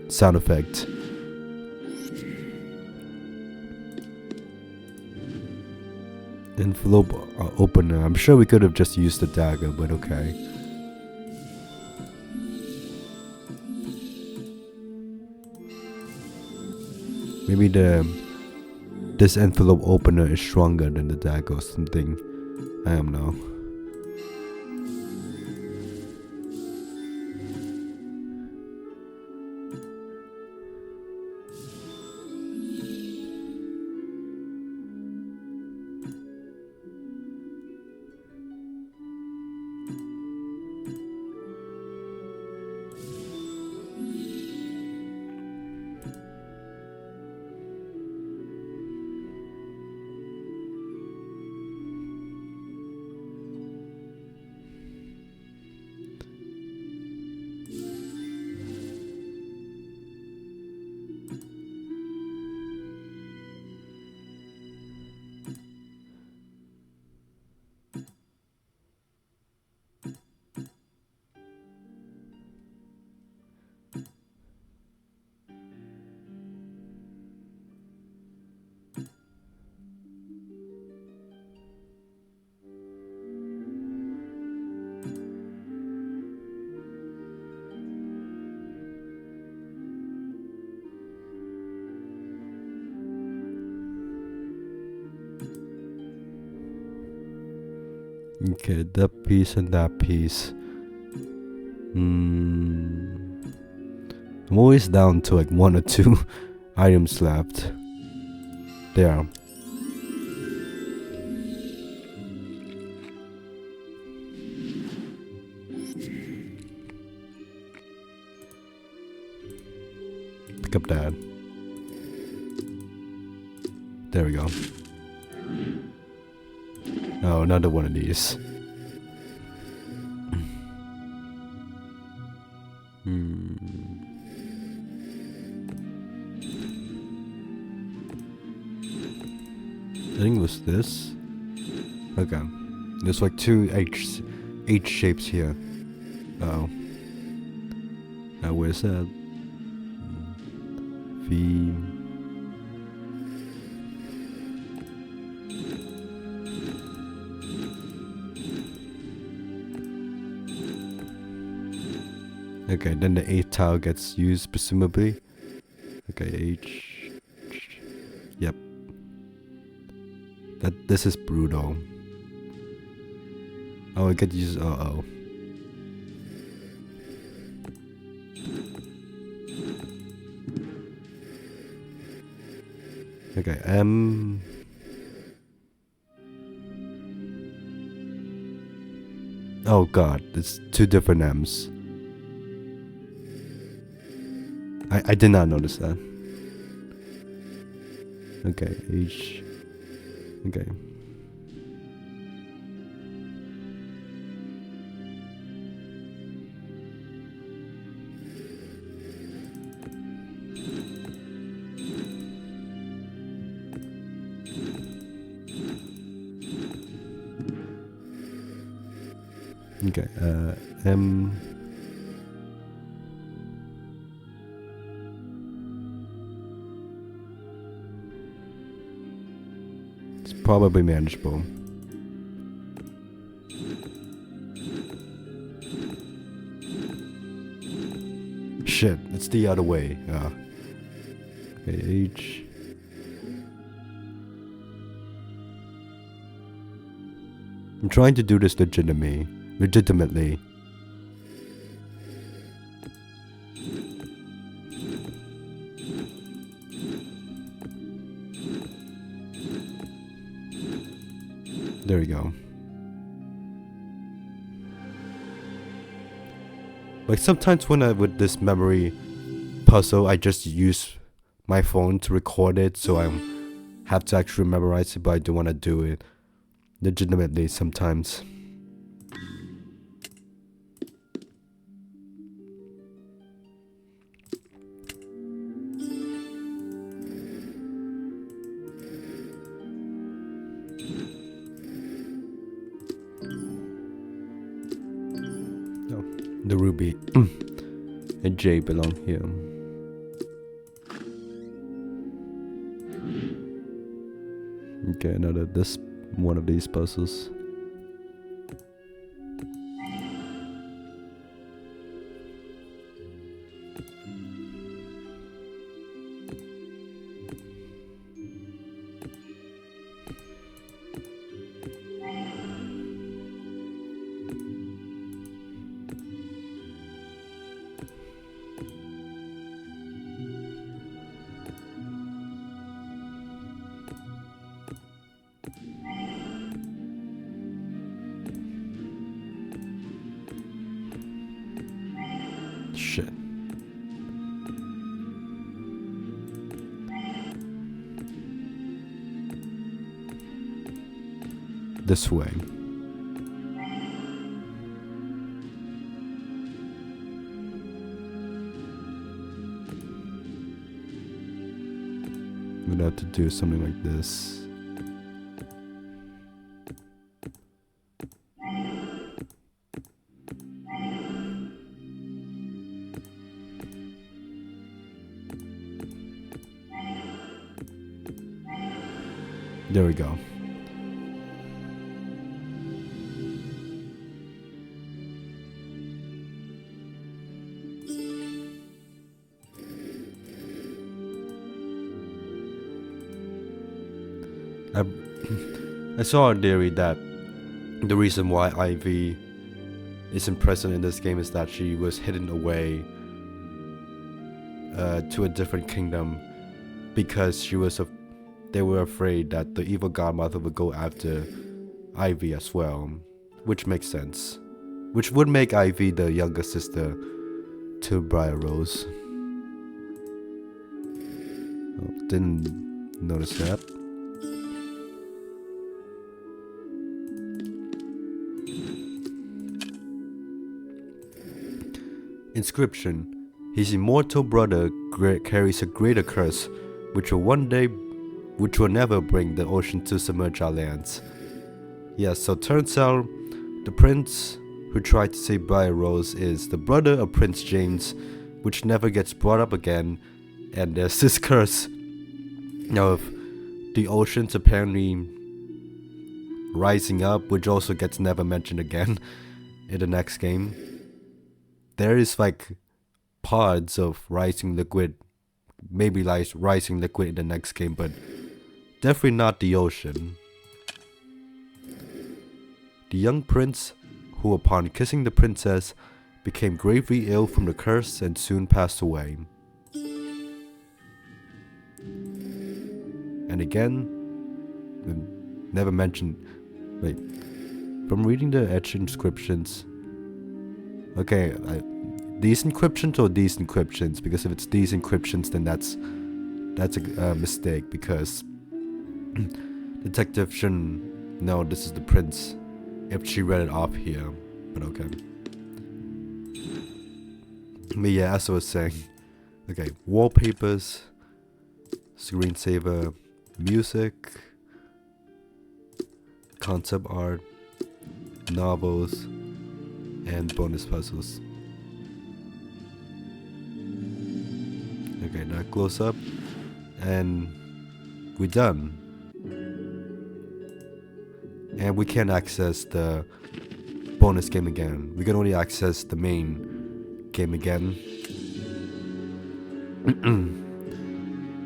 sound effect. Envelope opener. I'm sure we could have just used the dagger, but okay. Maybe this envelope opener is stronger than the dagger or something. I don't know. Okay, that piece and that piece. I'm always down to like 1 or 2 items left. There. Pick up that. There we go. Oh, another one of these. I think it was this. Okay. There's like 2 H shapes here. Oh. Now where's that? V. Okay, then the 8th tile gets used, presumably. Okay, H. Yep. This is brutal. Oh, I get to use. Oh. Okay, M. Oh god, it's 2 different M's. I did not notice that. Okay, H. Okay. Okay, M. It's probably manageable. Shit, it's the other way. Okay, H. I'm trying to do this legitimately. There we go. Like sometimes when with this memory puzzle, I just use my phone to record it, so I have to actually memorize it, but I don't want to do it legitimately sometimes. Oh, the ruby and J belong here. Okay, another one of these puzzles. Shit. This way. I'm gonna have to do something like this. There we go. I saw a theory that the reason why Ivy isn't present in this game is that she was hidden away to a different kingdom because they were afraid that the evil godmother would go after Ivy as well, which makes sense. Which would make Ivy the younger sister to Briar Rose. Oh, didn't notice that. Inscription. His immortal brother carries a greater curse, which will never bring the ocean to submerge our lands. Yes, so turns out the prince who tried to save Briar Rose is the brother of Prince James, which never gets brought up again, and there's this curse of the oceans apparently rising up, which also gets never mentioned again in the next game. There is like pods of rising liquid, maybe like rising liquid in the next game, but definitely not the ocean. The young prince, who upon kissing the princess, became gravely ill from the curse and soon passed away. And again, never mentioned. Wait, from reading the etched inscriptions. Okay, these inscriptions or these inscriptions? Because if it's these inscriptions, then that's a mistake. Because detective shouldn't know this is the prince if she read it off here. But okay. But yeah, as I was saying. Okay, wallpapers, screensaver, music, concept art, novels, and bonus puzzles. Okay, now close up, and we're done. And we can't access the bonus game again. We can only access the main game again.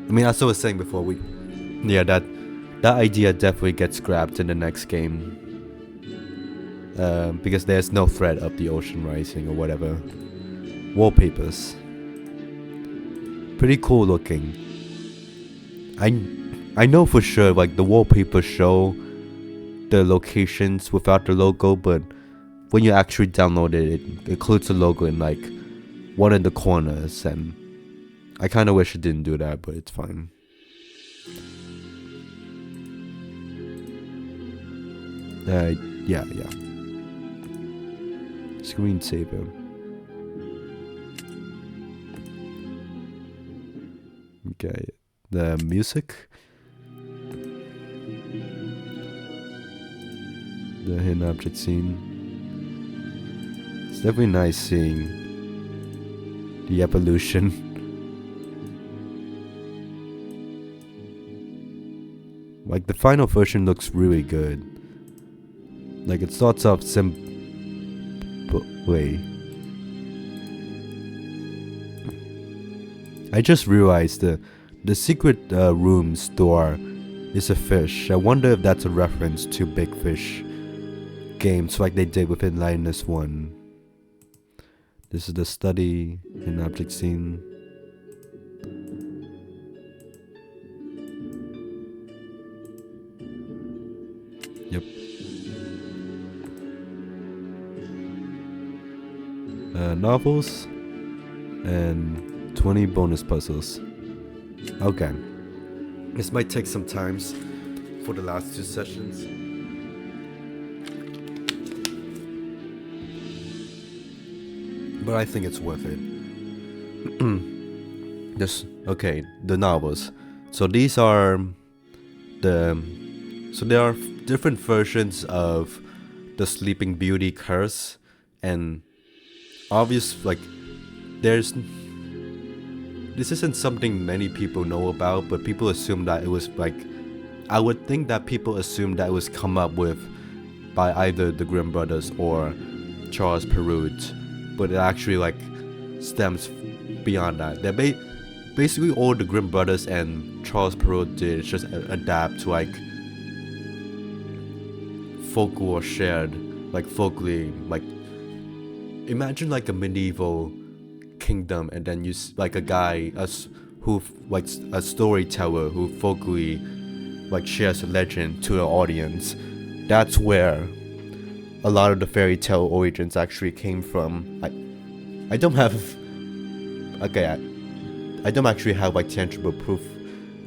I mean, as I was saying before, that idea definitely gets scrapped in the next game. Because there's no threat of the ocean rising or whatever. Wallpapers. Pretty cool looking. I know for sure, like, the wallpapers show the locations without the logo, but when you actually download it, it includes the logo in like one of the corners, and I kind of wish it didn't do that, but it's fine. Yeah. Screensaver. Okay, the music. The hidden object scene. It's definitely nice seeing the evolution. Like, the final version looks really good. Like, it starts off simply. I just realized the secret room's door is a fish. I wonder if that's a reference to Big Fish games like they did with Enlighteners 1. This is the study in object scene. Yep. Novels and 20 bonus puzzles. Okay. This might take some time for the last 2 sessions. But I think it's worth it. The novels. So these are there are different versions of the Sleeping Beauty curse, and this isn't something many people know about, but people assume that it was I would think that people assume that it was come up with by either the Grimm brothers or Charles Perrault, but it actually stems beyond that. They're basically all the Grimm brothers and Charles Perrault did is just adapt to folklore shared, folklore, imagine a medieval kingdom, and then you a guy a storyteller who folklore shares a legend to an audience. That's where a lot of the fairy tale origins actually came from. I don't actually have tangible proof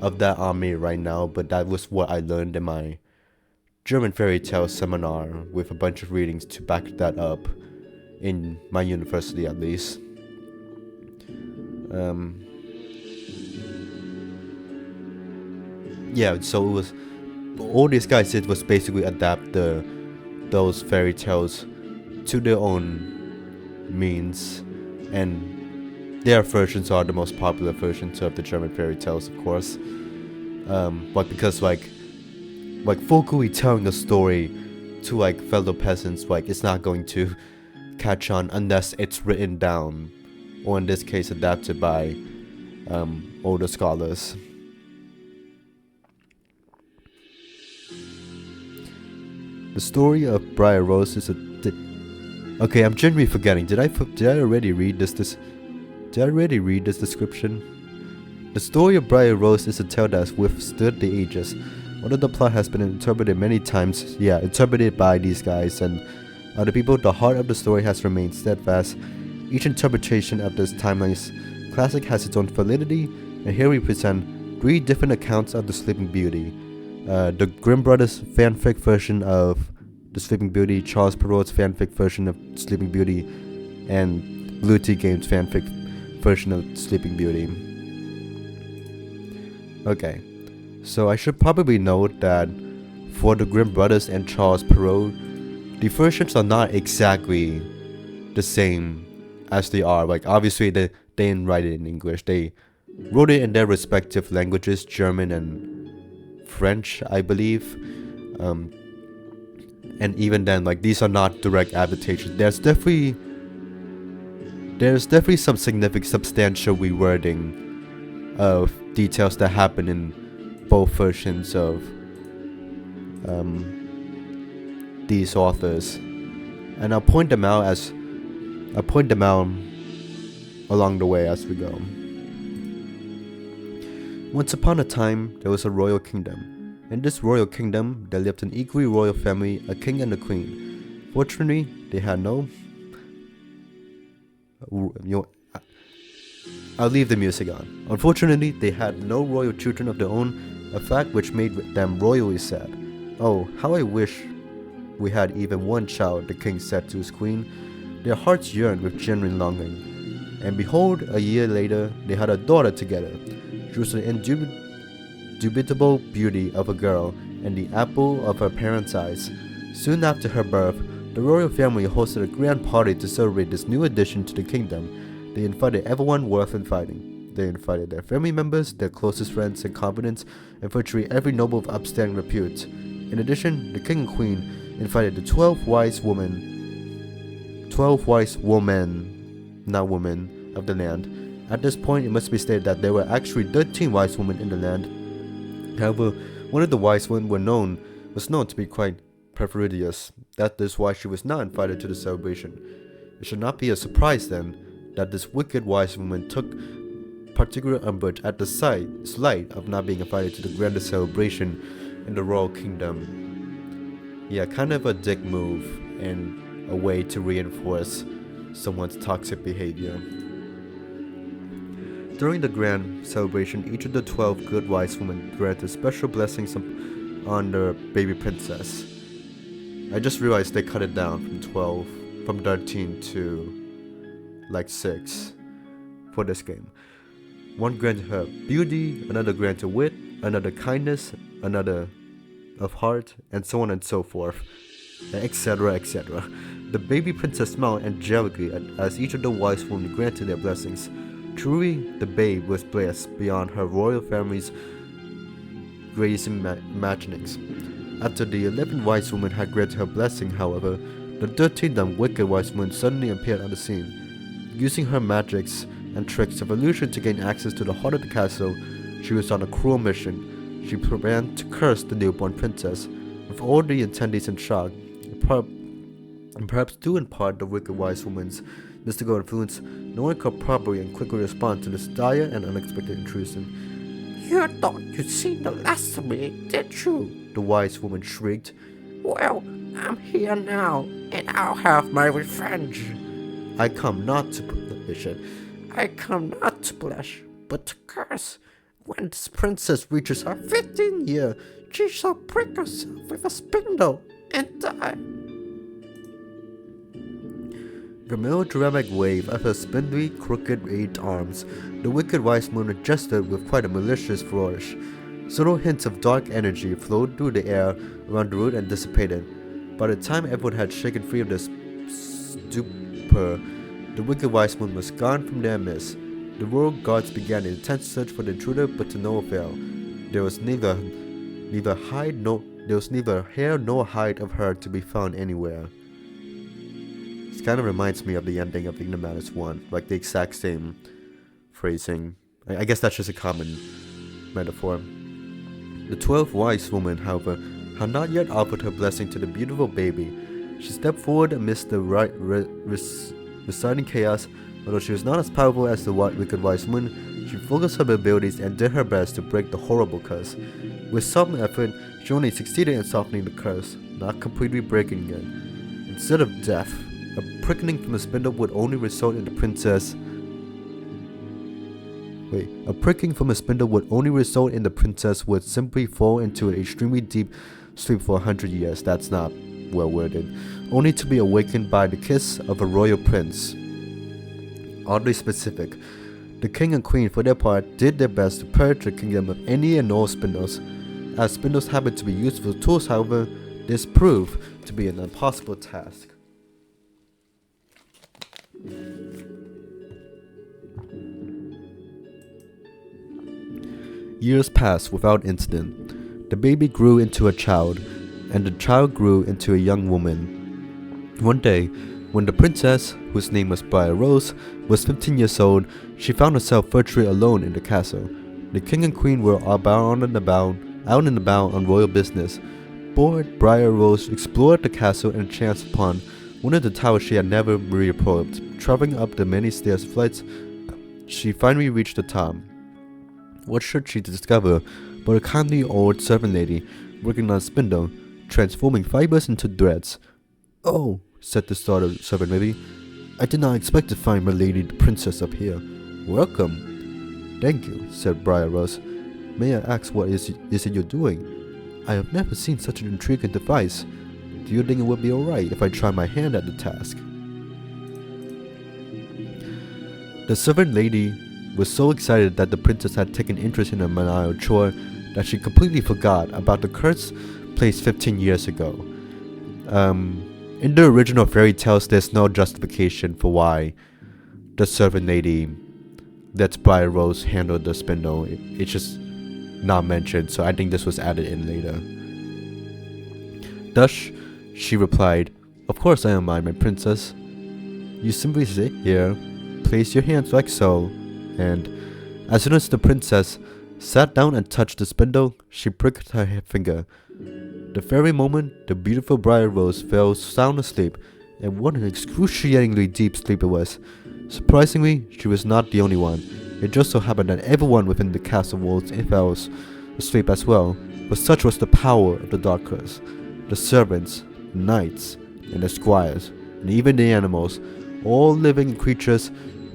of that on me right now, but that was what I learned in my German fairy tale seminar with a bunch of readings to back that up in my university, at least. So it was all these guys did was basically adapt those fairy tales to their own means, and their versions are the most popular versions of the German fairy tales, of course. But because folklore telling a story to fellow peasants, it's not going to catch on unless it's written down, or in this case adapted by older scholars. The story of Briar Rose is okay, I'm genuinely forgetting. Did I already read this? Did I already read this description? The story of Briar Rose is a tale that has withstood the ages. Although the plot has been interpreted many times, interpreted by these guys and other people, the heart of the story has remained steadfast. Each interpretation of this timeline's classic has its own validity, and here we present 3 different accounts of the Sleeping Beauty. The Grimm brothers' fanfic version of the Sleeping Beauty, Charles Perrault's fanfic version of Sleeping Beauty, and Blue Tea Games' fanfic version of Sleeping Beauty. Okay, so I should probably note that for the Grimm brothers and Charles Perrault, the versions are not exactly the same as they are. Like, obviously they didn't write it in English. They wrote it in their respective languages, German and French, I believe. And even then, like, these are not direct adaptations. There's definitely some significant, substantial rewording of details that happen in both versions of these authors, and I'll point them out along the way as we go. Once upon a time, there was a royal kingdom. In this royal kingdom, there lived an equally royal family, a king and a queen. Fortunately, they had no... I'll leave the music on. Unfortunately, they had no royal children of their own, a fact which made them royally sad. "Oh, how I wish we had even one child," the king said to his queen. Their hearts yearned with genuine longing. And behold, a year later, they had a daughter together. She was an indubitable beauty of a girl, and the apple of her parents' eyes. Soon after her birth, the royal family hosted a grand party to celebrate this new addition to the kingdom. They invited everyone worth inviting. They invited their family members, their closest friends and confidants, and virtually every noble of upstanding repute. In addition, the king and queen invited the 12 wise women, not women, of the land. At this point, it must be stated that there were actually 13 wise women in the land. However, one of the wise women was known to be quite perfidious. That is why she was not invited to the celebration. It should not be a surprise then that this wicked wise woman took particular umbrage at the slight of not being invited to the grandest celebration in the royal kingdom. Yeah, kind of a dick move and a way to reinforce someone's toxic behavior. During the grand celebration, each of the 12 good wise women granted special blessings on the baby princess. I just realized they cut it down from 13 to like 6 for this game. One granted her beauty, another granted wit, another kindness, another of heart, and so on and so forth, etc., etc. The baby princess smiled angelically as each of the wise women granted their blessings. Truly, the babe was blessed beyond her royal family's greatest imaginings. After the 11th wise woman had granted her blessing, however, the 13th wicked wise woman suddenly appeared on the scene. Using her magics and tricks of illusion to gain access to the heart of the castle, she was on a cruel mission. She began to curse the newborn princess. With all the attendees in shock, and perhaps due in part the wicked wise woman's mystical influence, no one could properly and quickly respond to this dire and unexpected intrusion. "You thought you'd seen the last of me, did you?" the wise woman shrieked. "Well, I'm here now, and I'll have my revenge. I come not to blush, but to curse. When this princess reaches her 15th year, she shall prick herself with a spindle and die." The melodramatic wave of her spindly, crooked 8 arms, the wicked wise woman gestured with quite a malicious flourish. Subtle hints of dark energy flowed through the air around the room and dissipated. By the time everyone had shaken free of their stupor, the wicked wise woman was gone from their midst. The royal guards began an intense search for the intruder, but to no avail. There was neither hair nor hide of her to be found anywhere. This kind of reminds me of the ending of Kingdom Hearts 1, like the exact same phrasing. I guess that's just a common metaphor. The 12th wise woman, however, had not yet offered her blessing to the beautiful baby. She stepped forward amidst the reciting chaos. Although she was not as powerful as the wicked wise woman, she focused her abilities and did her best to break the horrible curse. With some effort, she only succeeded in softening the curse, not completely breaking it. Instead of death, a pricking from a spindle would only result in the princess. A pricking from a spindle would only result in the princess would simply fall into an extremely deep sleep for 100 years. That's not well worded. Only to be awakened by the kiss of a royal prince. Oddly specific. The king and queen, for their part, did their best to purge the kingdom of any and all spindles. As spindles happen to be useful tools, however, this proved to be an impossible task. Years passed without incident. The baby grew into a child, and the child grew into a young woman. One day, when the princess, whose name was Briar Rose, was 15 years old, she found herself virtually alone in the castle. The king and queen were out and about on royal business. Bored, Briar Rose explored the castle and chanced upon one of the towers she had never really approached. Traveling up the many stairs flights, she finally reached the top. What should she discover but a kindly old servant lady working on Spindle, transforming fibers into threads? "Oh," said the servant lady, "I did not expect to find my lady the princess up here. Welcome." "Thank you," said Briar Rose. "May I ask what is it you're doing? I have never seen such an intriguing device. Do you think it would be alright if I try my hand at the task?" The servant lady was so excited that the princess had taken interest in her menial chore that she completely forgot about the curse placed 15 years ago. In the original fairy tales, there's no justification for why the servant lady lets Briar Rose handle the spindle. It's just not mentioned, so I think this was added in later. Thus, she replied, "Of course I am my princess. You simply sit here, place your hands like so," and as soon as the princess sat down and touched the spindle, she pricked her finger. The very moment, the beautiful Briar Rose fell sound asleep, and what an excruciatingly deep sleep it was. Surprisingly, she was not the only one. It just so happened that everyone within the castle walls fell asleep as well, but such was the power of the dark curse. The servants, the knights, and the squires, and even the animals, all living creatures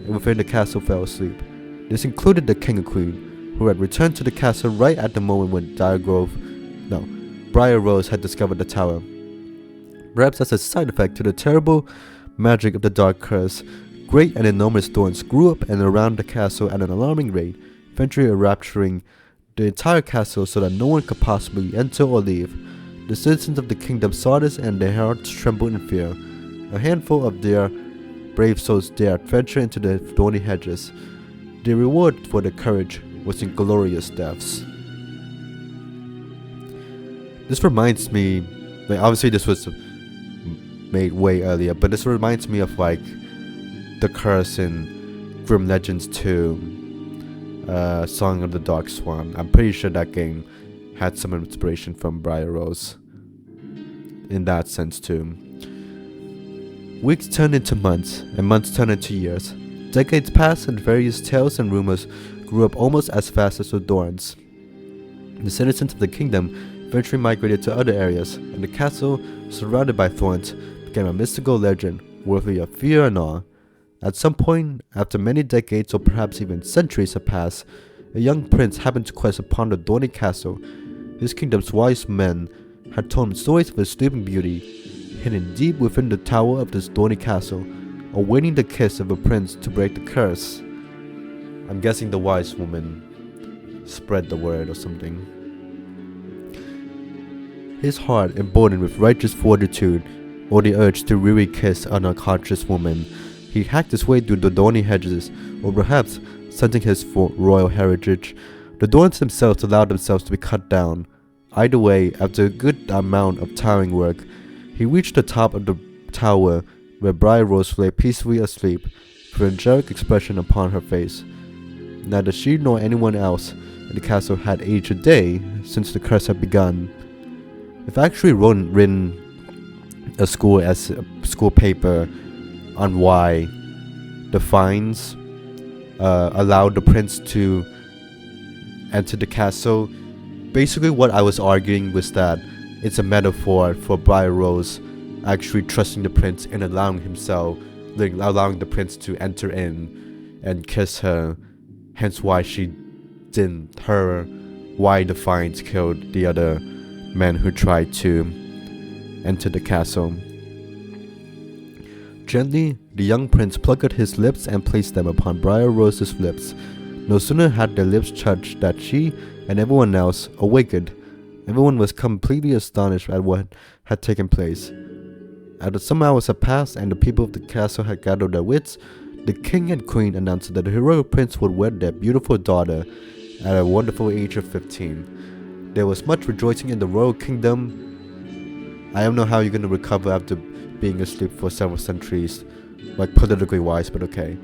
within the castle fell asleep. This included the king and queen, who had returned to the castle right at the moment when Briar Rose had discovered the tower. Perhaps as a side effect to the terrible magic of the dark curse, great and enormous thorns grew up and around the castle at an alarming rate, eventually enrapturing the entire castle so that no one could possibly enter or leave. The citizens of the kingdom saw this and their hearts trembled in fear. A handful of their brave souls dared venture into the thorny hedges. The reward for their courage was inglorious deaths. This reminds me, obviously this was made way earlier, but this reminds me of the curse in Grim Legends 2, Song of the Dark Swan. I'm pretty sure that game had some inspiration from Briar Rose in that sense too. Weeks turned into months, and months turned into years. Decades passed, and various tales and rumors grew up almost as fast as the thorns. The citizens of the kingdom eventually migrated to other areas, and the castle, surrounded by thorns, became a mystical legend worthy of fear and awe. At some point, after many decades or perhaps even centuries have passed, a young prince happened to quest upon the thorny castle. His kingdom's wise men had told him stories of a sleeping beauty, hidden deep within the tower of this thorny castle, awaiting the kiss of a prince to break the curse. I'm guessing the wise woman spread the word or something. His heart emboldened with righteous fortitude, or the urge to really kiss an unconscious woman, he hacked his way through the thorny hedges, or perhaps, sensing his royal heritage, the thorns themselves allowed themselves to be cut down. Either way, after a good amount of tiring work, he reached the top of the tower where Briar Rose lay peacefully asleep, with an angelic expression upon her face. Neither she nor anyone else in the castle had aged a day since the curse had begun. I've actually written a school paper on why the fines allowed the prince to enter the castle. Basically what I was arguing was that it's a metaphor for Briar Rose actually trusting the prince and allowing the prince to enter in and kiss her, hence why why the fines killed the other men who tried to enter the castle. Gently, the young prince plucked his lips and placed them upon Briar Rose's lips. No sooner had their lips touched that she and everyone else awakened. Everyone was completely astonished at what had taken place. After some hours had passed and the people of the castle had gathered their wits, the king and queen announced that the heroic prince would wed their beautiful daughter at a wonderful age of 15. There was much rejoicing in the royal kingdom. I don't know how you're going to recover after being asleep for several centuries, like politically wise, but okay.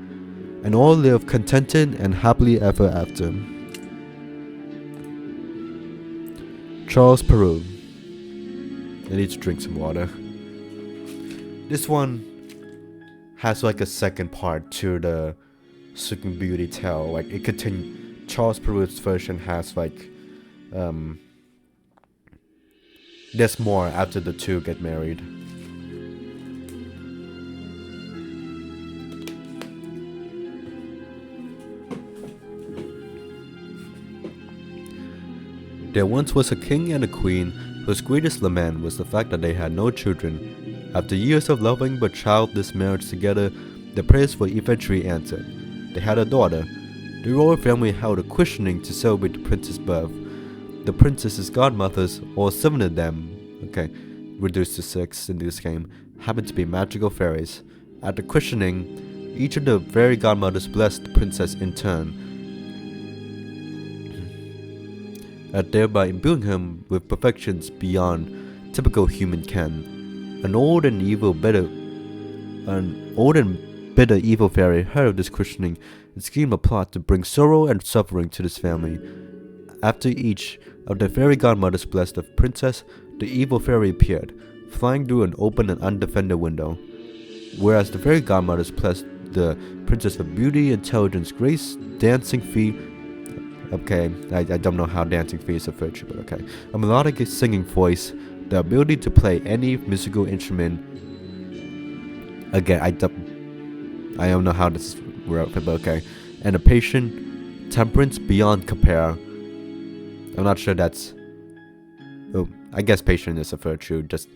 And all lived contented and happily ever after. Charles Peru. I need to drink some water. This one has like a second part to the Sleeping Beauty tale. Like it continues. Charles Peru's version has like there's more after the two get married. There once was a king and a queen whose greatest lament was the fact that they had no children. After years of loving but childless marriage together, the prayers were eventually answered. They had a daughter. The royal family held a christening to celebrate the prince's birth. The princess's godmothers, all 7 of them, reduced to 6 in this game, happened to be magical fairies. At the christening, each of the fairy godmothers blessed the princess in turn, thereby imbuing him with perfections beyond typical human can. An old and bitter evil fairy heard of this christening and schemed a plot to bring sorrow and suffering to this family. After each of the fairy godmothers blessed the princess, the evil fairy appeared, flying through an open and undefended window. Whereas the fairy godmothers blessed the princess with beauty, intelligence, grace, dancing feet. I don't know how dancing feet is a virtue, but okay. A melodic singing voice, the ability to play any musical instrument. Again, I don't know how this is relevant, but okay. And a patient temperance beyond compare. I'm not sure that's. Oh, I guess patient is a virtue, just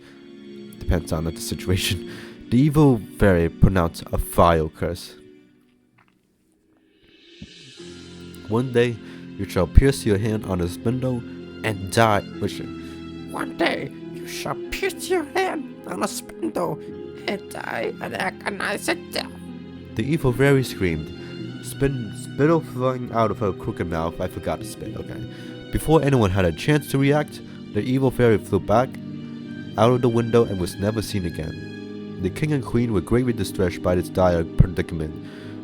depends on the situation. The evil fairy pronounced a vile curse. One day, you shall pierce your hand on a spindle and die. One day, you shall pierce your hand on a spindle and die an agonizing death. The evil fairy screamed, spittle flowing out of her crooked mouth. I forgot to spit, okay. Before anyone had a chance to react, the evil fairy flew back out of the window and was never seen again. The king and queen were greatly distressed by this dire predicament.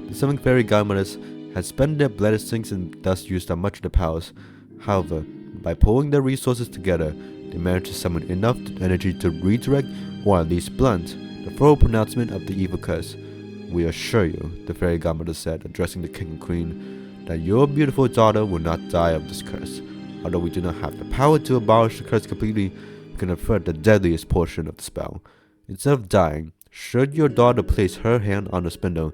The 7 fairy godmothers had spent their blessings and thus used up much of the powers. However, by pulling their resources together, they managed to summon enough energy to redirect, or at least blunt, the full pronouncement of the evil curse. We assure you, the fairy godmother said, addressing the king and queen, that your beautiful daughter will not die of this curse. Although we do not have the power to abolish the curse completely, we can avert the deadliest portion of the spell. Instead of dying, should your daughter place her hand on the spindle,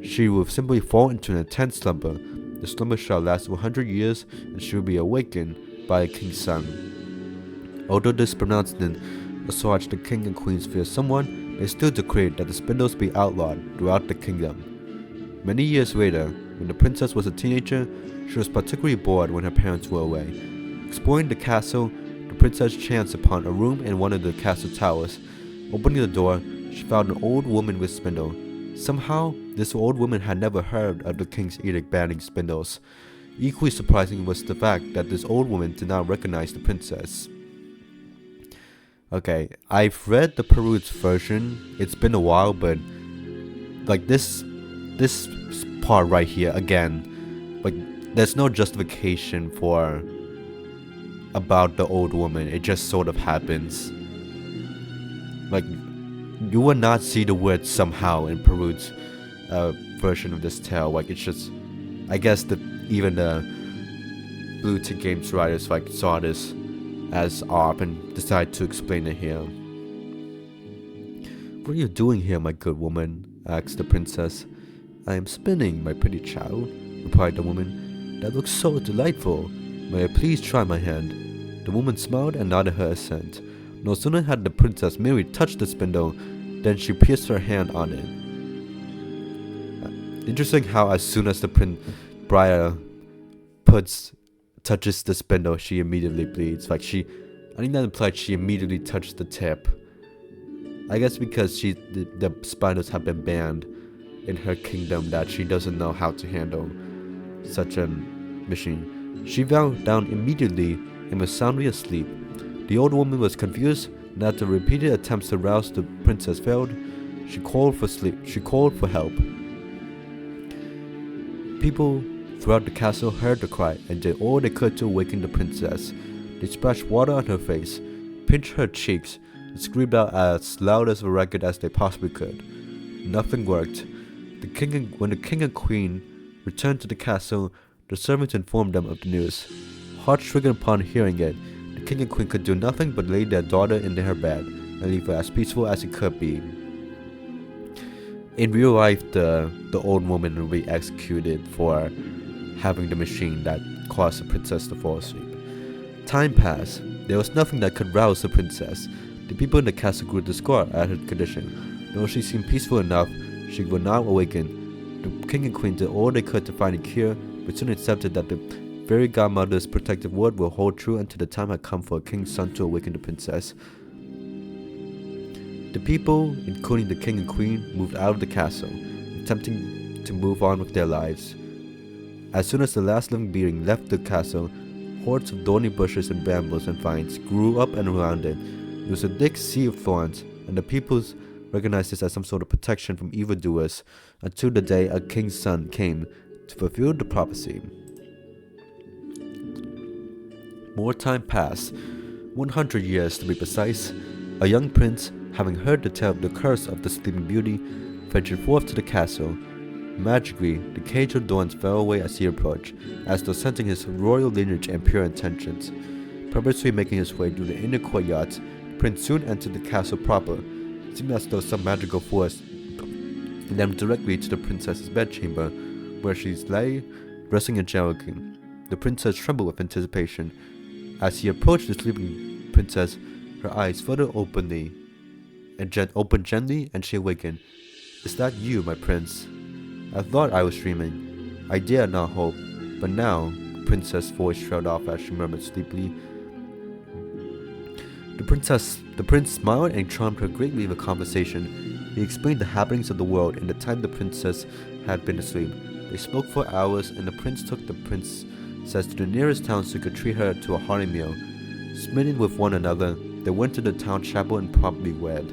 she will simply fall into an intense slumber. The slumber shall last 100 years, and she will be awakened by a king's son. Although this pronouncement assuaged the king and queen's fear somewhat, they still decreed that the spindles be outlawed throughout the kingdom. Many years later, when the princess was a teenager, she was particularly bored when her parents were away. Exploring the castle, the princess chanced upon a room in one of the castle towers. Opening the door, she found an old woman with spindle. Somehow, this old woman had never heard of the king's edict banning spindles. Equally surprising was the fact that this old woman did not recognize the princess. Okay, I've read the Peru's version. It's been a while, but like this part right here again, like there's no justification for about the old woman. It just sort of happens. Like you will not see the word somehow in Peru's version of this tale. Like it's just, I guess even the Blue Tick Games writers like saw this as off and decided to explain it here. What are you doing here, my good woman? Asked the princess. I am spinning, my pretty child, replied the woman. That looks so delightful. May I please try my hand? The woman smiled and nodded her assent. No sooner had the princess merely touched the spindle than she pierced her hand on it. Interesting how as soon as the Briar touches the spindle, she immediately bleeds. Like I think that implied she immediately touched the tip. I guess because the spiders have been banned in her kingdom that she doesn't know how to handle such a machine. She fell down immediately and was soundly asleep. The old woman was confused, and after repeated attempts to rouse the princess failed, she called for help. People throughout the castle heard the cry and did all they could to awaken the princess. They splashed water on her face, pinched her cheeks, and screamed out as loud as a racket as they possibly could. Nothing worked. When the king and queen returned to the castle, the servants informed them of the news. Heart-stricken upon hearing it, the king and queen could do nothing but lay their daughter in her bed and leave her as peaceful as it could be. In real life, the old woman will be executed for having the machine that caused the princess to fall asleep. Time passed. There was nothing that could rouse the princess. The people in the castle grew distraught at her condition. Though she seemed peaceful enough, she would not awaken. The king and queen did all they could to find a cure, but soon accepted that the fairy godmother's protective word will hold true until the time had come for a king's son to awaken the princess. The people, including the king and queen, moved out of the castle, attempting to move on with their lives. As soon as the last living being left the castle, hordes of thorny bushes and brambles and vines grew up and around it. It was a thick sea of thorns, and the people recognized this as some sort of protection from evildoers until the day a king's son came to fulfill the prophecy. More time passed, 100 years to be precise. A young prince, having heard the tale of the curse of the sleeping beauty, ventured forth to the castle. Magically, the cage of thorns fell away as he approached, as though sensing his royal lineage and pure intentions. Purposely making his way through the inner courtyards, the prince soon entered the castle proper. It seemed as though some magical force led him directly to the princess's bedchamber, where she lay, resting and joking. The princess trembled with anticipation. As he approached the sleeping princess, her eyes fluttered opened gently, and she awakened. "Is that you, my prince? I thought I was dreaming. I dared not hope, but now," the princess' voice trailed off as she murmured sleepily. The prince smiled and charmed her greatly with a conversation. He explained the happenings of the world in the time the princess had been asleep. They spoke for hours, and the prince took the princess to the nearest town so he could treat her to a hearty meal. Smitten with one another, they went to the town chapel and promptly wed.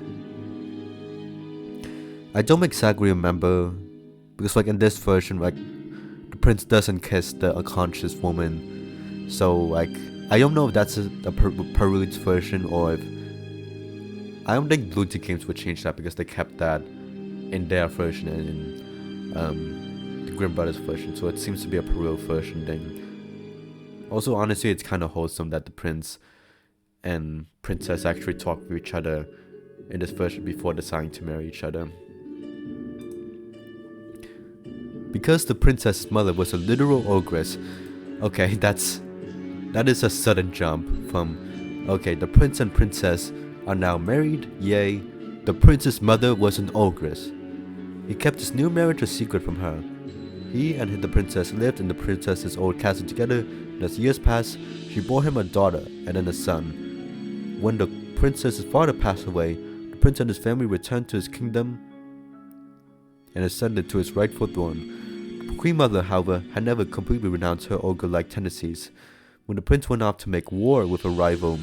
I don't exactly remember, because like in this version, like the prince doesn't kiss the unconscious woman, so like I don't know if that's a Peru's version or if I don't think Blue Tea Games would change that because they kept that in their version and in the Grimm Brothers version, so it seems to be a Peru version thing. Also, honestly, it's kind of wholesome that the prince and princess actually talk to each other in this version before deciding to marry each other. Because the princess's mother was a literal ogress, okay, that is a sudden jump from, okay, the prince and princess are now married, yay, the prince's mother was an ogress. He kept his new marriage a secret from her. He and the princess lived in the princess's old castle together, and as years passed, she bore him a daughter and then a son. When the princess's father passed away, the prince and his family returned to his kingdom and ascended to his rightful throne. The queen mother, however, had never completely renounced her ogre-like tendencies. When the prince went off to make war with a rival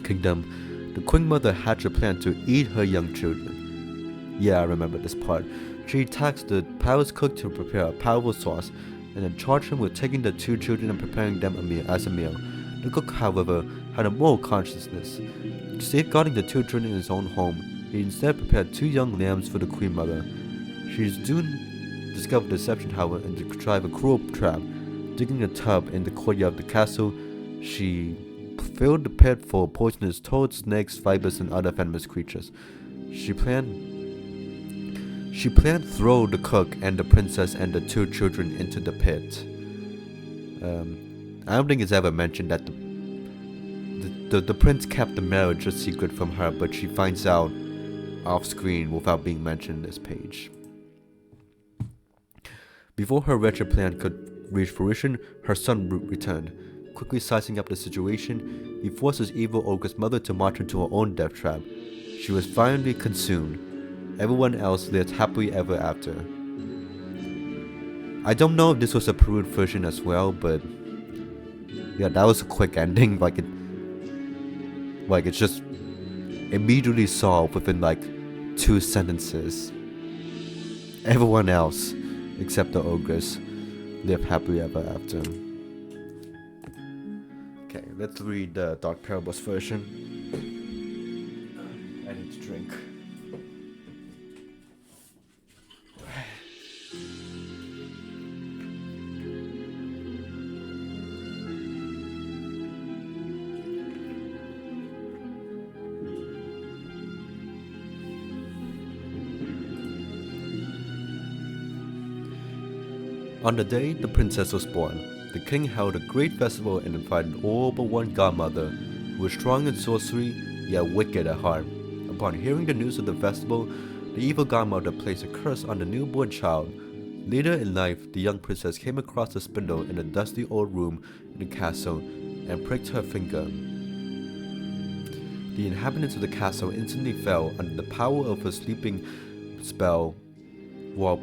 kingdom, the queen mother hatched a plan to eat her young children. Yeah, I remember this part. She tasked the palace cook to prepare a powerful sauce, and then charged him with taking the two children and preparing them as a meal. The cook, however, had a moral consciousness. Safeguarding the children in his own home, he instead prepared two young lambs for the queen mother. She soon discovered the deception, however, and contrived a cruel trap. Digging a tub in the courtyard of the castle, she filled the pit full of poisonous toads, snakes, vipers, and other venomous creatures. She planned to throw the cook and the princess and the two children into the pit. I don't think it's ever mentioned that the prince kept the marriage a secret from her, but she finds out off screen without being mentioned in this page. Before her wretched plan could reach fruition, her son returned. Quickly sizing up the situation, he forced his evil ogress mother to march into her own death trap. She was finally consumed. Everyone else lived happily ever after. I don't know if this was a Peruvian version as well, but yeah, that was a quick ending. It's just immediately solved within like 2 sentences. Everyone else, except the ogress, lived happily ever after. Okay, let's read the Dark Parables version. I need to drink. On the day the princess was born, the king held a great festival and invited all but one godmother, who was strong in sorcery, yet wicked at heart. Upon hearing the news of the festival, the evil godmother placed a curse on the newborn child. Later in life, the young princess came across a spindle in a dusty old room in the castle and pricked her finger. The inhabitants of the castle instantly fell under the power of her sleeping spell, while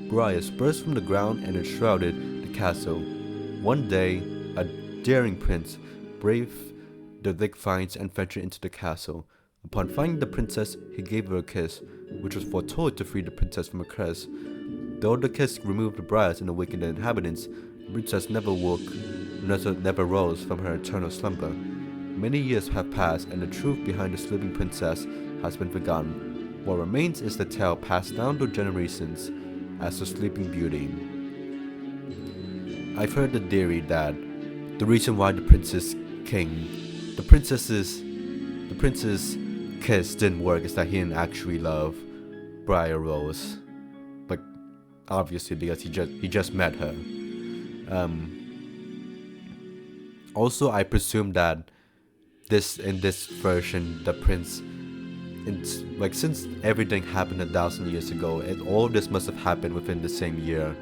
briars burst from the ground and enshrouded the castle. One day, a daring prince braved the thick vines and ventured into the castle. Upon finding the princess, he gave her a kiss, which was foretold to free the princess from a curse. Though the kiss removed the briars and awakened the inhabitants, the princess never rose from her eternal slumber. Many years have passed, and the truth behind the sleeping princess has been forgotten. What remains is the tale passed down through generations as the Sleeping Beauty. I've heard the theory that the reason why the princess's kiss didn't work is that he didn't actually love Briar Rose, but obviously because he just met her. Also, I presume that in this version, the prince, since everything happened 1,000 years ago, all this must have happened within the same year,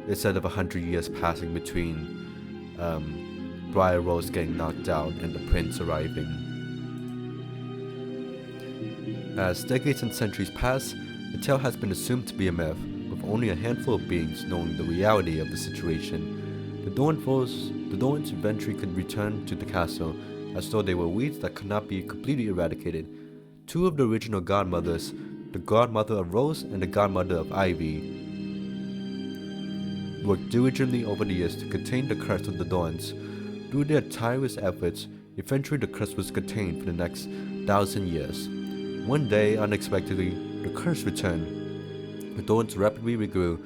instead of 100 years passing between Briar Rose getting knocked out and the prince arriving. As decades and centuries pass, the tale has been assumed to be a myth, with only a handful of beings knowing the reality of the situation. The Dorans eventually could return to the castle, as though they were weeds that could not be completely eradicated. 2 of the original godmothers, the godmother of Rose and the godmother of Ivy, worked diligently over the years to contain the curse of the Dorans. Through their tireless efforts, eventually the curse was contained for the next 1,000 years. One day, unexpectedly, the curse returned. The Dorans rapidly regrew,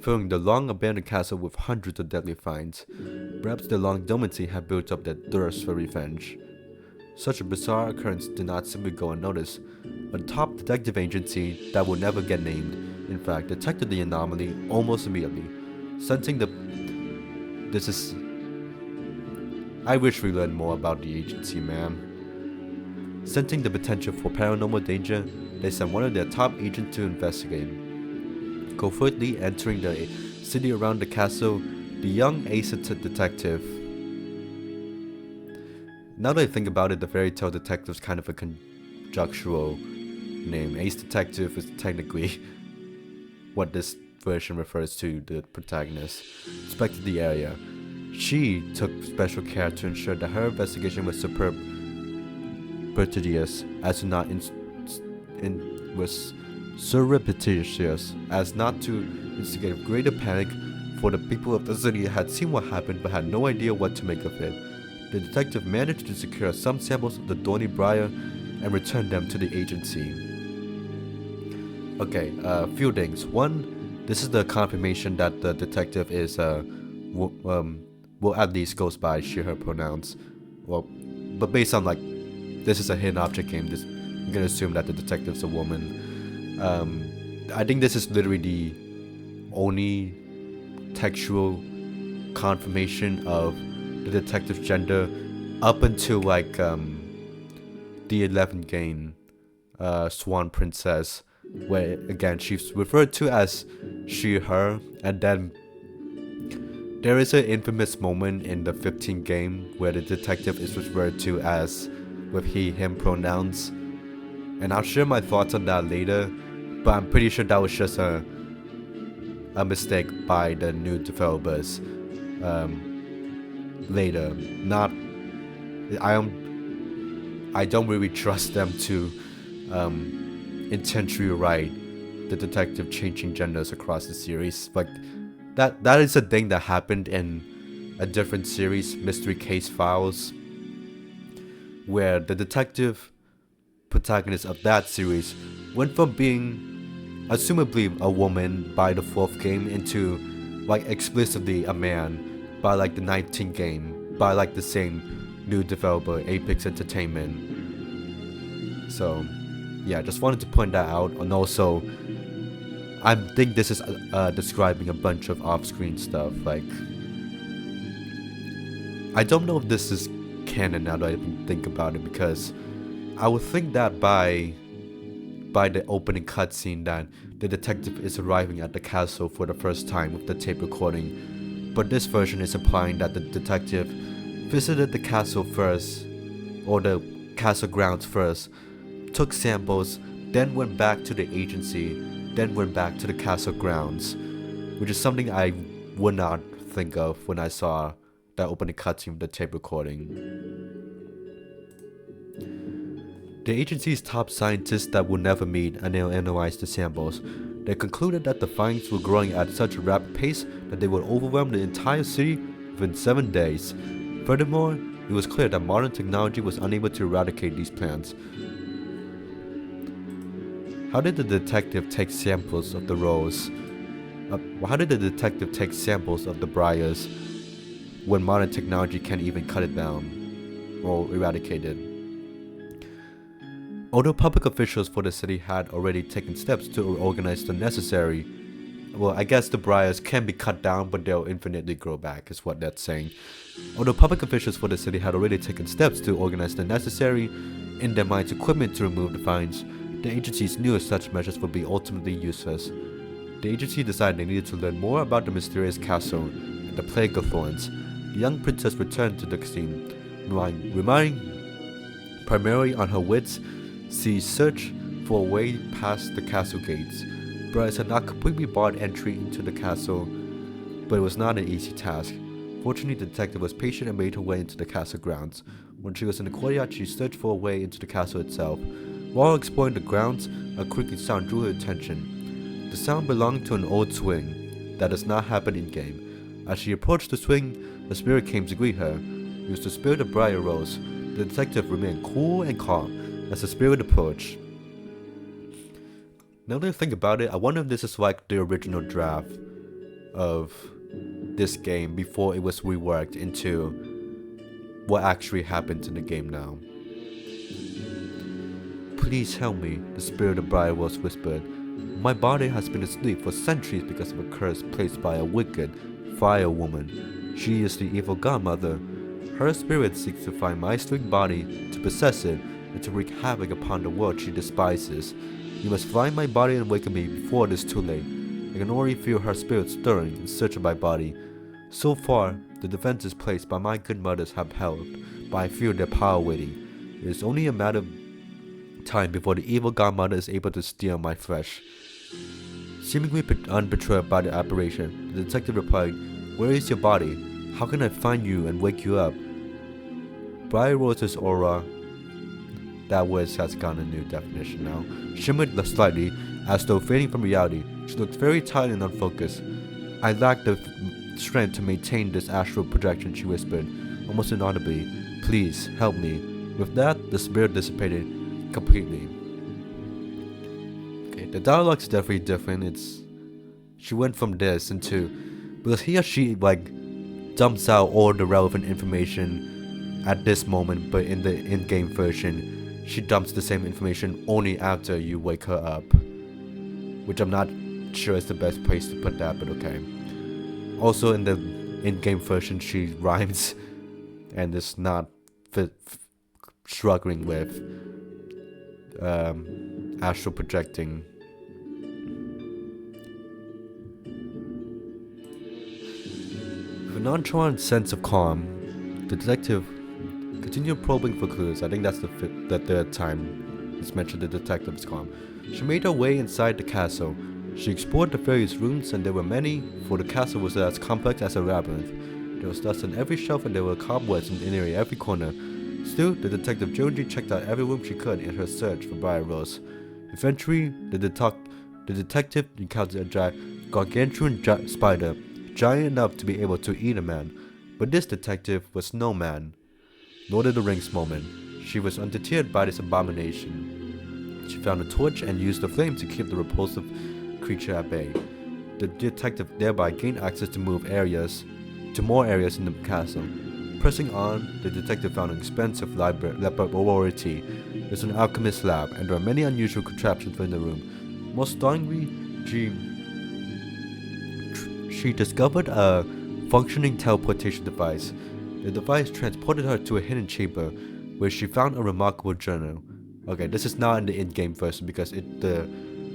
filling the long-abandoned castle with hundreds of deadly finds. Perhaps their long dormancy had built up their thirst for revenge. Such a bizarre occurrence did not simply go unnoticed. A top detective agency that will never get named, in fact, detected the anomaly almost immediately. I wish we learned more about the agency, man. Sensing the potential for paranormal danger, they sent one of their top agents to investigate. Covertly entering the city around the castle, the young ace detective. Now that I think about it, the fairy tale detective is kind of a conjunctural name. Ace detective is technically what this version refers to the protagonist. Inspected the area. She took special care to ensure that her investigation was surreptitious as not to instigate greater panic, for the people of the city had seen what happened but had no idea what to make of it. The detective managed to secure some samples of the thorny briar and return them to the agency. Okay, few things. One, this is the confirmation that the detective is at least goes by she/her pronouns. Well, but based on this is a hidden object game, I'm gonna assume that the detective's a woman. I think this is literally the only textual confirmation of the detective's gender up until the 11th game, Swan Princess, where again she's referred to as she/her, and then there is an infamous moment in the 15th game where the detective is referred to as with he/him pronouns, and I'll share my thoughts on that later, but I'm pretty sure that was just a mistake by the new developers later. I don't really trust them to intentionally write the detective changing genders across the series. Like that is a thing that happened in a different series, Mystery Case Files, where the detective protagonist of that series went from being assumably a woman by the 4th game into like explicitly a man by like the 19th game by like the same new developer, Apex Entertainment. So yeah, just wanted to point that out. And also I think this is describing a bunch of off-screen stuff. Like, I don't know if this is canon now that I even think about it, because I would think that by the opening cutscene that the detective is arriving at the castle for the first time with the tape recording, but this version is implying that the detective visited the castle first, or the castle grounds first, took samples, then went back to the agency, then went back to the castle grounds, which is something I would not think of when I saw that opening cutscene with the tape recording. The agency's top scientists that will never meet and they'll analyze the samples. They concluded that the findings were growing at such a rapid pace that they would overwhelm the entire city within 7 days. Furthermore, it was clear that modern technology was unable to eradicate these plants. How did the detective take samples of the rose? How did the detective take samples of the briars when modern technology can't even cut it down or eradicate it? Although public officials for the city had already taken steps to organize the necessary, well, I guess the briars can be cut down, but they'll infinitely grow back, is what that's saying. Although public officials for the city had already taken steps to organize the necessary, in their minds, equipment to remove the finds, the agencies knew such measures would be ultimately useless. The agency decided they needed to learn more about the mysterious castle and the plague of thorns. The young princess returned to the scene, relying primarily on her wits. She searched for a way past the castle gates. Briars had not completely barred entry into the castle, but it was not an easy task. Fortunately, the detective was patient and made her way into the castle grounds. When she was in the courtyard, she searched for a way into the castle itself. While exploring the grounds, a creaking sound drew her attention. The sound belonged to an old swing that does not happen in-game. As she approached the swing, a spirit came to greet her. It was the spirit of Briar Rose. The detective remained cool and calm as the spirit approached. Now that I think about it, I wonder if this is like the original draft of this game before it was reworked into what actually happens in the game now. Please help me, the spirit of Briar Rose whispered. My body has been asleep for centuries because of a curse placed by a wicked fire woman. She is the evil godmother. Her spirit seeks to find my sleeping body, to possess it, and to wreak havoc upon the world she despises. You must find my body and waken me before it is too late. I can already feel her spirit stirring in search of my body. So far, the defenses placed by my good mothers have held, but I feel their power waiting. It is only a matter of time before the evil godmother is able to steal my flesh. Seemingly unperturbed by the apparition, the detective replied, "Where is your body? How can I find you and wake you up?" Briar Rose's aura, that word has gotten a new definition now, shimmered slightly as though fading from reality. She looked very tired and unfocused. I lack the strength to maintain this astral projection, she whispered, almost inaudibly. Please, help me. With that, the spirit dissipated completely. Okay, the dialogue's definitely different. She went from this into, because he or she dumps out all the relevant information at this moment, but in the in-game version, she dumps the same information only after you wake her up, which I'm not sure is the best place to put that, but okay. Also in the in-game version, she rhymes and is not struggling with astral projecting. With a nonchalant sense of calm, the detective continued probing for clues. I think that's the third time is mentioned in the detective's column. She made her way inside the castle. She explored the various rooms, and there were many, for the castle was as complex as a labyrinth. There was dust on every shelf, and there were cobwebs in nearly every corner. Still, the detective Jonesy checked out every room she could in her search for Briar Rose. Eventually, the detective encountered a gargantuan spider, giant enough to be able to eat a man. But this detective was no man, nor did the Rings moment. She was undeterred by this abomination. She found a torch and used the flame to keep the repulsive creature at bay. The detective thereby gained access to more areas in the castle. Pressing on, the detective found an expensive laboratory. There's an alchemist's lab, and there are many unusual contraptions within the room. Most startlingly, she discovered a functioning teleportation device. The device transported her to a hidden chamber, where she found a remarkable journal. Okay, this is not in the in-game version because the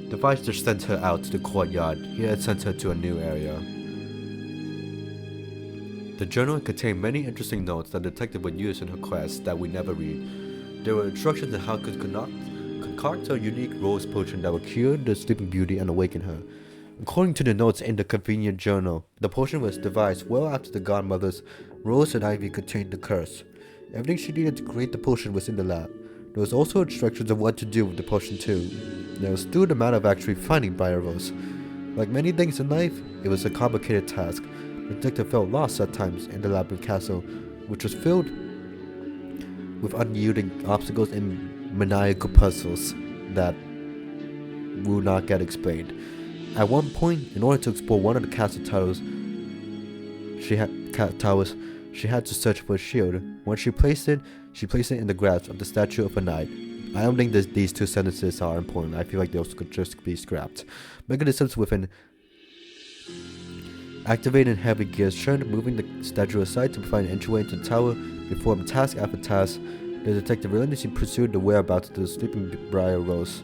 device just sent her out to the courtyard. Here it sent her to a new area. The journal contained many interesting notes that the detective would use in her quest that we never read. There were instructions on how to concoct a unique rose potion that would cure the sleeping beauty and awaken her. According to the notes in the convenient journal, the potion was devised well after the godmother's rose and ivy contained the curse. Everything she needed to create the potion was in the lab. There was also instructions of what to do with the potion too. There was still the matter of actually finding Briar Rose. Like many things in life, it was a complicated task. The detective felt lost at times in the labyrinth castle, which was filled with unyielding obstacles and maniacal puzzles that will not get explained. At one point, in order to explore one of the castle towers, she had to search for a shield. Once she placed it in the grasp of the statue of a knight. I don't think these two sentences are important. I feel like those could just be scrapped. Mechanisms within activating heavy gears churned, moving the statue aside to find an entryway into the tower. Performed task after task, the detective relentlessly pursued the whereabouts of the sleeping Briar Rose.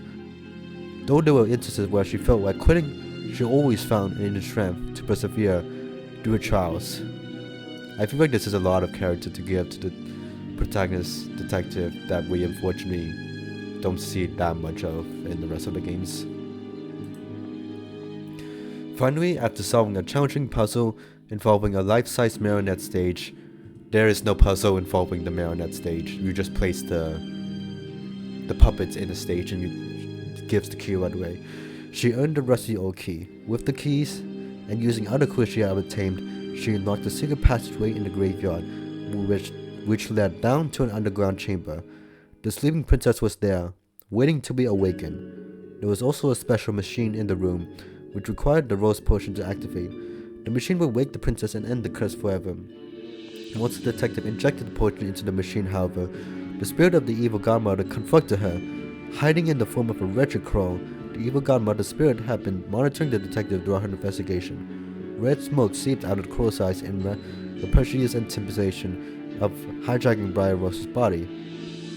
Though there were instances where she felt like quitting, she always found inner strength to persevere through her trials. I feel like this is a lot of character to give to the protagonist detective that we unfortunately don't see that much of in the rest of the games. Finally, after solving a challenging puzzle involving a life-size marionette stage, there is no puzzle involving the marionette stage. You just place the puppets in the stage and it gives the key right away. She earned the rusty old key. With the keys, and using other clues she had obtained, she unlocked a secret passageway in the graveyard, which led down to an underground chamber. The sleeping princess was there, waiting to be awakened. There was also a special machine in the room, which required the rose potion to activate. The machine would wake the princess and end the curse forever. Once the detective injected the potion into the machine, however, the spirit of the evil godmother confronted her. Hiding in the form of a wretched crow, the evil godmother's spirit had been monitoring the detective throughout her investigation. Red smoke seeped out of the crow's eyes in the precocious anticipation of hijacking Briar Rose's body.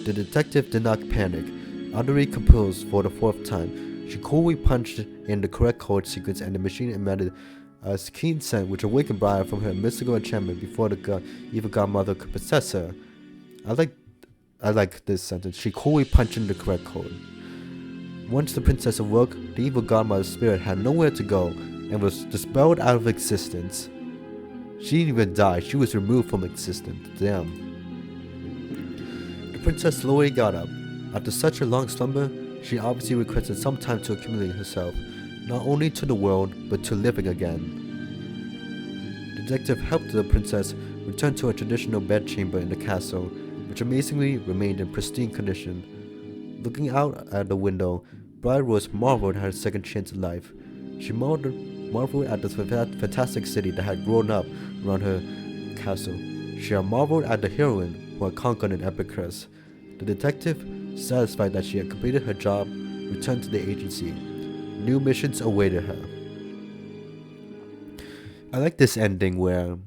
The detective did not panic. Utterly composed for the fourth time, she coolly punched in the correct code sequence and the machine emitted a keen scent which awakened Briar from her mystical enchantment before the evil godmother could possess her. I like this sentence. She coolly punched in the correct code. Once the princess awoke, the evil godmother's spirit had nowhere to go and was dispelled out of existence. She didn't even die, she was removed from existence. Damn. The princess slowly got up. After such a long slumber, she obviously requested some time to accumulate herself, not only to the world, but to living again. The detective helped the princess return to a traditional bedchamber in the castle, which amazingly remained in pristine condition. Looking out at the window, Briar Rose marveled at her second chance at life. She marveled at the fantastic city that had grown up around her castle. She had marveled at the heroine who had conquered an epic curse. The detective, satisfied that she had completed her job, returned to the agency. New missions awaited her. I like this ending where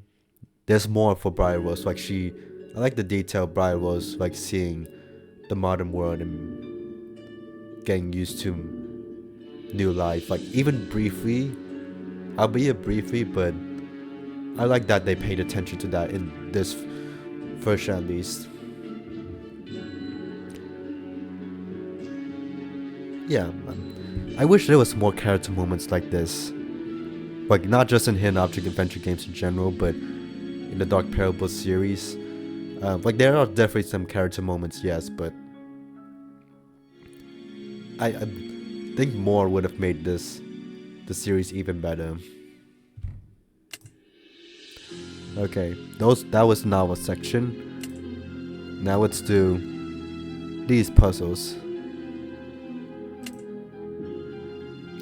there's more for Briar Rose. I like the detail of Briar Rose, like seeing the modern world and getting used to new life, like even briefly, albeit briefly, but I like that they paid attention to that in this version at least. yeah, I wish there was more character moments like this. Like, not just in hidden object adventure games in general, but in the Dark Parables series. Like, there are definitely some character moments, yes, but I think more would have made the series even better. Okay, that was novel section. Now let's do these puzzles.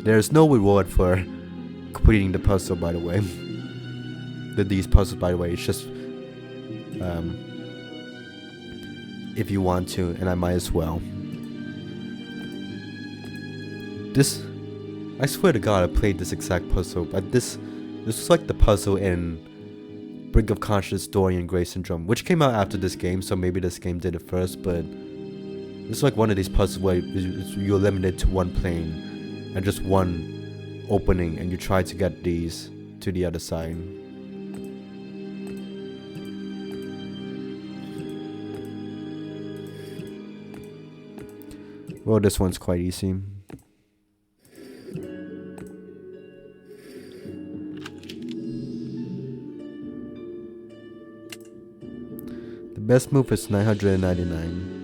There's no reward for completing the puzzle, by the way. These puzzles, by the way, it's just if you want to, and I might as well. I swear to God, I played this exact puzzle, but this was like the puzzle in Brink of Conscious, Dorian Gray Syndrome, which came out after this game, so maybe this game did it first, but it's like one of these puzzles where you're limited to one plane and just one opening, and you try to get these to the other side. Well, this one's quite easy. The best move is 999.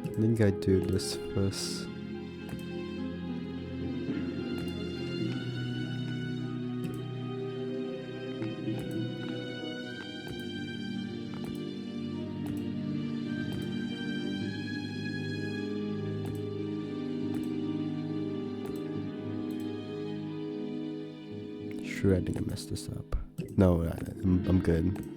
I think I do this first. Sure, I think I messed this up. No, I'm good.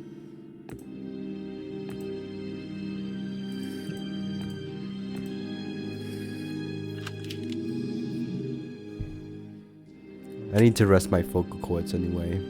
I need to rest my vocal cords anyway.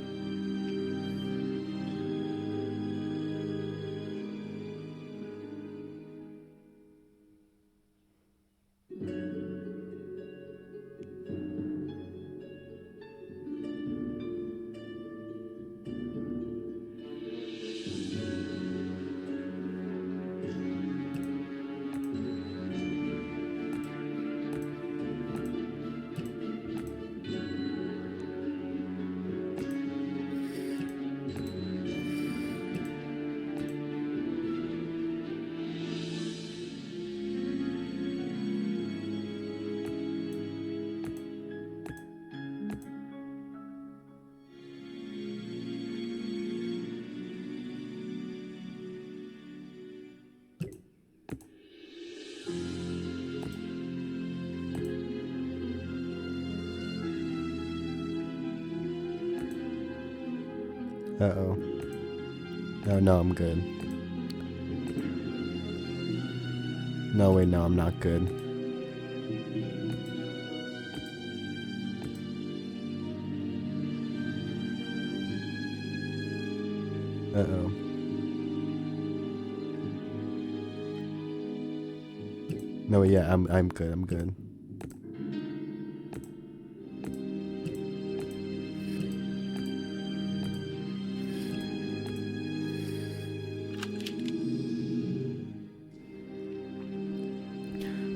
Uh-oh. Oh, no, I'm good. No, wait, no, I'm not good. Uh-oh. No, yeah, I'm good, I'm good.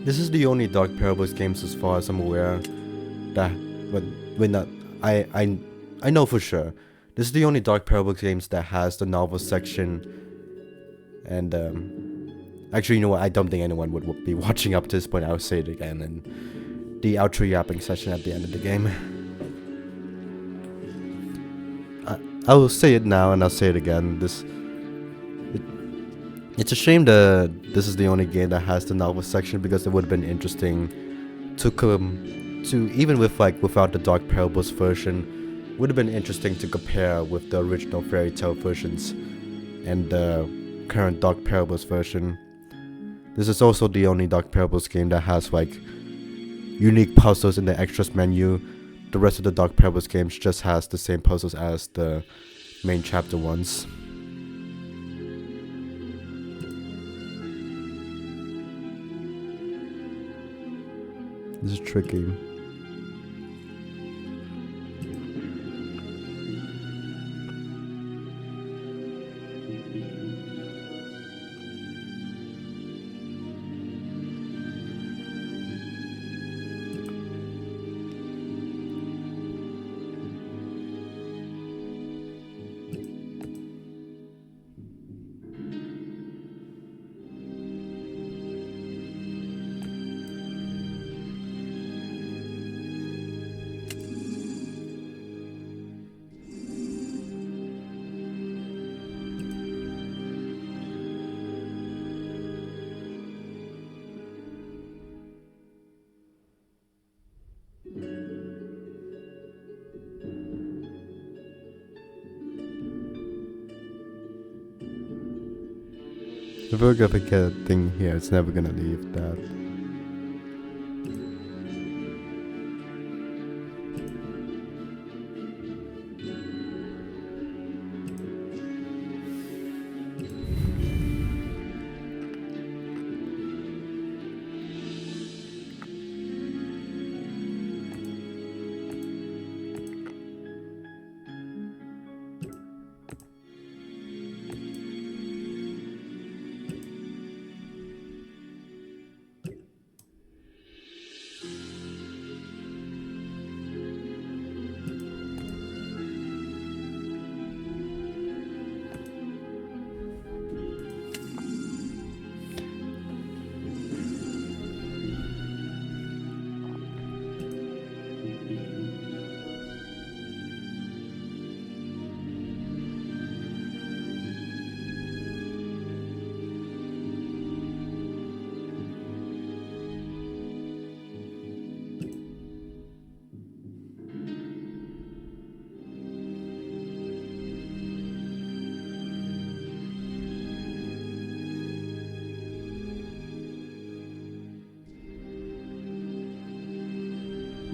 This is the only Dark Parables games, as far as I'm aware, that, but wait, not, I know for sure. This is the only Dark Parables games that has the novel section, and actually, you know what? I don't think anyone would be watching up to this point. I'll say it again, and the outro yapping session at the end of the game. I will say it now, and I'll say it again. It's a shame that this is the only game that has the novel section, because it would have been interesting to even with without the Dark Parables version, would have been interesting to compare with the original fairy tale versions and the current Dark Parables version. This is also the only Dark Parables game that has like unique puzzles in the extras menu. The rest of the Dark Parables games just has the same puzzles as the main chapter ones. This is tricky. If we're gonna get a thing here, it's never gonna leave that.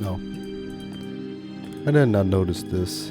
No. I did not notice this.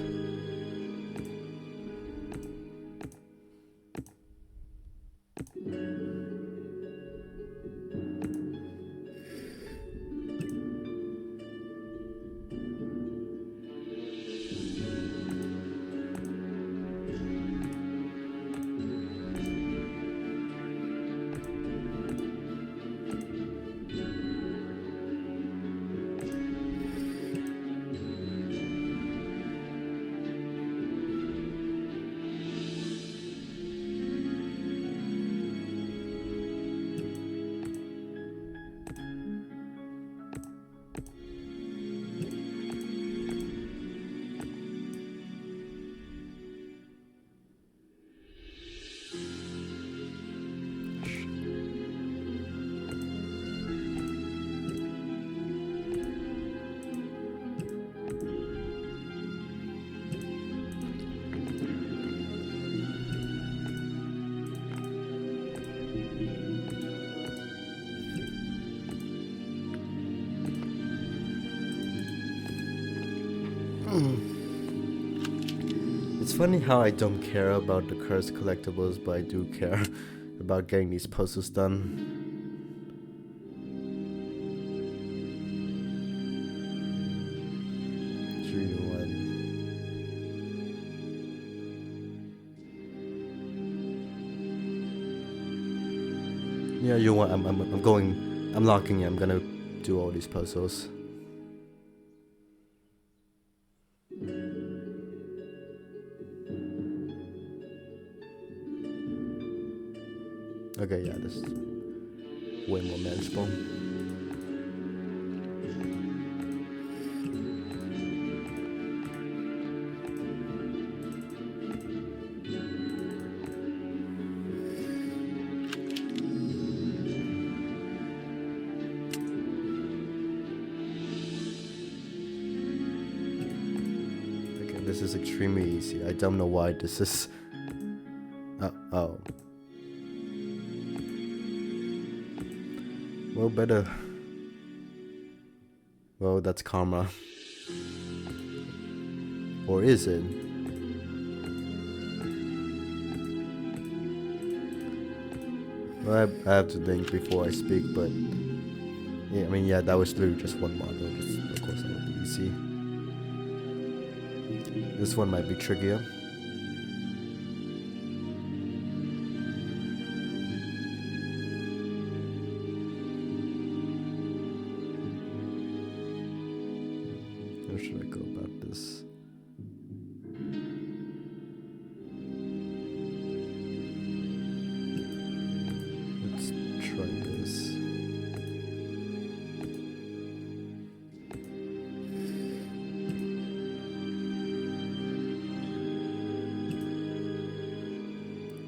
It's funny how I don't care about the cursed collectibles, but I do care about getting these puzzles done. Yeah, you want? I'm going. I'm locking in. I'm gonna do all these puzzles. Okay, yeah, this is way more manageable. This is extremely easy. I don't know why this is... oh. Well, better... Well, that's karma. Or is it? Well, I have to think before I speak, but... Yeah, I mean, yeah, that was literally just one model. Of course, that would be easy. This one might be trickier. How should I go about this? Let's try this.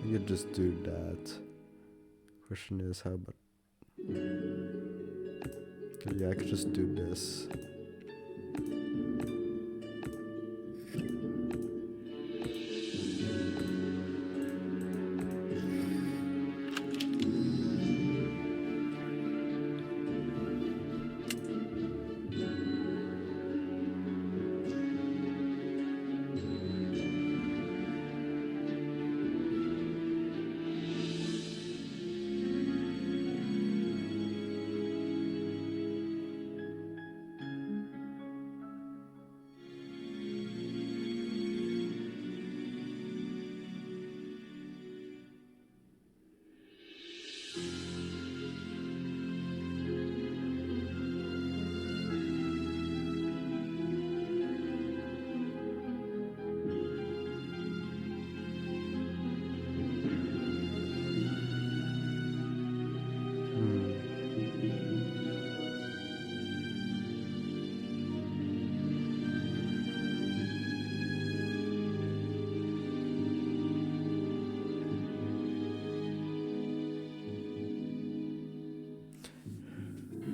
You could just do that. Question is, how about... Okay, yeah, I could just do this.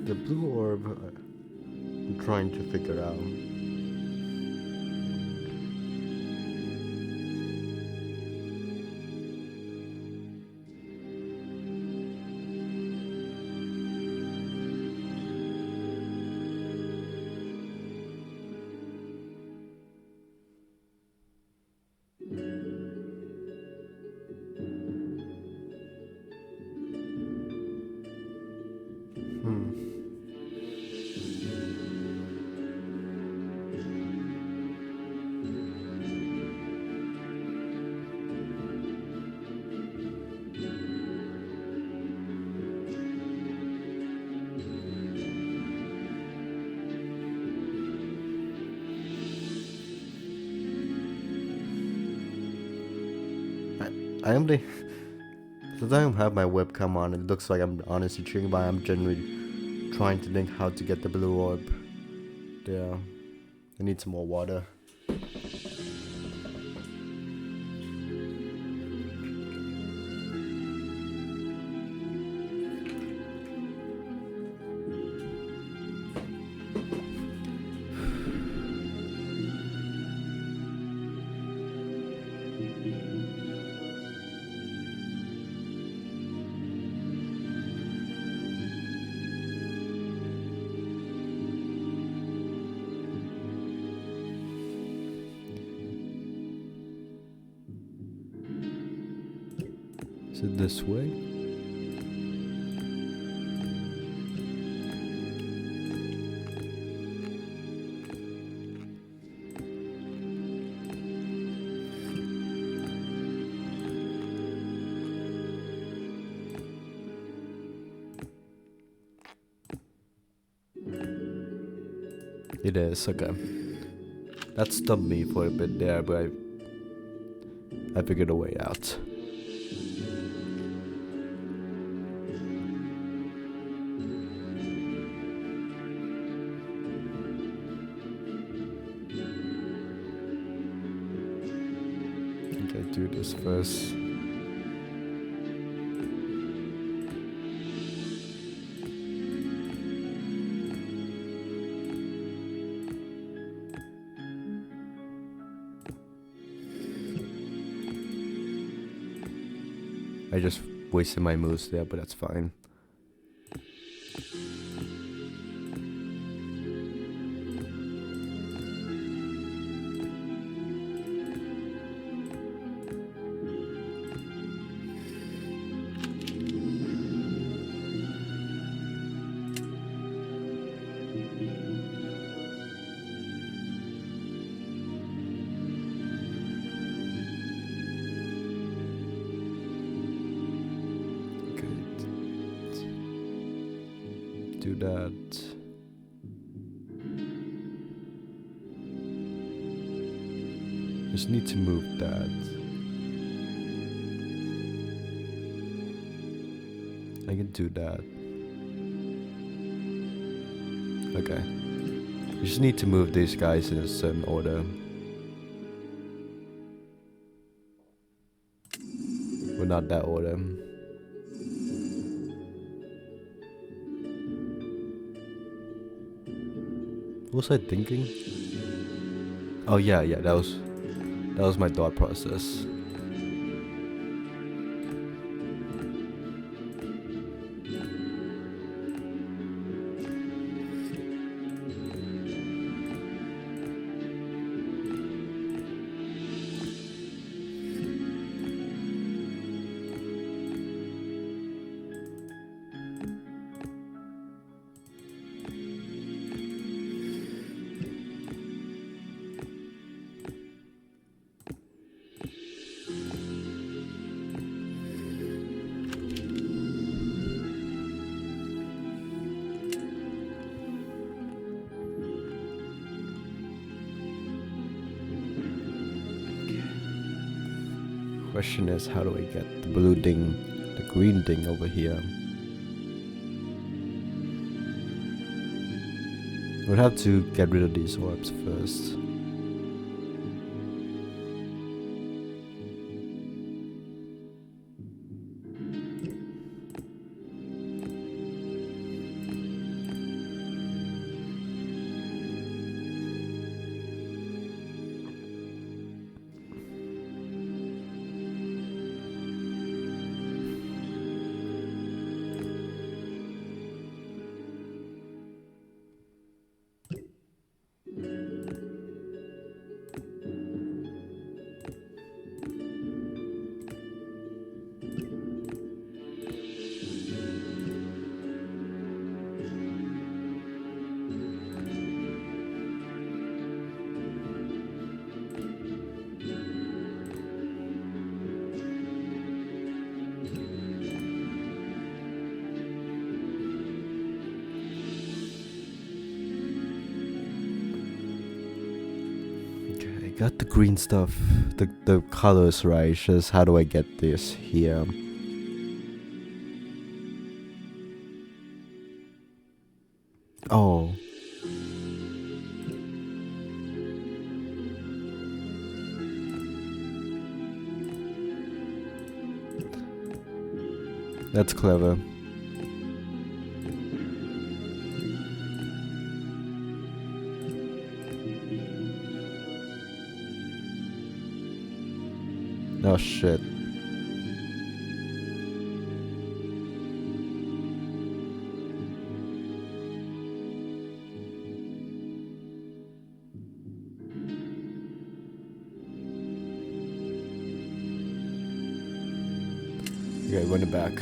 The blue orb, I'm trying to figure out. I only... Since I don't have my webcam on, it looks like I'm honestly cheating, but I'm genuinely trying to think how to get the blue orb. Yeah. I need some more water. Is it this way? It is, okay. That stumped me for a bit there, but I figured a way out. Do this first. I just wasted my moves there, but that's fine. Do that. Just need to move that. I can do that. Okay. You just need to move these guys in a certain order. Well, not that order. What was I thinking? Oh yeah, that was my thought process. Question is, how do I get the blue ding, the green ding over here? We'll have to get rid of these orbs first. Got the green stuff, the colors right. It's just how do I get this here? Oh. That's clever. Oh shit. Okay, run it back.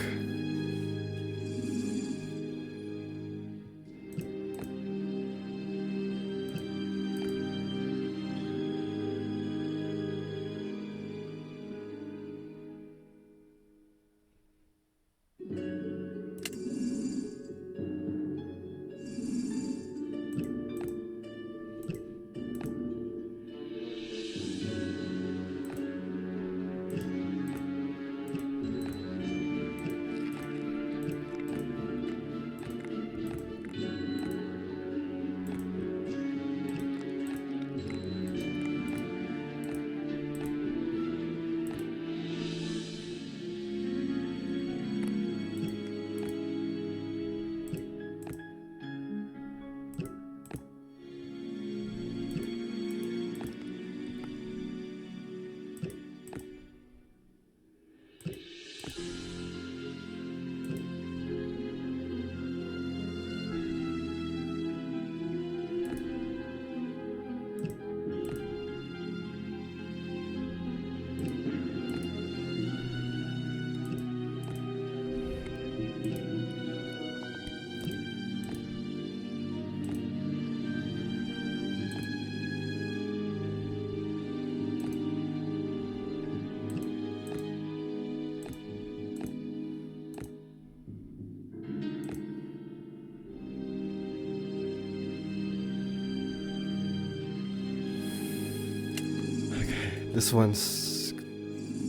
This one's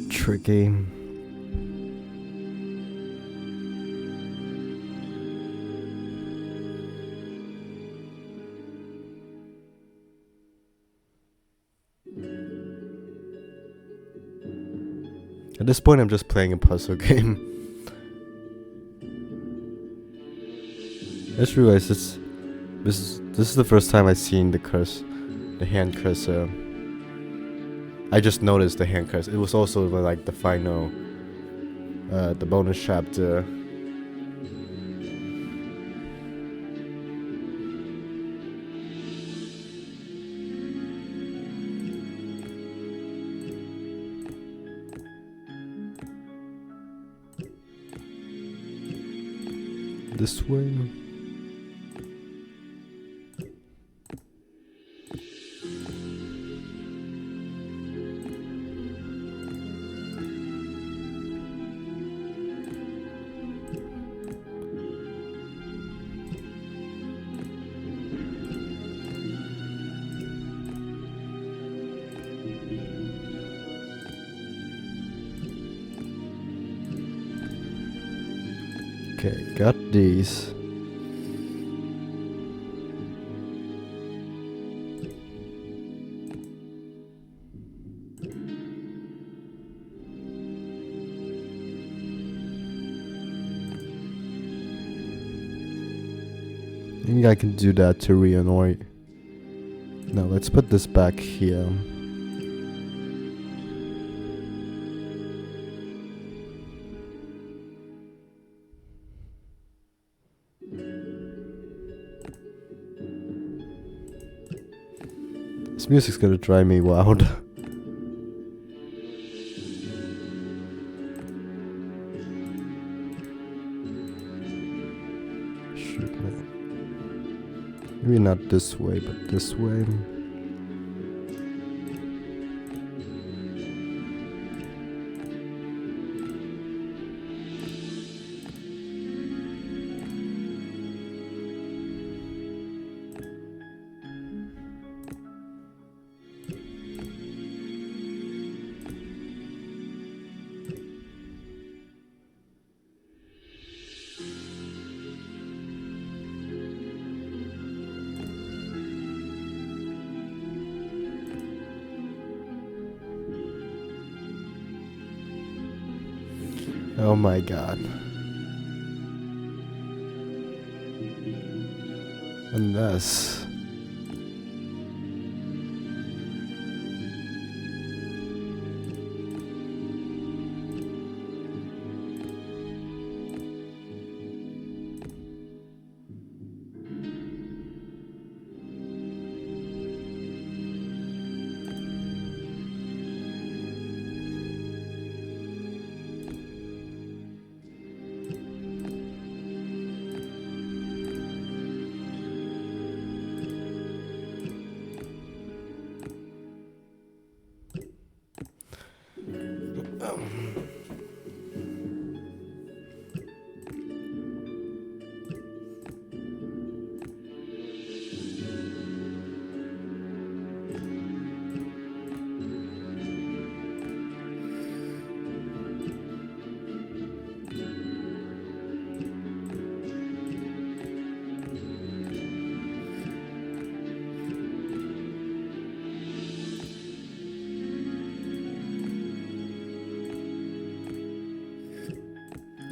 tricky. At this point, I'm just playing a puzzle game. I just realized this is the first time I've seen the hand cursor. I just noticed the hand cursor. It was also like the final, the bonus chapter. This way. Okay, got these. I think I can do that to re-annoy. Now let's put this back here. This music's gonna drive me wild. Shoot, man. Maybe not this way, but this way. Oh my god. Unless...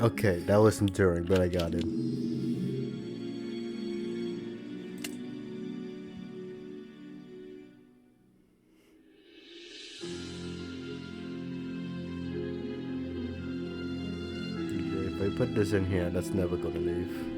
Okay, that was enduring, but I got it. Okay, if I put this in here, that's never gonna leave.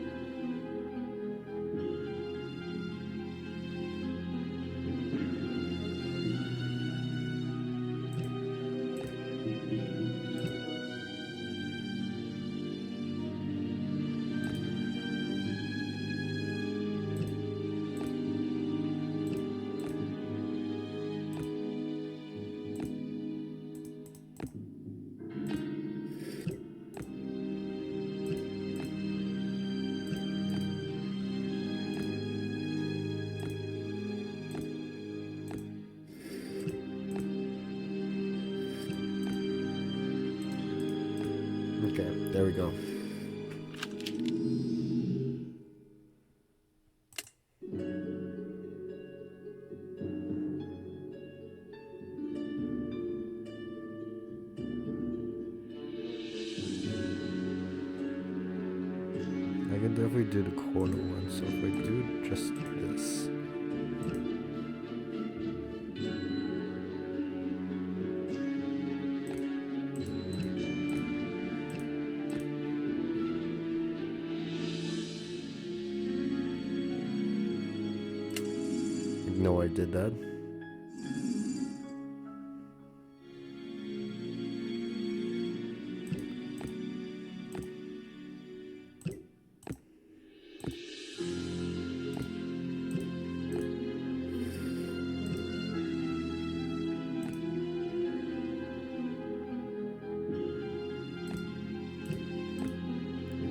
go. I can definitely do the corner one, so if I do just this. Ignore I did that.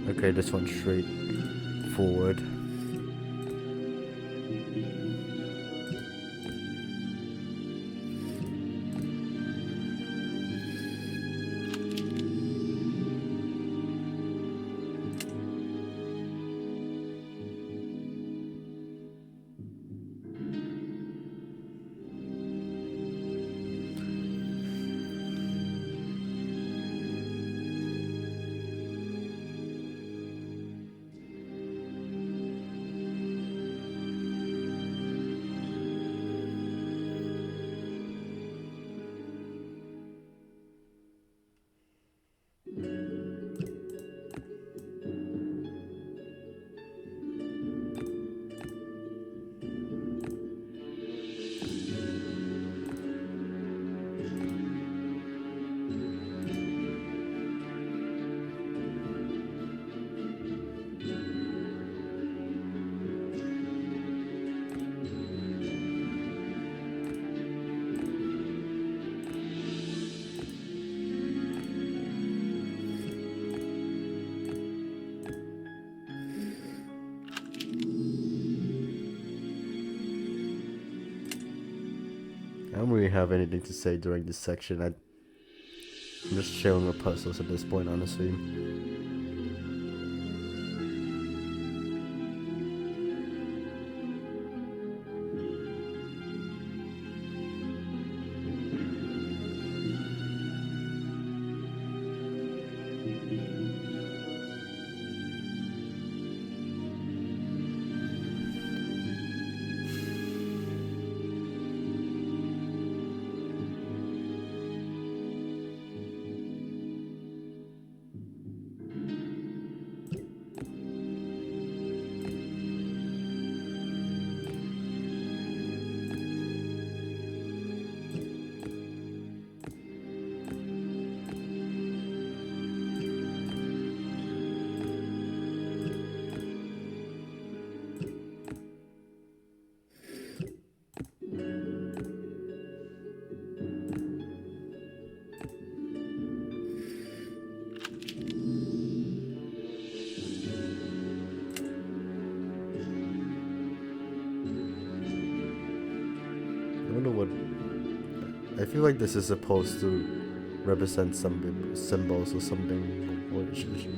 Okay, this one's straight forward. I don't really have anything to say during this section. I'm just chilling with puzzles at this point, honestly. I feel like this is supposed to represent some symbols or something, or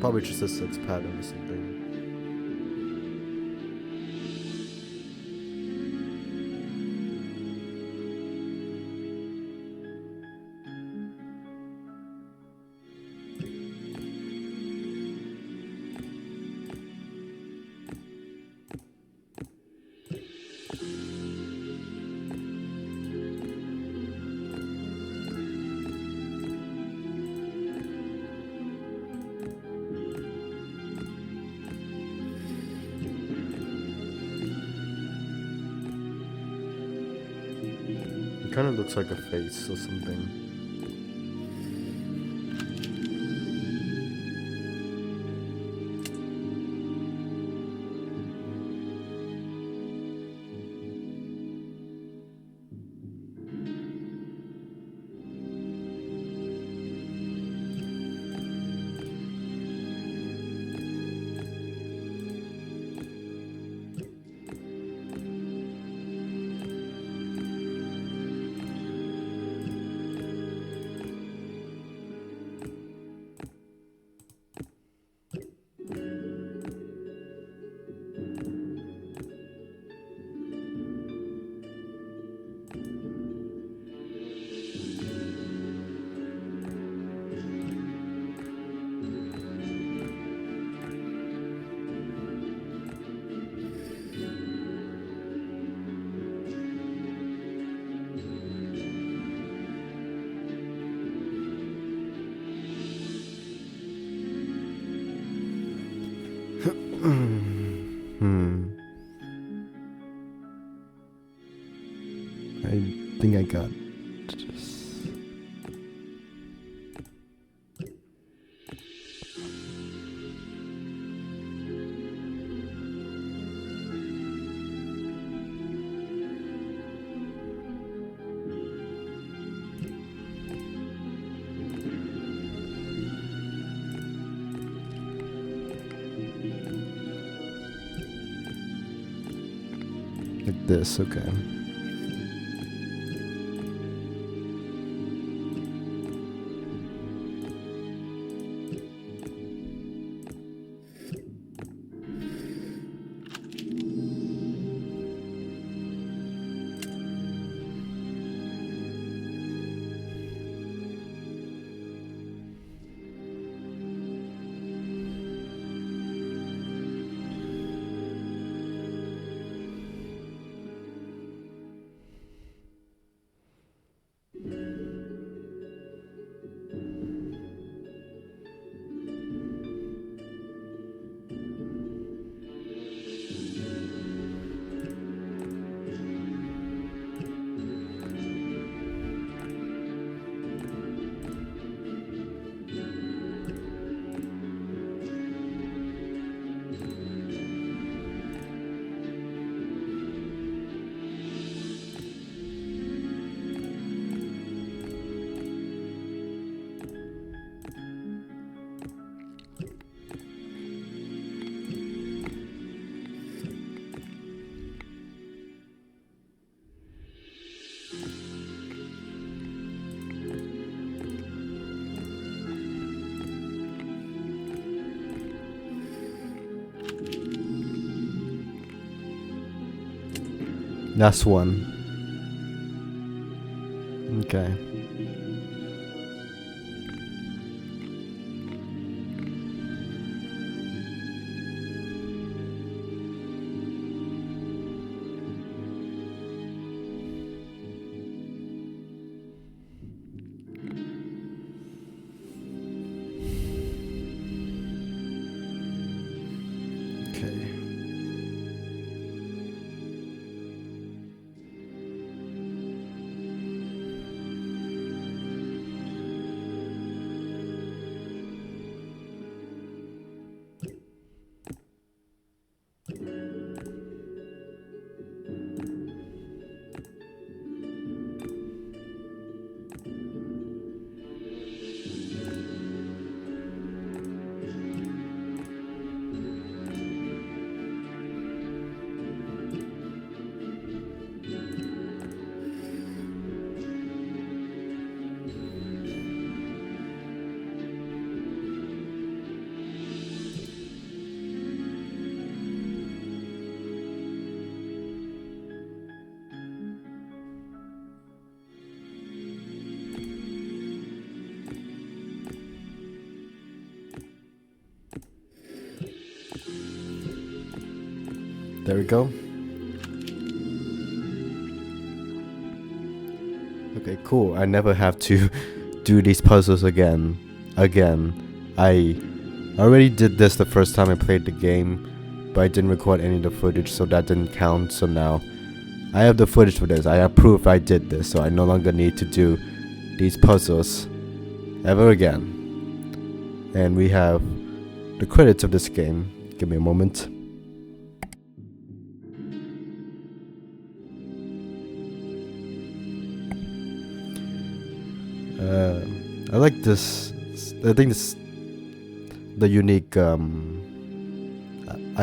probably just a 6 pattern or something. Kind of looks like a face or something. I think I got this. Like this, okay. That's one. Okay. Okay. There we go. Okay, cool. I never have to do these puzzles again. I already did this the first time I played the game, but I didn't record any of the footage, so that didn't count. So now I have the footage for this. I have proof I did this, so I no longer need to do these puzzles ever again. And we have the credits of this game. Give me a moment. I like this. I think this the unique. I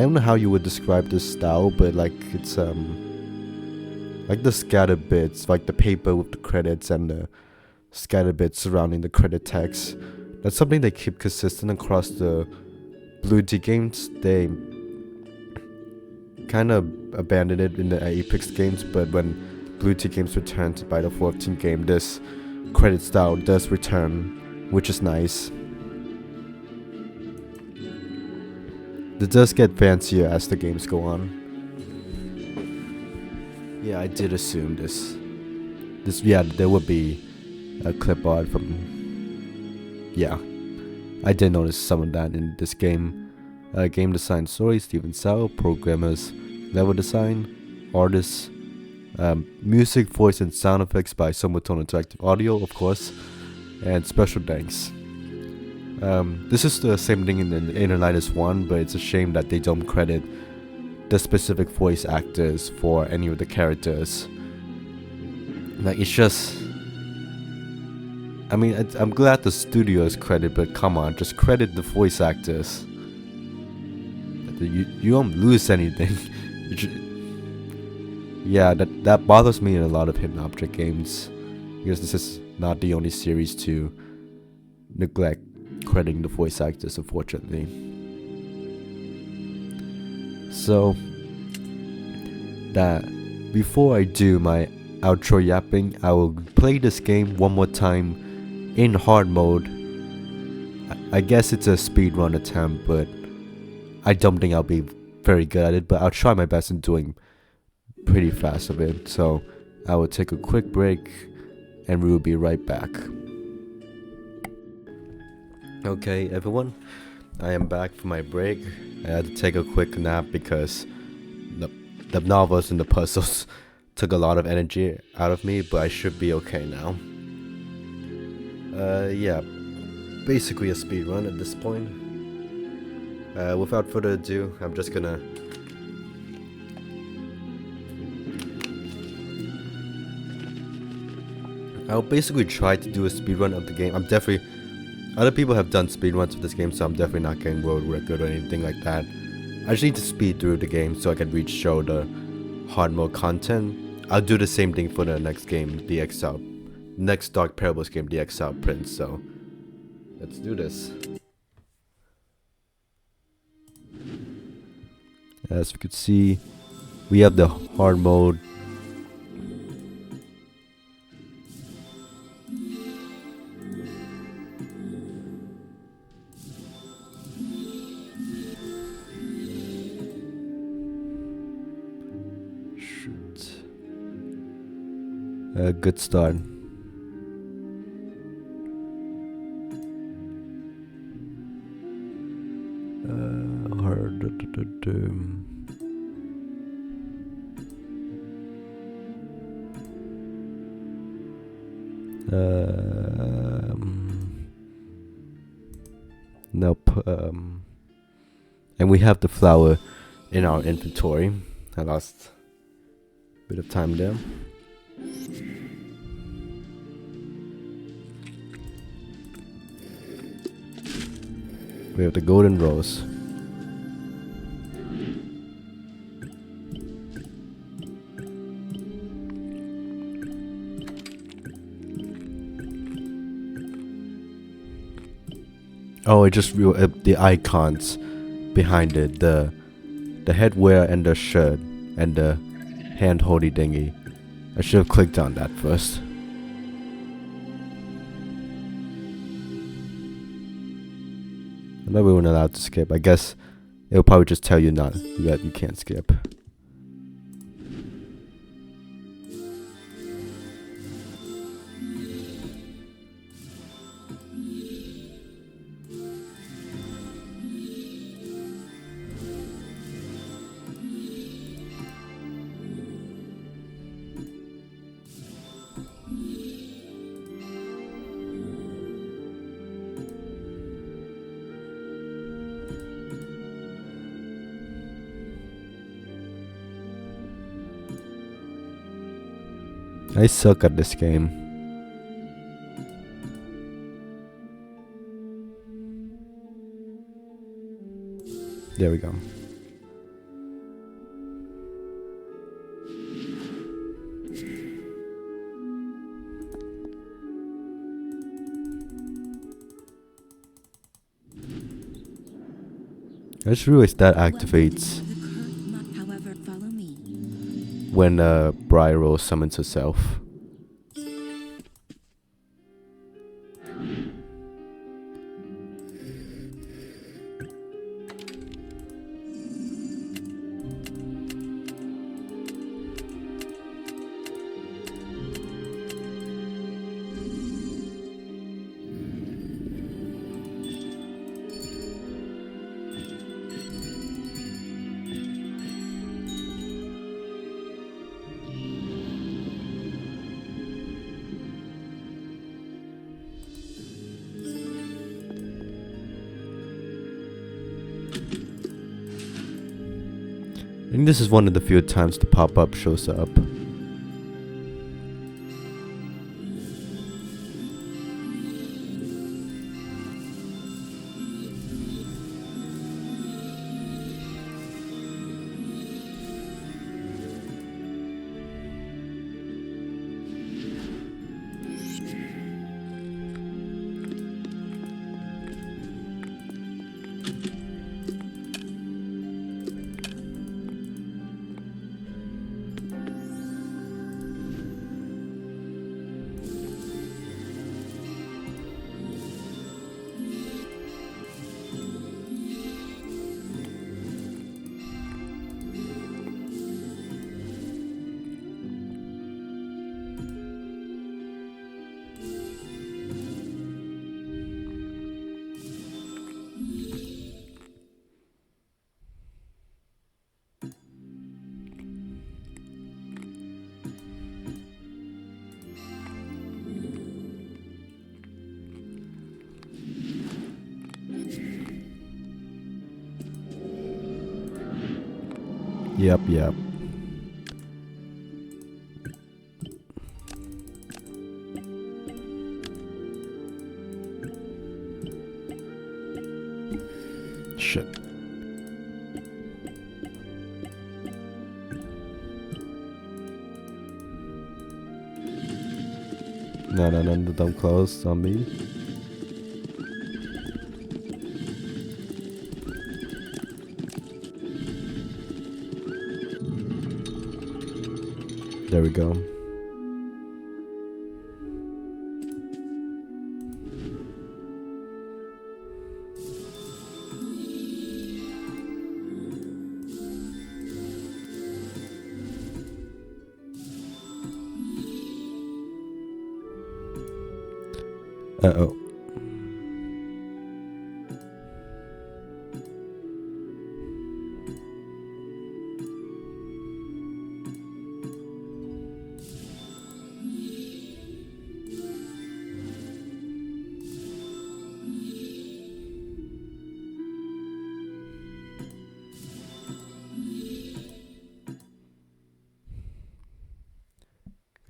don't know how you would describe this style, but like it's like the scattered bits, like the paper with the credits and the scattered bits surrounding the credit text. That's something they keep consistent across the Blue Tea games. They kind of abandoned it in the Apex games, but when Blue Tea games returned by the 14th game, this credit style does return, which is nice. It does get fancier as the games go on. Yeah, I did assume this. Yeah, there would be a clip art from. Yeah, I did notice some of that in this game. Game design, story, Steven Sao. Programmers, level design, artists, music, voice, and sound effects by Somotone Interactive Audio, of course, and special thanks. This is the same thing in the Inner Light as 1, but it's a shame that they don't credit the specific voice actors for any of the characters. Like, it's just... I mean, I'm glad the studio is credited, but come on, just credit the voice actors. You don't lose anything. Yeah, that bothers me in a lot of hidden object games, because this is not the only series to neglect crediting the voice actors, unfortunately. So, that before I do my outro yapping, I will play this game one more time in hard mode. I guess it's a speedrun attempt, but I don't think I'll be very good at it, but I'll try my best in doing pretty fast of it. So I will take a quick break and we will be right back. Okay, everyone, I am back from my break. I had to take a quick nap because the novels and the puzzles took a lot of energy out of me, but I should be okay now. Yeah, basically a speedrun at this point. Without further ado, I'm just gonna I'll basically try to do a speedrun of the game. I'm definitely... Other people have done speedruns of this game, so I'm definitely not getting world record or anything like that. I just need to speed through the game so I can show the hard mode content. I'll do the same thing for the next game, the Exile. Next Dark Parables game, the Exile Prince, so... Let's do this. As you can see, we have the hard mode. A good start. Nope. And we have the flower in our inventory. I lost a bit of time there. We have the golden rose. Oh, I just realized the icons behind it, the headwear and the shirt and the hand holdy thingy. I should have clicked on that first. That we weren't allowed to skip. I guess it'll probably just tell you that you can't skip. I suck at this game. There we go. I just realized that activates when Briar Rose summons herself. I think this is one of the few times the pop-up shows up. Yep. Shit. No, don't close on me. There we go. Uh-oh.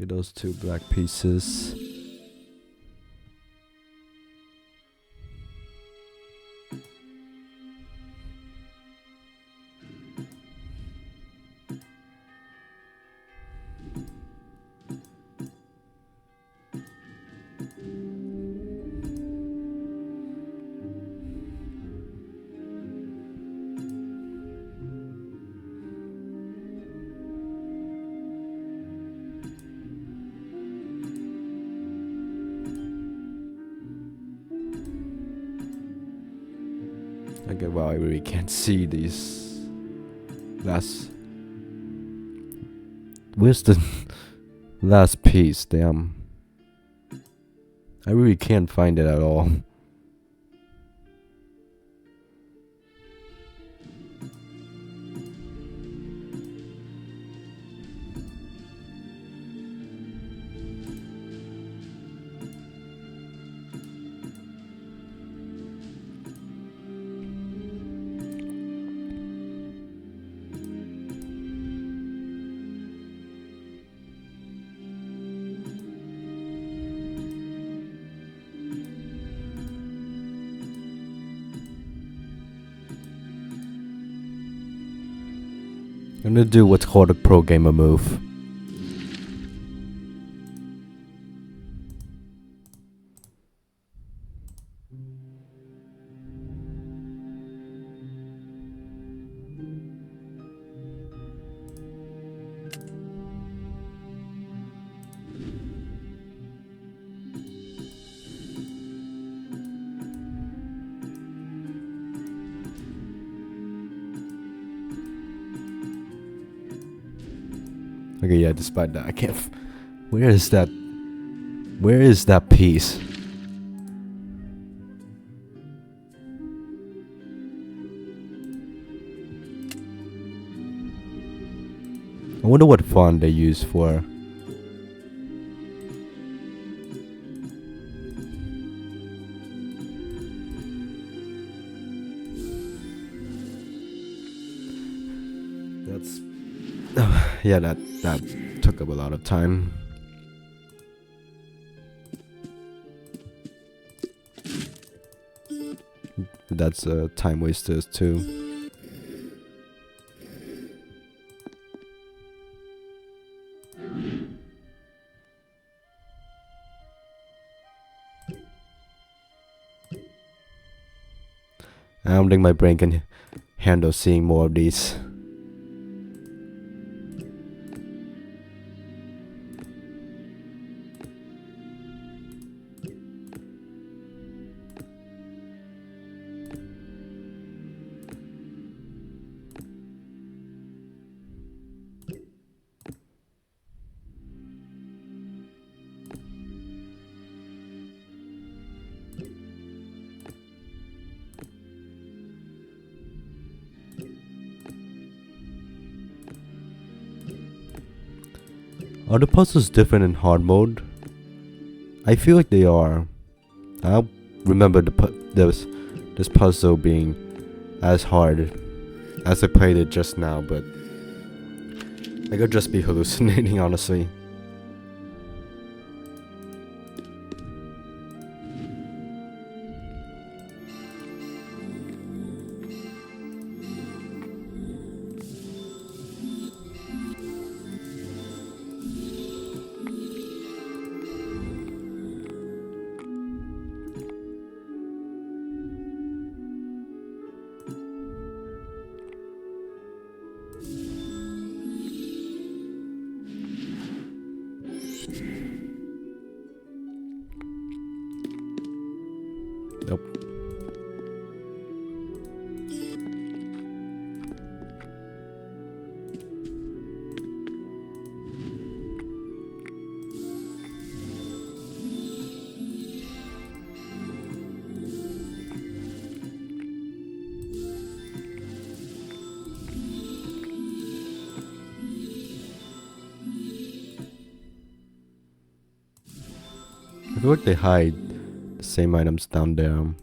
Those two black pieces. Okay, well, I really can't see these last. Where's the last piece? Damn. I really can't find it at all. I'm gonna do what's called a pro gamer move. Okay, yeah, despite that, I can't. Where is that? Where is that piece? I wonder what font they use for. that's yeah, that took up a lot of time. That's time wasters too. I don't think my brain can handle seeing more of these. Are the puzzles different in hard mode? I feel like they are. I don't remember this puzzle being as hard as I played it just now, but I could just be hallucinating, honestly. Nope. I feel like they hide the same items down there.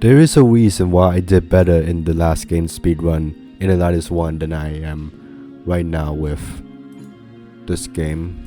There is a reason why I did better in the last game speedrun in Atlantis 1 than I am right now with this game.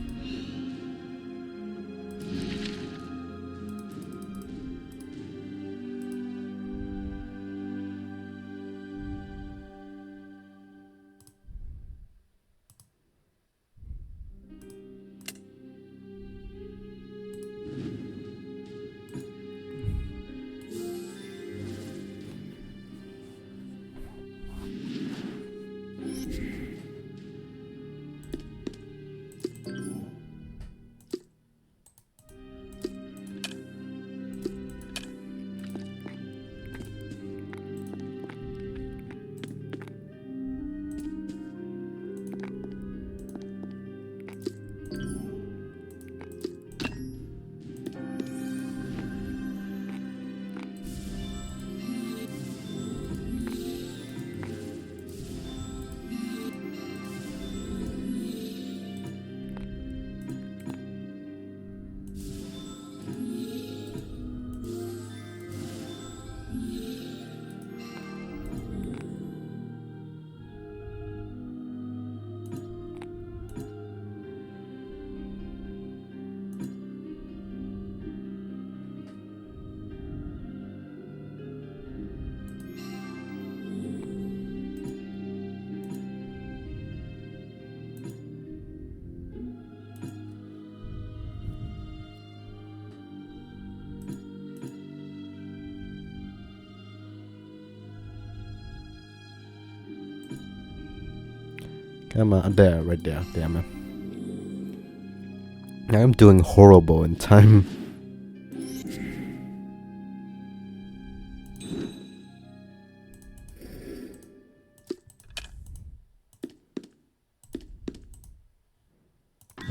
Come on, there, right there. Damn it. I'm doing horrible in time.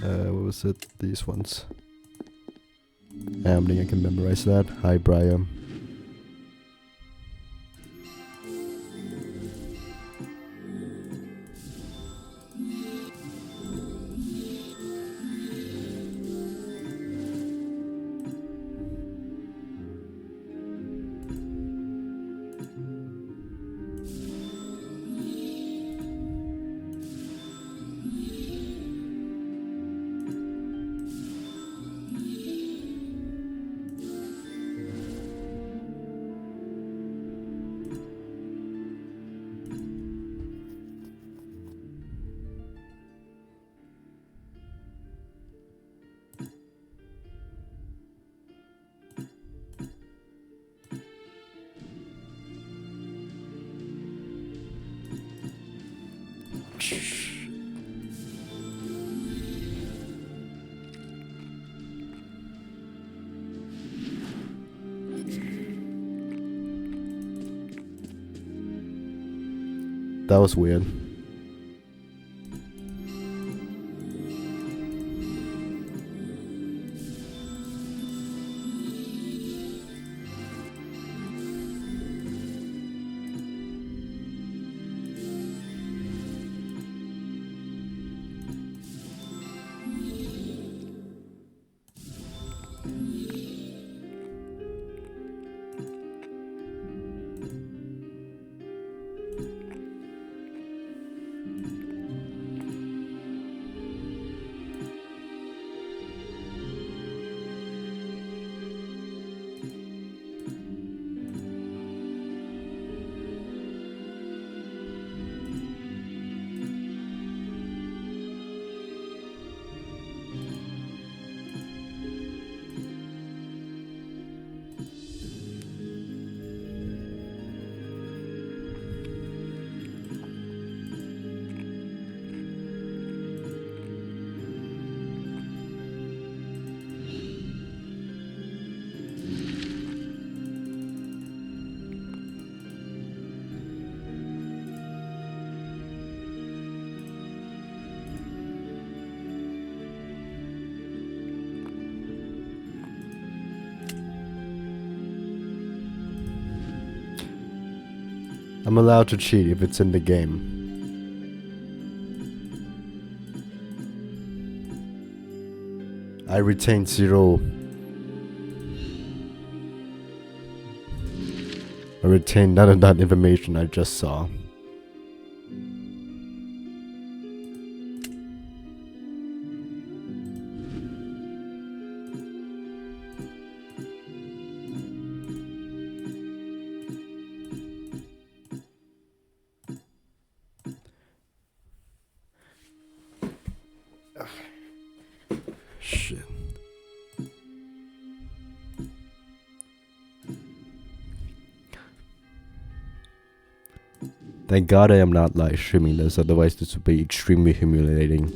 What was it? These ones. I don't think I can memorize that. Hi, Briar. That was weird. I'm allowed to cheat if it's in the game. I retain 0. I retain none of that information I just saw. Shit. Thank God I am not live streaming this, otherwise this would be extremely humiliating.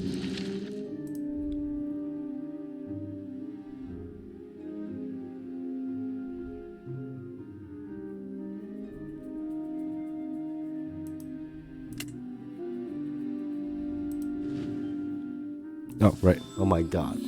Oh, right. Oh my God.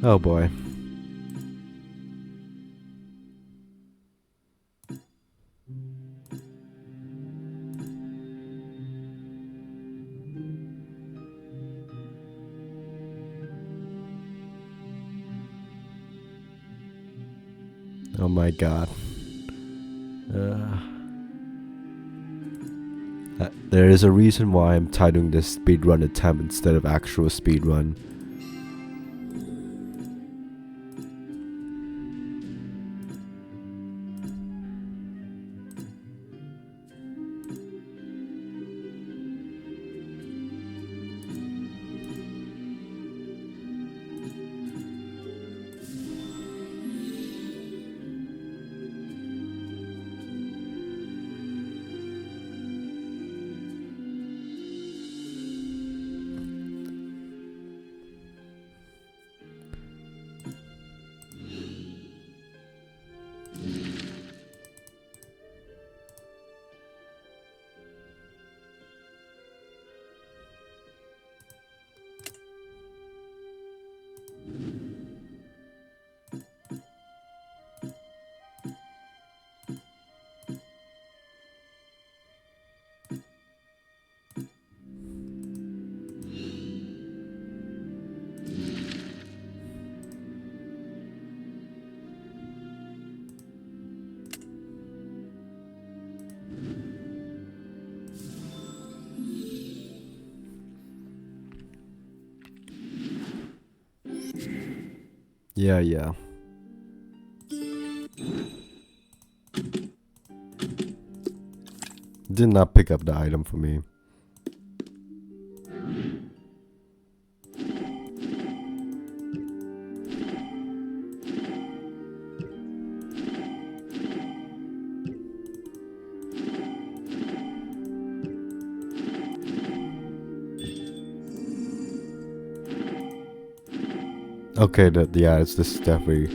Oh boy. Oh my god. There is a reason why I'm titling this speedrun attempt instead of actual speedrun. Yeah. Did not pick up the item for me. Okay, yeah, this is definitely.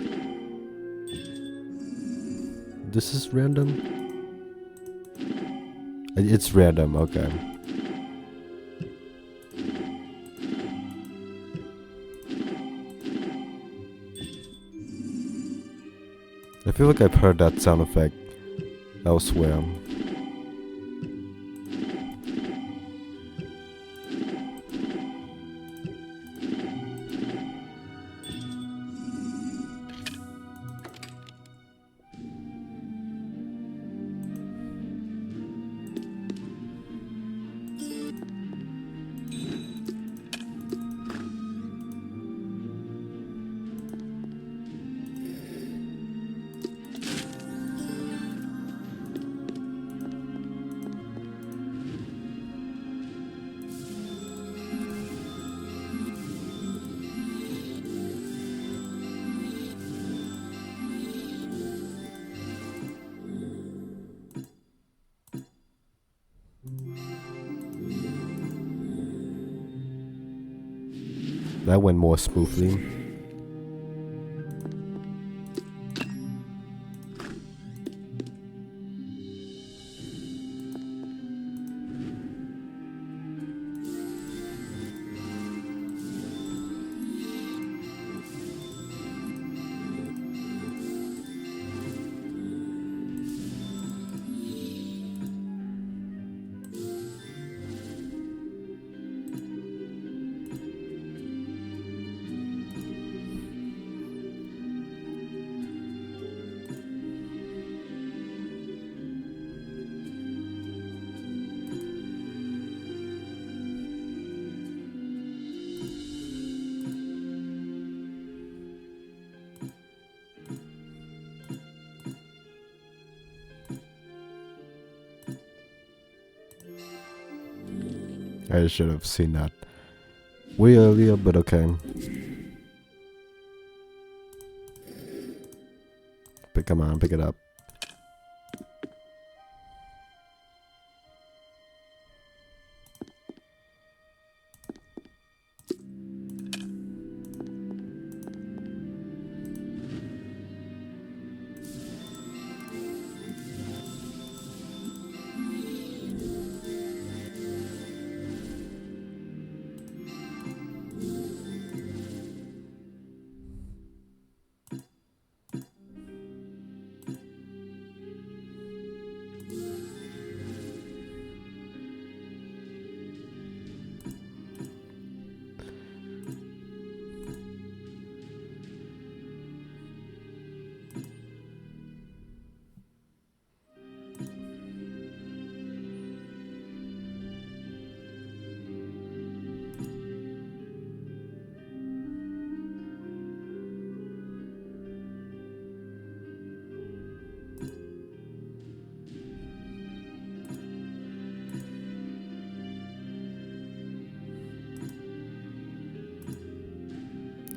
This is random? It's random, okay. I feel like I've heard that sound effect elsewhere. That went more smoothly. I should have seen that way earlier, but okay. Come on, pick it up.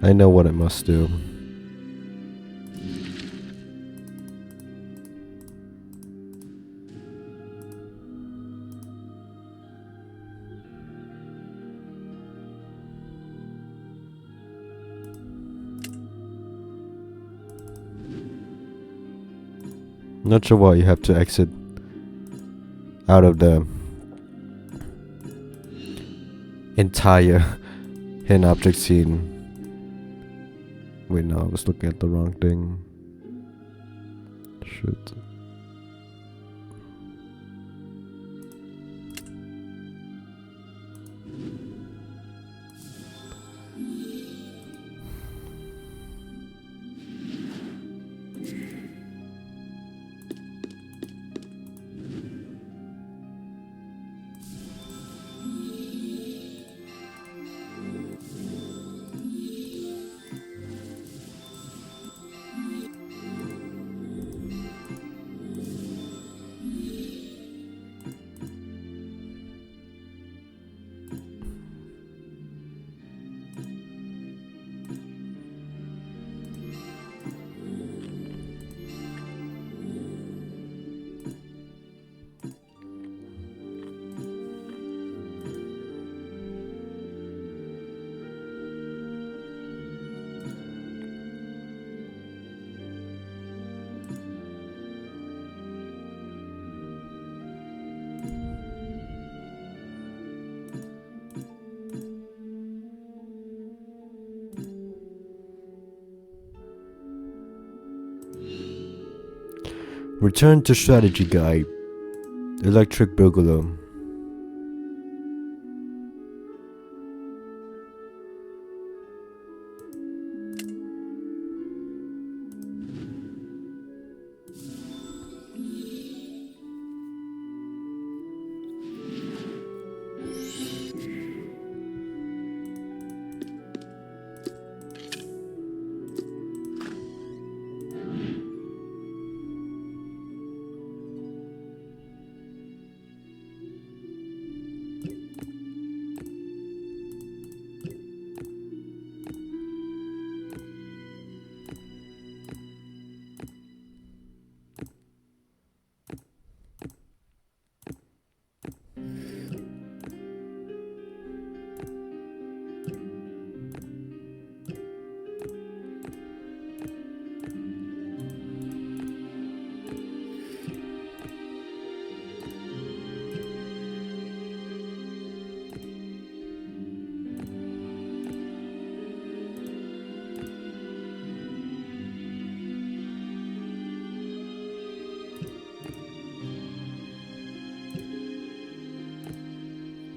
I know what I must do. Not sure why you have to exit out of the entire hidden object scene. Wait, no, I was looking at the wrong thing. Shoot. Return to strategy guide. Electric Boogaloo.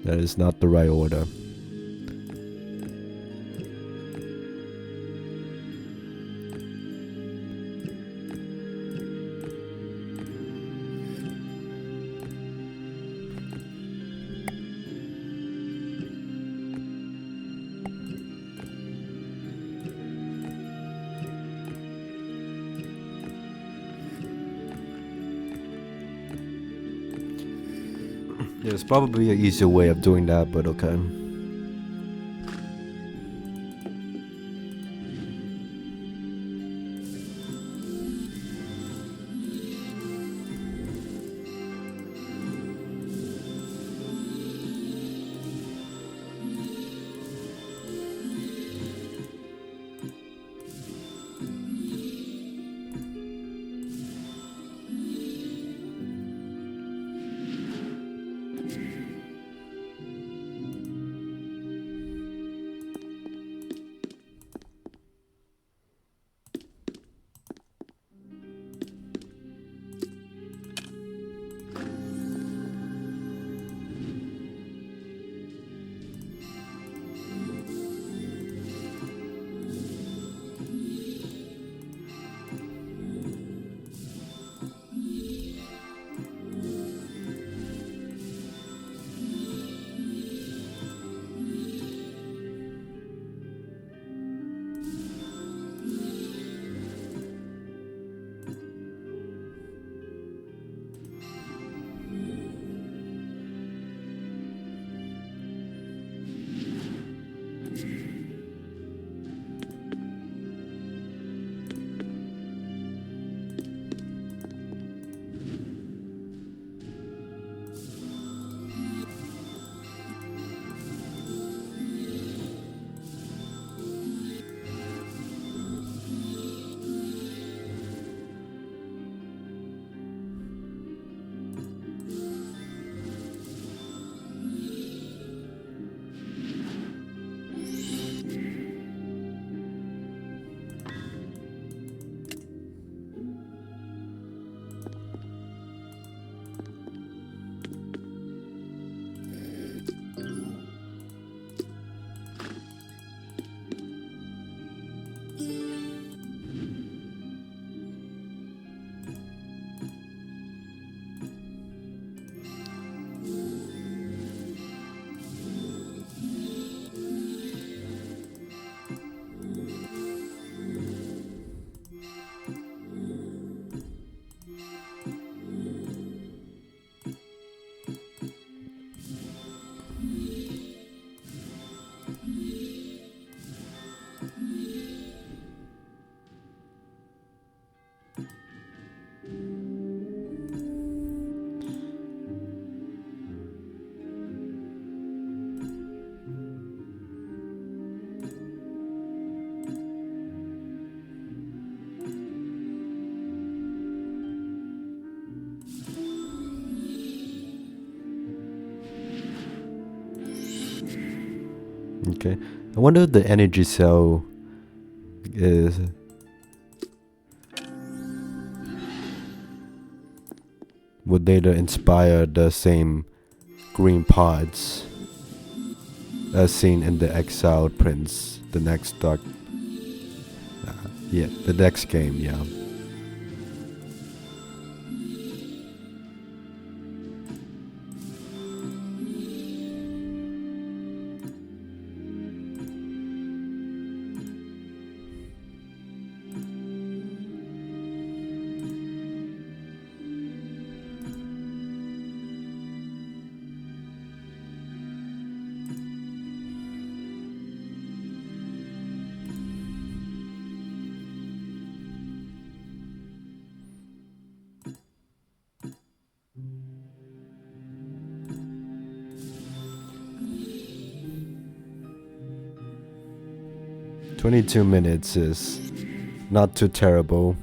That is not the right order. There's probably an easier way of doing that, but okay. Okay. I wonder if the energy cell is would later inspire the same green pods as seen in the Exiled Prince, the next dark. Yeah, the next game, yeah. $22 is not too terrible.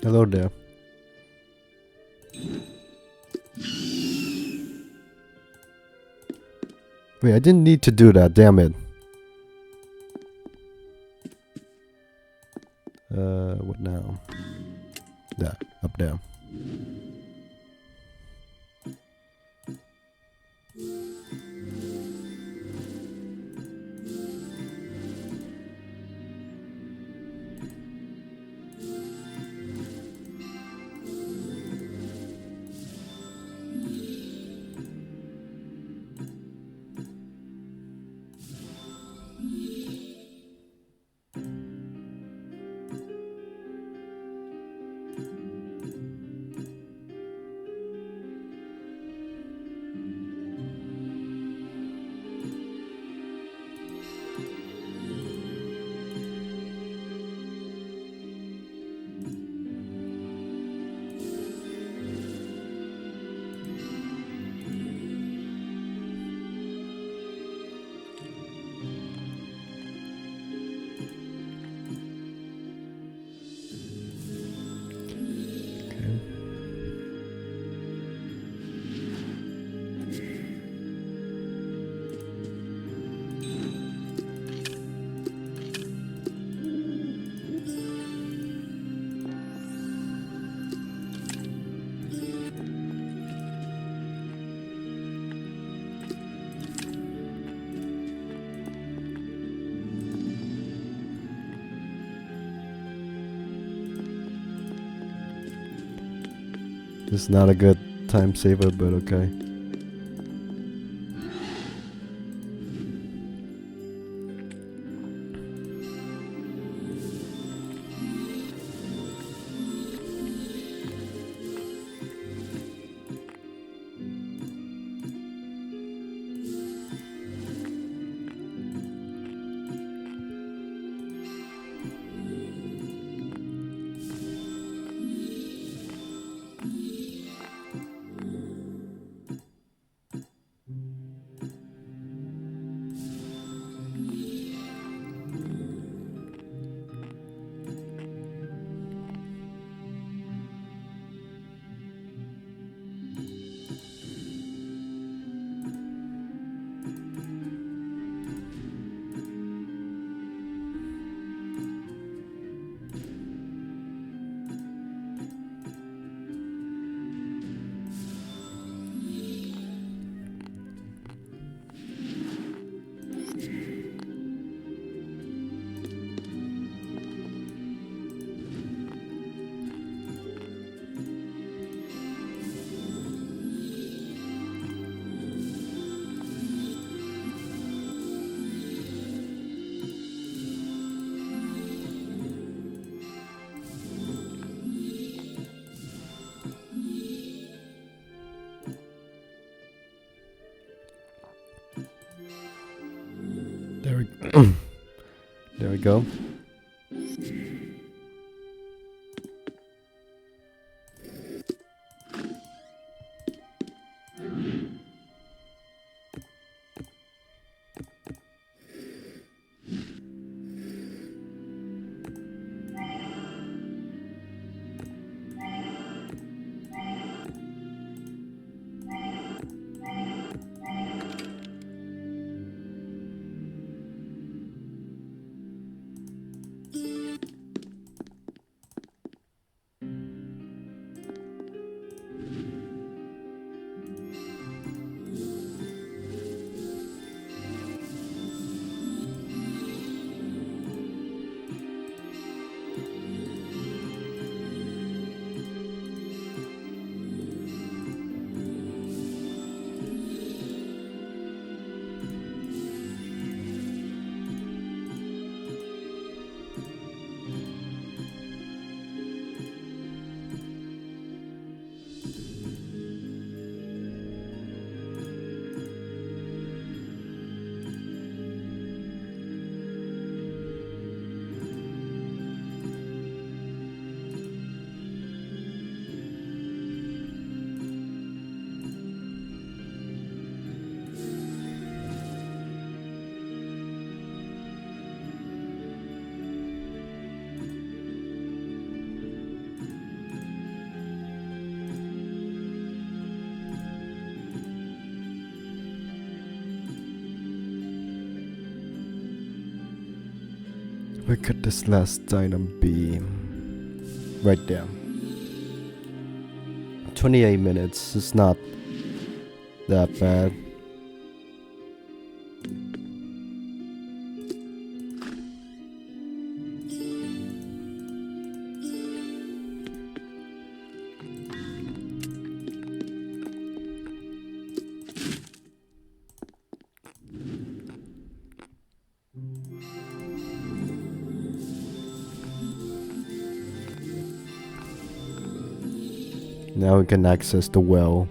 Hello there. Wait, I didn't need to do that, damn it. What now? Yeah, up there. This is not a good time saver, but okay. There we go. Where could this last item be? Right there. 28 minutes. It's not that bad. Now we can access the well.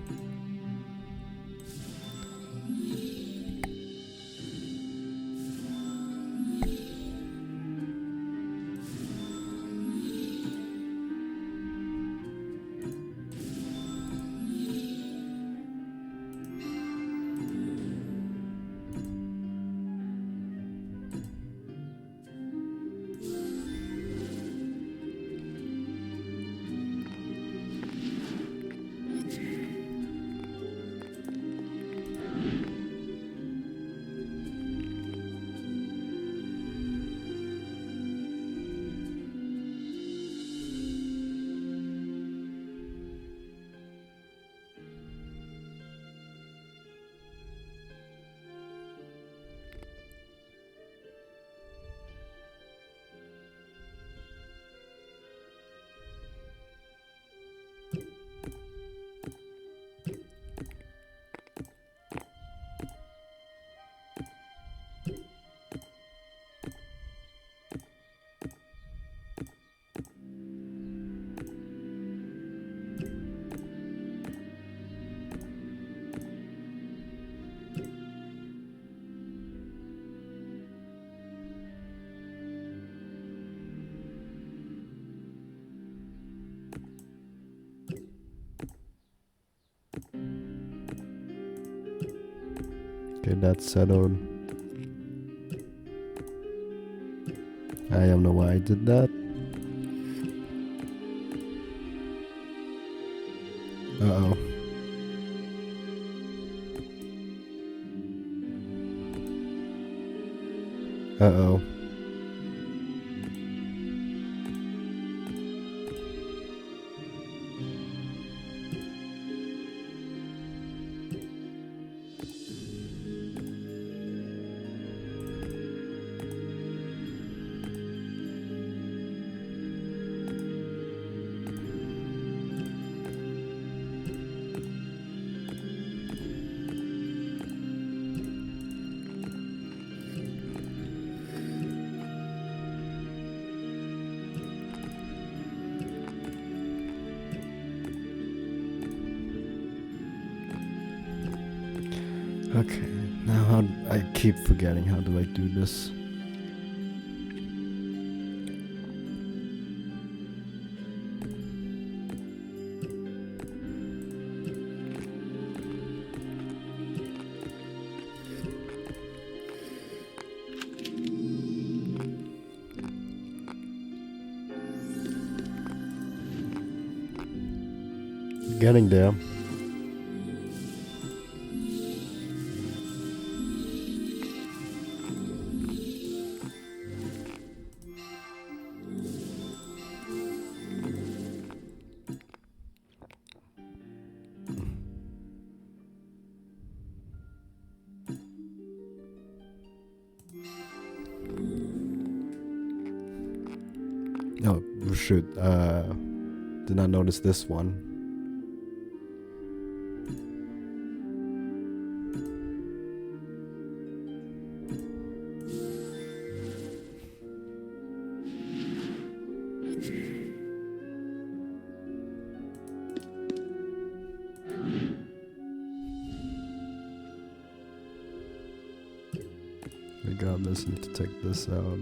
Okay, that's settled. I don't know why I did that. Uh-oh. Uh-oh. Okay, now I keep forgetting how do I do this. Getting there. Oh shoot, did not notice this one. Regardless, need to take this out.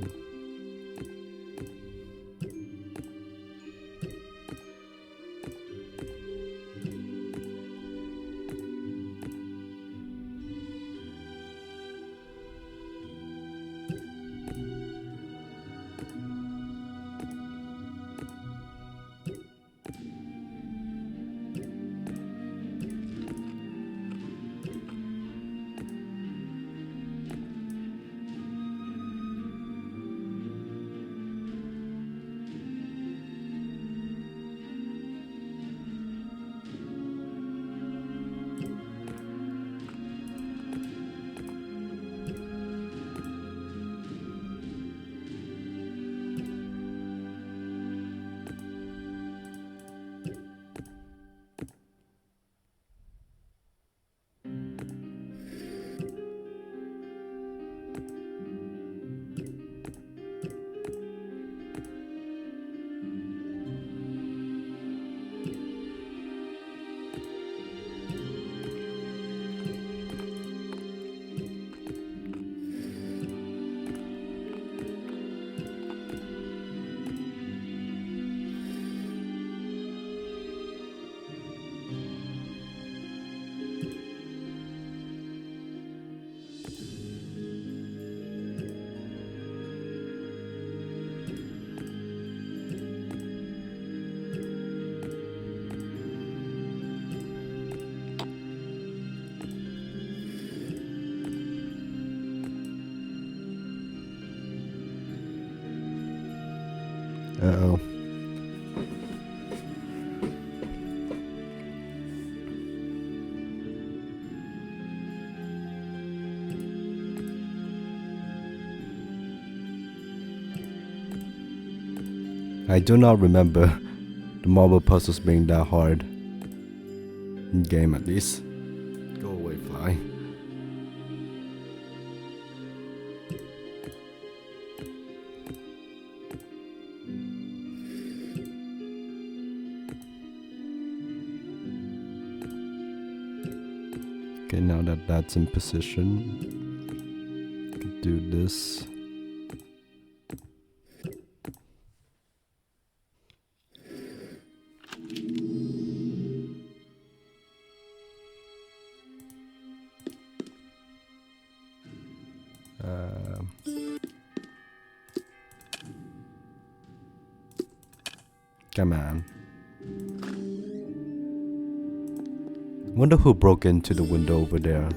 Uh-oh. I do not remember the marble puzzles being that hard. In game at least. Go away, fly. Okay, now that that's in position, I can do this. Come on. Wonder who broke into the window over there.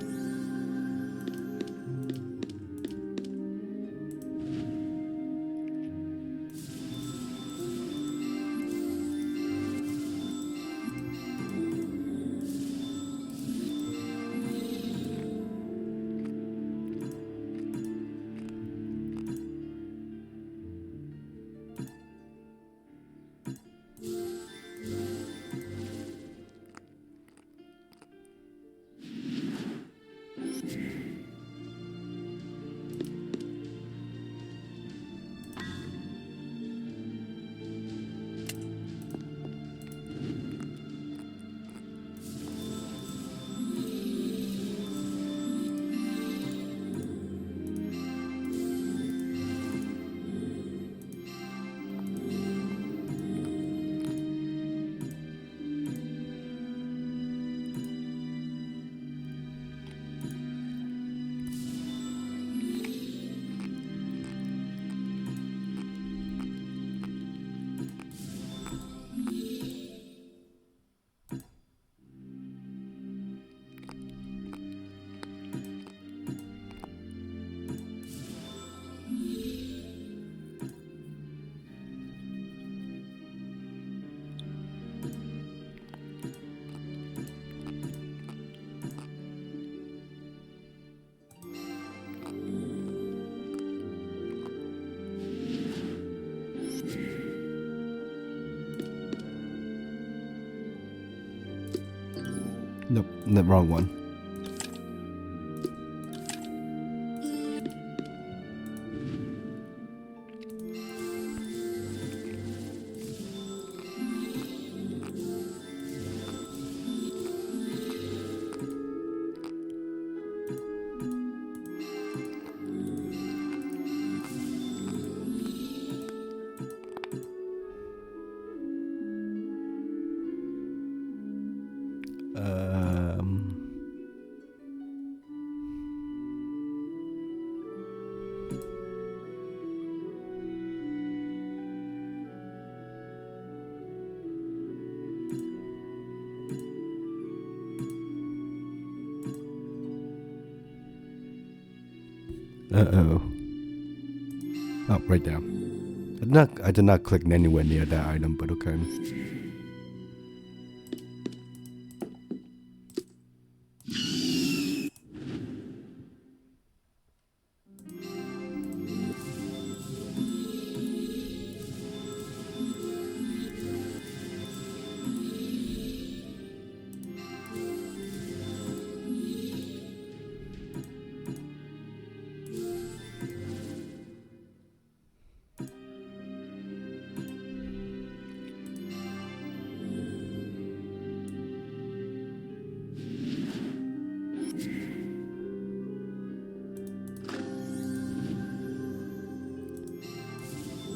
Nope, the wrong one. Uh-oh. Oh, right there. I did not click anywhere near that item, but okay.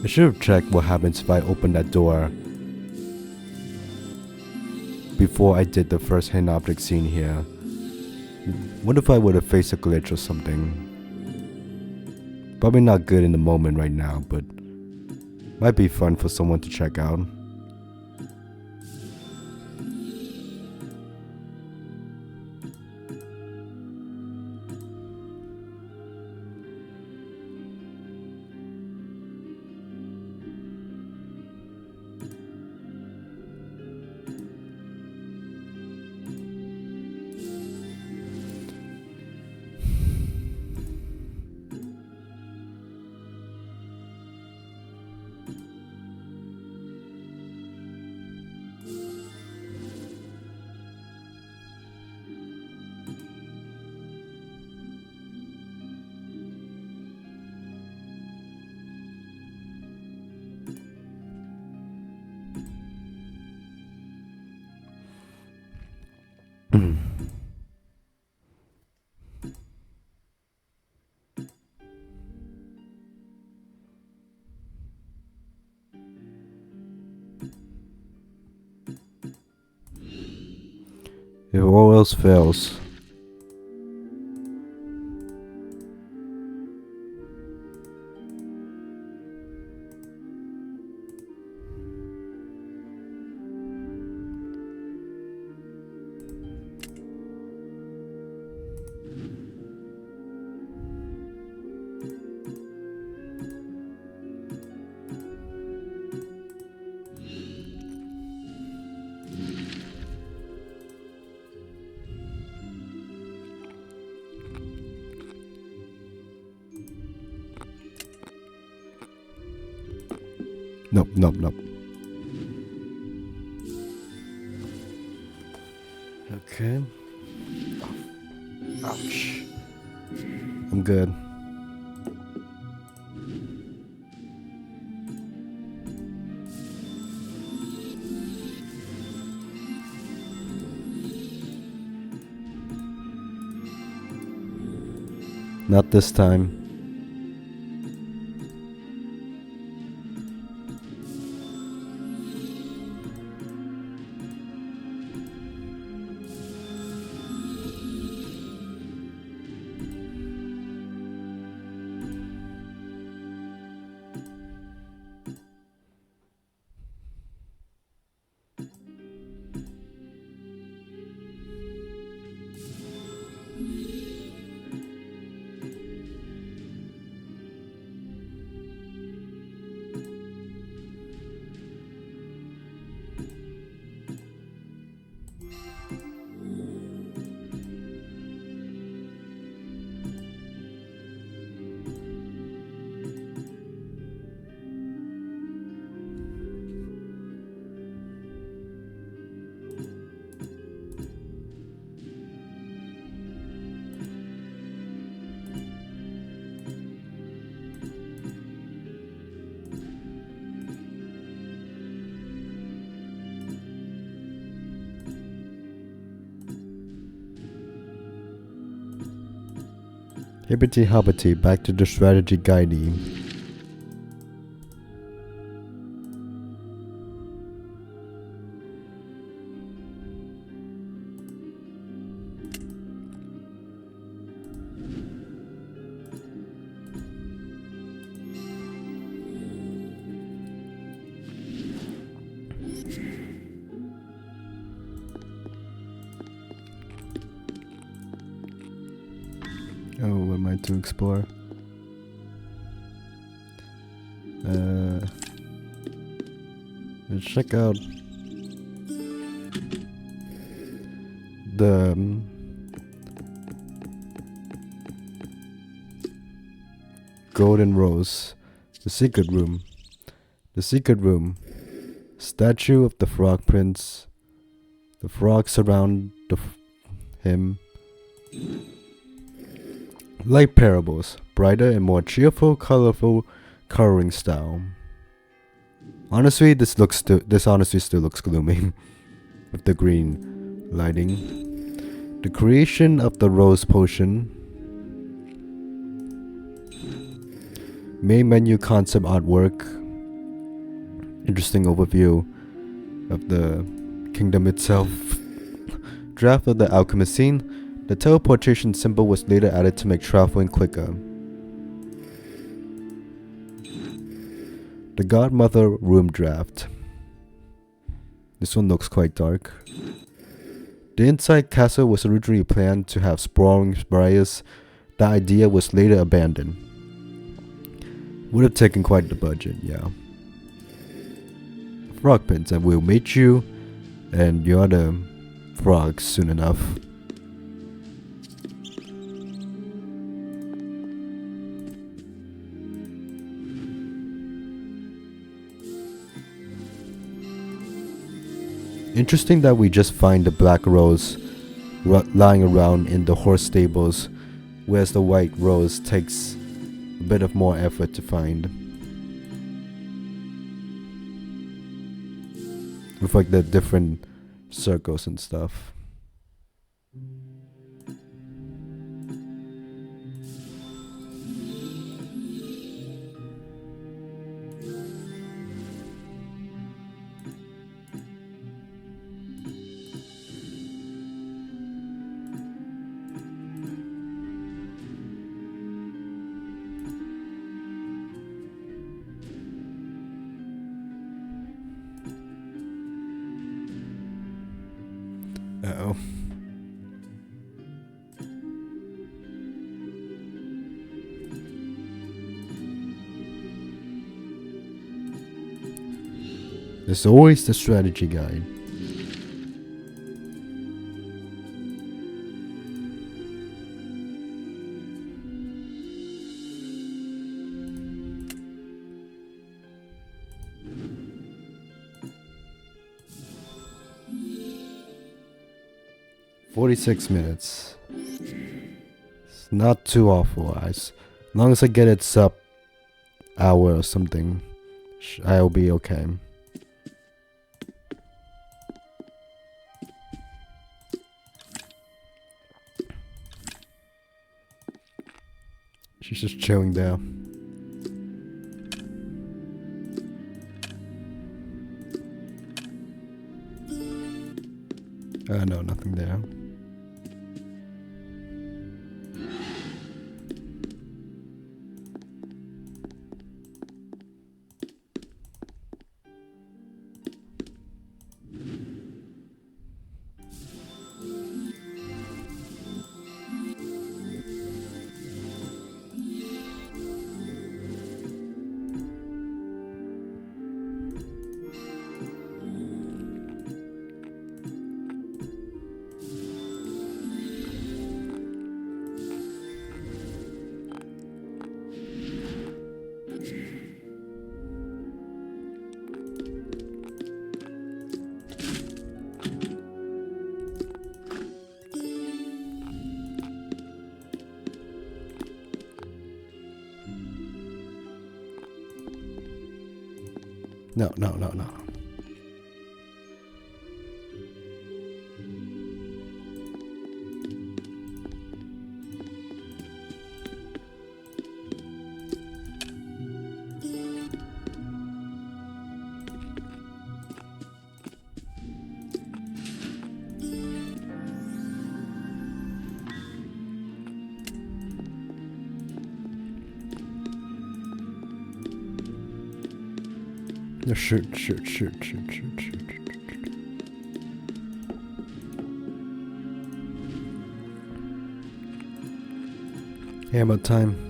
I should have checked what happens if I open that door before I did the first hand object scene here. What if I would have faced a glitch or something? Probably not good in the moment right now, but might be fun for someone to check out. If all else fails, nope. Okay. Ouch. I'm good. Not this time. Hibbity hobbity, back to the strategy guidey. Oh, what am I to explore? Let's check out the Golden Rose, the secret room. The secret room. Statue of the Frog Prince. The frogs surround him. Like parables, brighter and more cheerful, colorful coloring style. Honestly, this honestly still looks gloomy with the green lighting. The creation of the rose potion. Main menu concept artwork. Interesting overview of the kingdom itself. Draft of the alchemist scene. The teleportation symbol was later added to make traveling quicker. The Godmother room draft. This one looks quite dark. The inside castle was originally planned to have sprawling briars. The idea was later abandoned. Would have taken quite the budget, yeah. Frog pins, and we'll meet you and your other frogs soon enough. Interesting that we just find the black rose lying around in the horse stables, whereas the white rose takes a bit of more effort to find. With like the different circles and stuff. Uh-oh. There's always the strategy guide. $46. It's not too awful. As long as I get it sub hour or something, I'll be okay. She's just chilling there. No, nothing there. No. Shoot. Hammer time.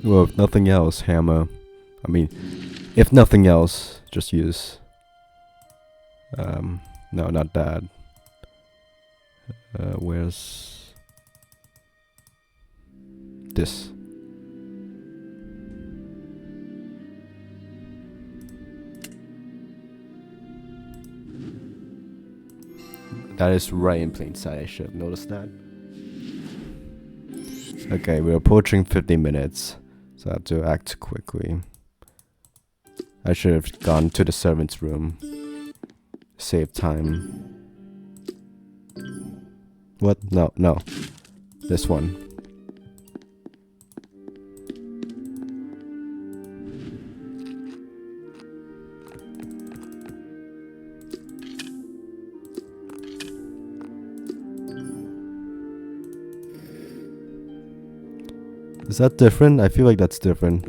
Well, if nothing else, hammer. I mean, if nothing else, just use. No, not that. Where's this? That is right in plain sight. I should have noticed that. Okay, we're approaching 50 minutes, so I have to act quickly. I should have gone to the servant's room. Save time. What? No. This one. Is that different? I feel like that's different.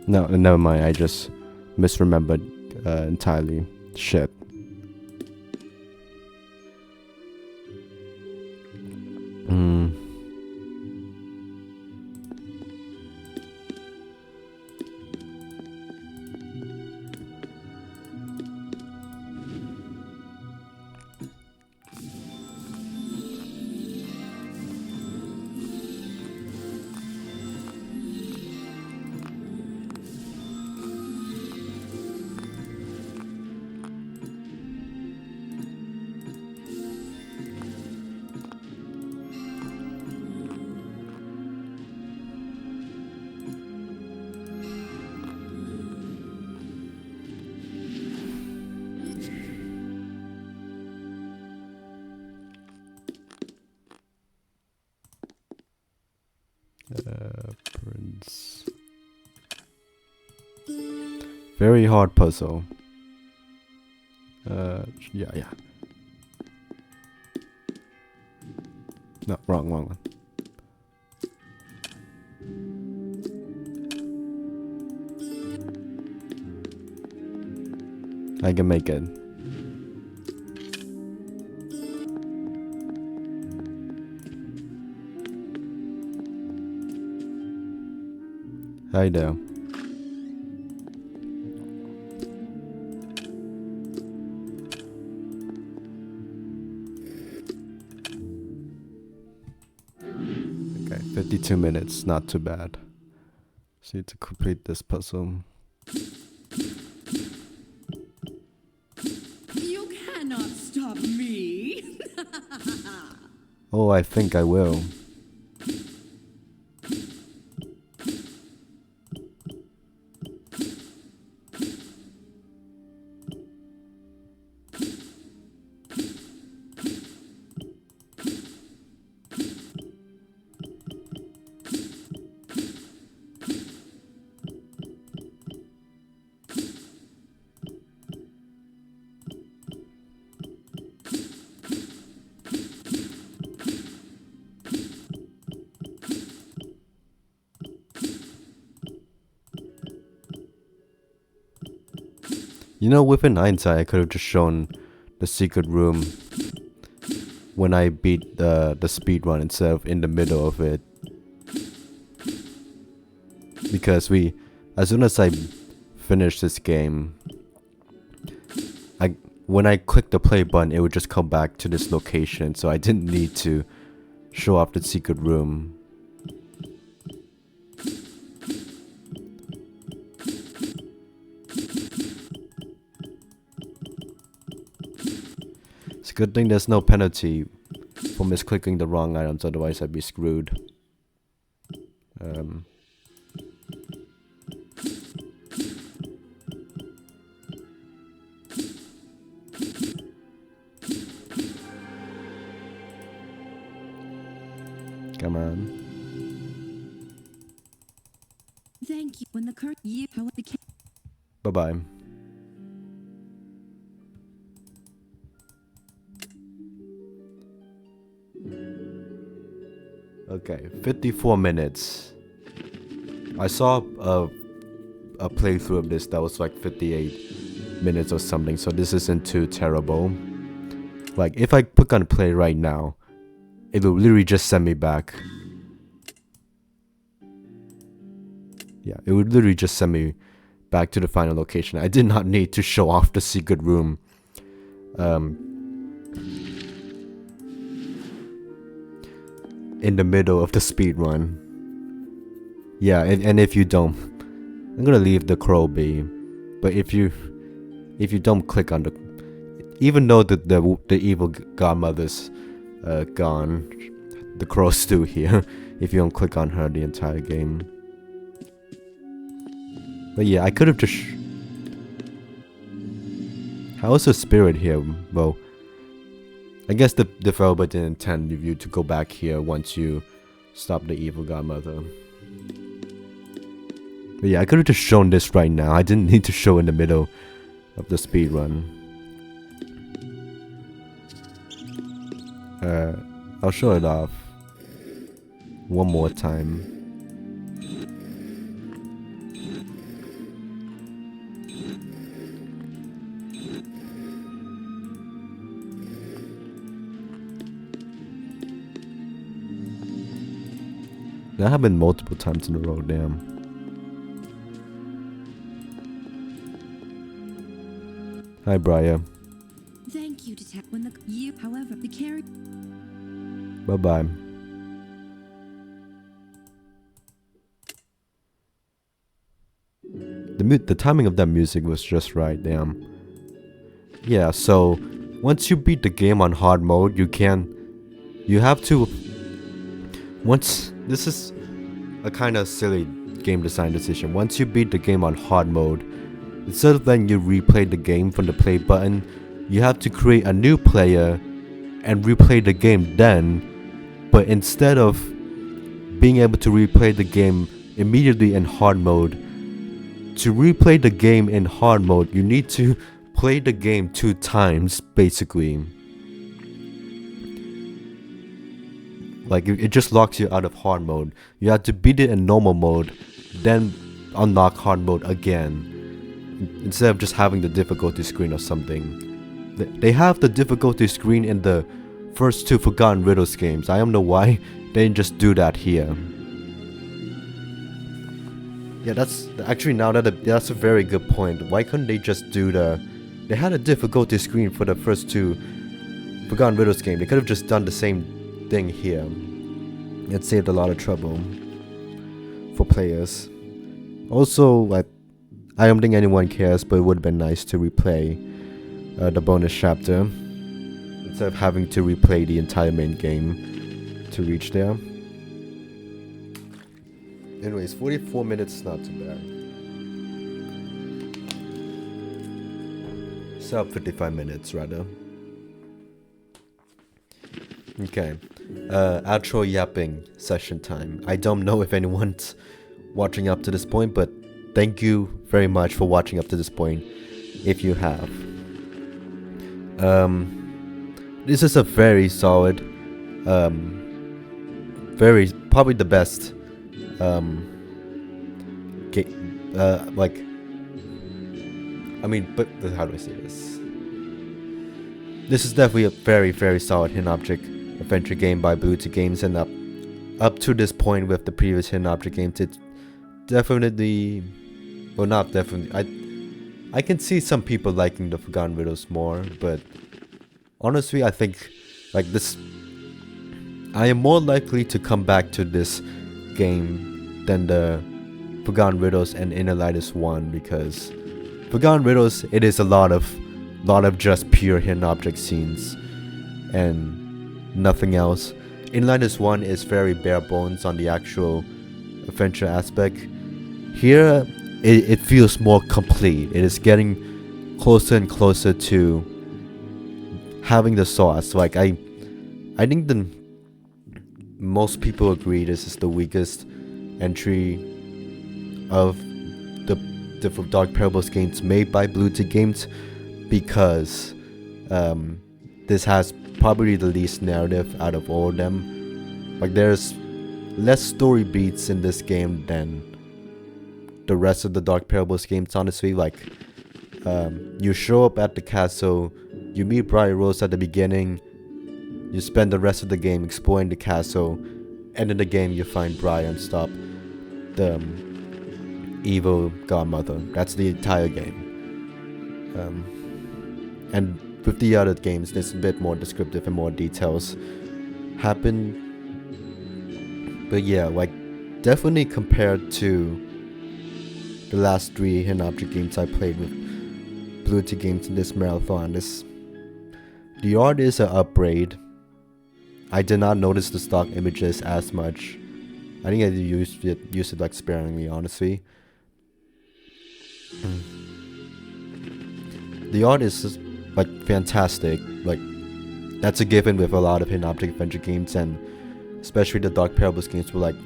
No, never mind. I just misremembered entirely. Shit. Prince. Very hard puzzle. Yeah. No, wrong one. I can make it. Hi there. Okay, 52 minutes, not too bad. Just need to complete this puzzle. You cannot stop me. Oh, I think I will. You know, within hindsight, I could have just shown the secret room when I beat the speedrun instead of in the middle of it. Because as soon as I finished this game, when I clicked the play button, it would just come back to this location, so I didn't need to show off the secret room. It's a good thing there's no penalty for misclicking the wrong items, otherwise I'd be screwed. Come on. Thank you. When the curse you Bye-bye. Okay, 54 minutes. I saw a playthrough of this that was like 58 minutes or something, so this isn't too terrible. Like, if I click on play right now, it will literally just send me back. Yeah, it would literally just send me back to the final location. I did not need to show off the secret room. In the middle of the speed run. Yeah, and if you don't, I'm gonna leave the crow be. But if you don't click on the, even though the evil godmother's gone, the crow's still here. If you don't click on her the entire game. But yeah, I could have just. How is the spirit here? Well, I guess the developer didn't intend you to go back here once you stop the evil godmother. But yeah, I could have just shown this right now. I didn't need to show in the middle of the speedrun. I'll show it off one more time. That happened multiple times in a row, damn. Hi, Briar. Thank you, Detective. When the you, however, the carry. Bye-bye. The timing of that music was just right, damn. Yeah, so once you beat the game on hard mode, you have to. This is a kind of silly game design decision. Once you beat the game on hard mode, instead of letting you replay the game from the play button, you have to create a new player and replay the game then. But instead of being able to replay the game immediately in hard mode, to replay the game in hard mode, you need to play the game 2 times, basically. Like, it just locks you out of hard mode. You have to beat it in normal mode, then unlock hard mode again, instead of just having the difficulty screen or something. They have the difficulty screen in the first 2 Forgotten Riddles games. I don't know why they didn't just do that here. Yeah, that's actually that's a very good point. Why couldn't they just do they had a difficulty screen for the first 2 Forgotten Riddles games. They could have just done the same thing here. It saved a lot of trouble for players. Also, I don't think anyone cares, but it would have been nice to replay the bonus chapter instead of having to replay the entire main game to reach there. Anyways, 44 minutes is not too bad. It's up 55 minutes rather. Okay, outro yapping session time. I don't know if anyone's watching up to this point, but thank you very much for watching up to this point, if you have. This is a very solid, probably the best, I mean, but how do I say this? This is definitely a very, very solid hidden object adventure game by Blue Tea Games, and up to this point with the previous hidden object games, it's definitely, well, not definitely. I can see some people liking the Forgotten Riddles more, but honestly, I think like this, I am more likely to come back to this game than the Forgotten Riddles and Inner Light is 1, because Forgotten Riddles, it is a lot of just pure hidden object scenes and nothing else. Inner Light is 1 is very bare bones on the actual adventure aspect. Here, it feels more complete. It is getting closer and closer to having the sauce. Like I think most people agree this is the weakest entry of the Dark Parables games made by Blue Tea Games, because this has probably the least narrative out of all of them. Like there's less story beats in this game than the rest of the Dark Parables games, honestly. Like you show up at the castle, you meet Briar Rose at the beginning, you spend the rest of the game exploring the castle, and in the game you find Briar and stop the evil godmother. That's the entire game. And with the other games, there's a bit more descriptive and more details happen. But yeah, like definitely compared to the last 3 hidden object games I played with Blue Tea Games in this marathon, the art is an upgrade. I did not notice the stock images as much. I think I used it like sparingly, honestly. The art is just, like, fantastic. Like, that's a given with a lot of hidden object adventure games, and especially the Dark Parables games. Were like,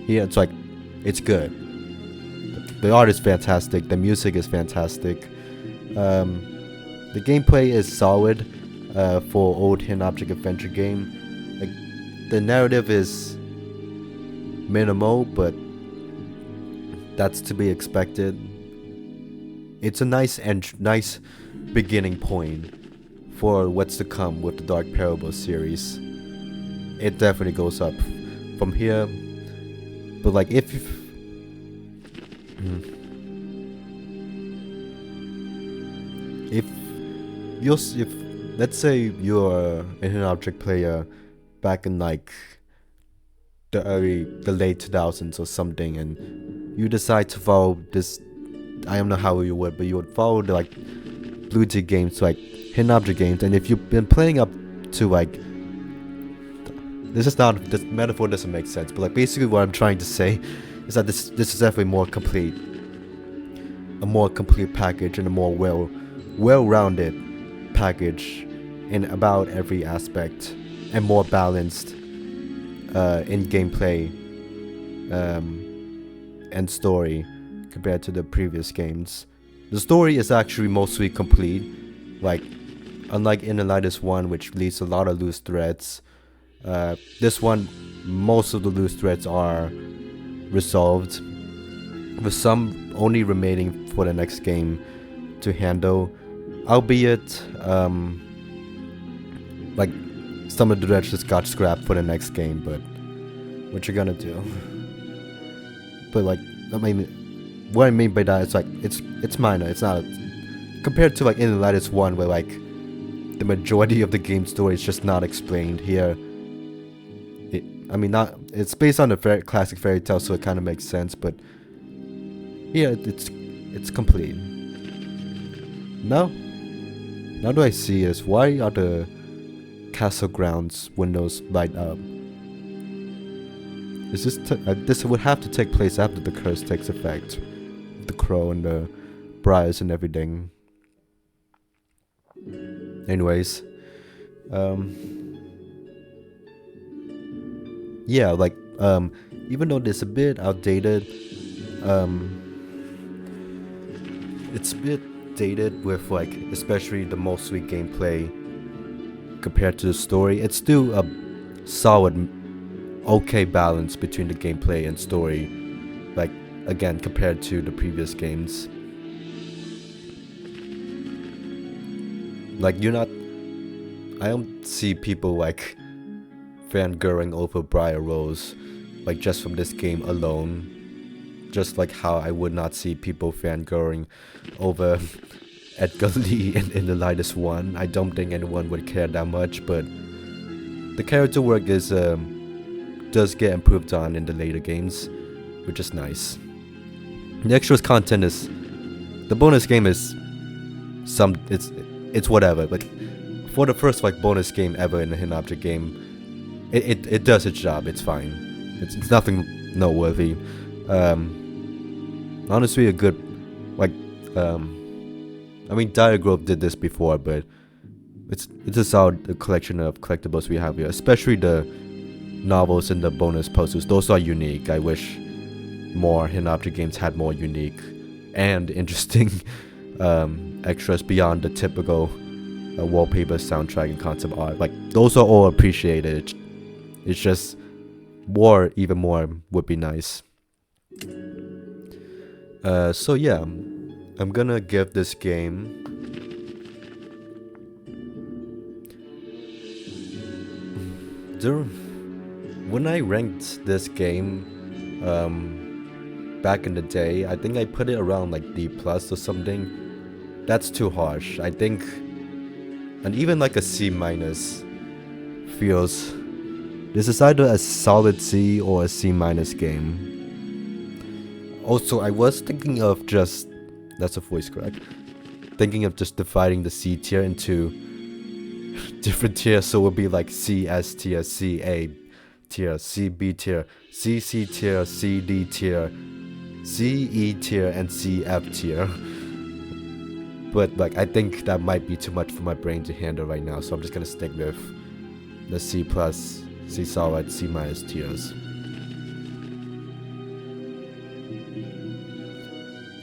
here it's like, it's good. The art is fantastic. The music is fantastic. The gameplay is solid for old hidden object adventure game. Like, the narrative is minimal, but that's to be expected. It's a nice beginning point for what's to come with the Dark Parables series. It definitely goes up from here. But like if let's say you're a hidden object player back in like the late 2000s or something, and you decide to follow this, I don't know how you would, but you would follow the like Blue Tea Games, like hidden object games. And if you've been playing up to like, this metaphor doesn't make sense, but like basically what I'm trying to say is that this is definitely a more complete package, and a more well-rounded package in about every aspect, and more balanced in gameplay and story compared to the previous games. The story is actually mostly complete, like unlike Inner Light is 1, which leaves a lot of loose threads. This one, most of the loose threads are resolved, with some only remaining for the next game to handle, albeit like some of the threads just got scrapped for the next game, but what you're gonna do. But like, I mean, what I mean by that is like, it's minor. It's not compared to like Inner Light is 1, where like the majority of the game story is just not explained. Here, it's based on a very classic fairy tale, so it kind of makes sense. But here, it's complete. Now do I see is, why are the castle grounds windows light up? Is this would have to take place after the curse takes effect, the crow and the briars and everything. Anyways, yeah, like even though it's a bit outdated, it's a bit dated with like especially the mostly gameplay compared to the story. It's still a solid, okay balance between the gameplay and story, like again compared to the previous games. Like I don't see people like fangirling over Briar Rose, like just from this game alone. Just like how I would not see people fangirling over Edgar Lee in the latest one. I don't think anyone would care that much, but the character work is does get improved on in the later games, which is nice. The extras content is, the bonus game is it's whatever. Like for the first like bonus game ever in a hidden object game, it does its job. It's fine. It's nothing noteworthy. Honestly, a good like I mean, Dire Grove did this before, but it's a solid collection of collectibles we have here, especially the novels and the bonus posters. Those are unique. I wish more hidden object games had more unique and interesting extras beyond the typical wallpaper, soundtrack, and concept art. Like those are all appreciated. It's just even more would be nice. So yeah, I'm gonna give this game when I ranked this game back in the day, I think I put it around like D+ or something. That's too harsh. I think, and even like a C- feels, this is either a solid C or a C- game. Also, I was thinking of just, that's a voice crack, thinking of just dividing the C tier into different tiers, so it would be like C S tier, C A tier, C B tier, C C tier, C D tier, C E tier, and C F tier. But like I think that might be too much for my brain to handle right now, so I'm just gonna stick with the C+, C solid, C- tiers.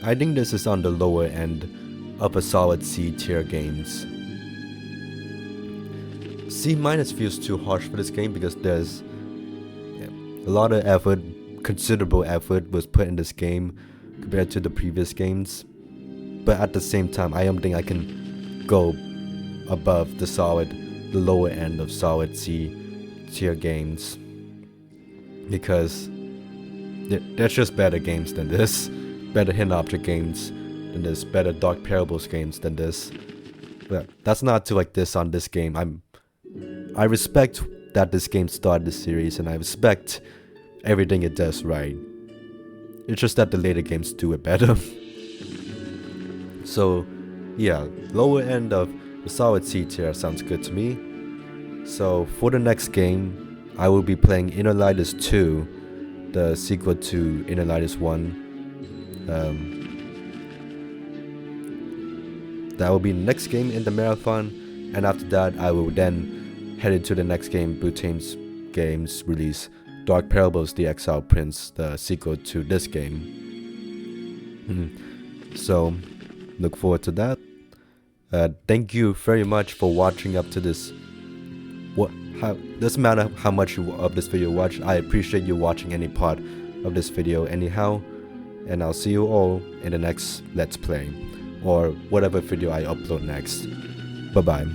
I think this is on the lower end of a solid C tier games. C- feels too harsh for this game because there's a lot of effort, considerable effort was put in this game compared to the previous games. But at the same time, I don't think I can go above the lower end of solid C tier games, because there's just better games than this, better hidden object games than this, better Dark Parables games than this. But that's not to like this on this game. I respect that this game started this series, and I respect everything it does right. It's just that the later games do it better. So yeah, lower end of the solid C tier sounds good to me. So for the next game, I will be playing Inner Lighters 2, the sequel to Inner Lighters 1. That will be the next game in the marathon, and after that I will then head into the next game, Butane's games release, Dark Parables: The Exiled Prince, the sequel to this game. So look forward to that. Thank you very much for watching up to this. Doesn't matter how much of this video you watched. I appreciate you watching any part of this video anyhow, and I'll see you all in the next Let's Play or whatever video I upload next. Bye bye.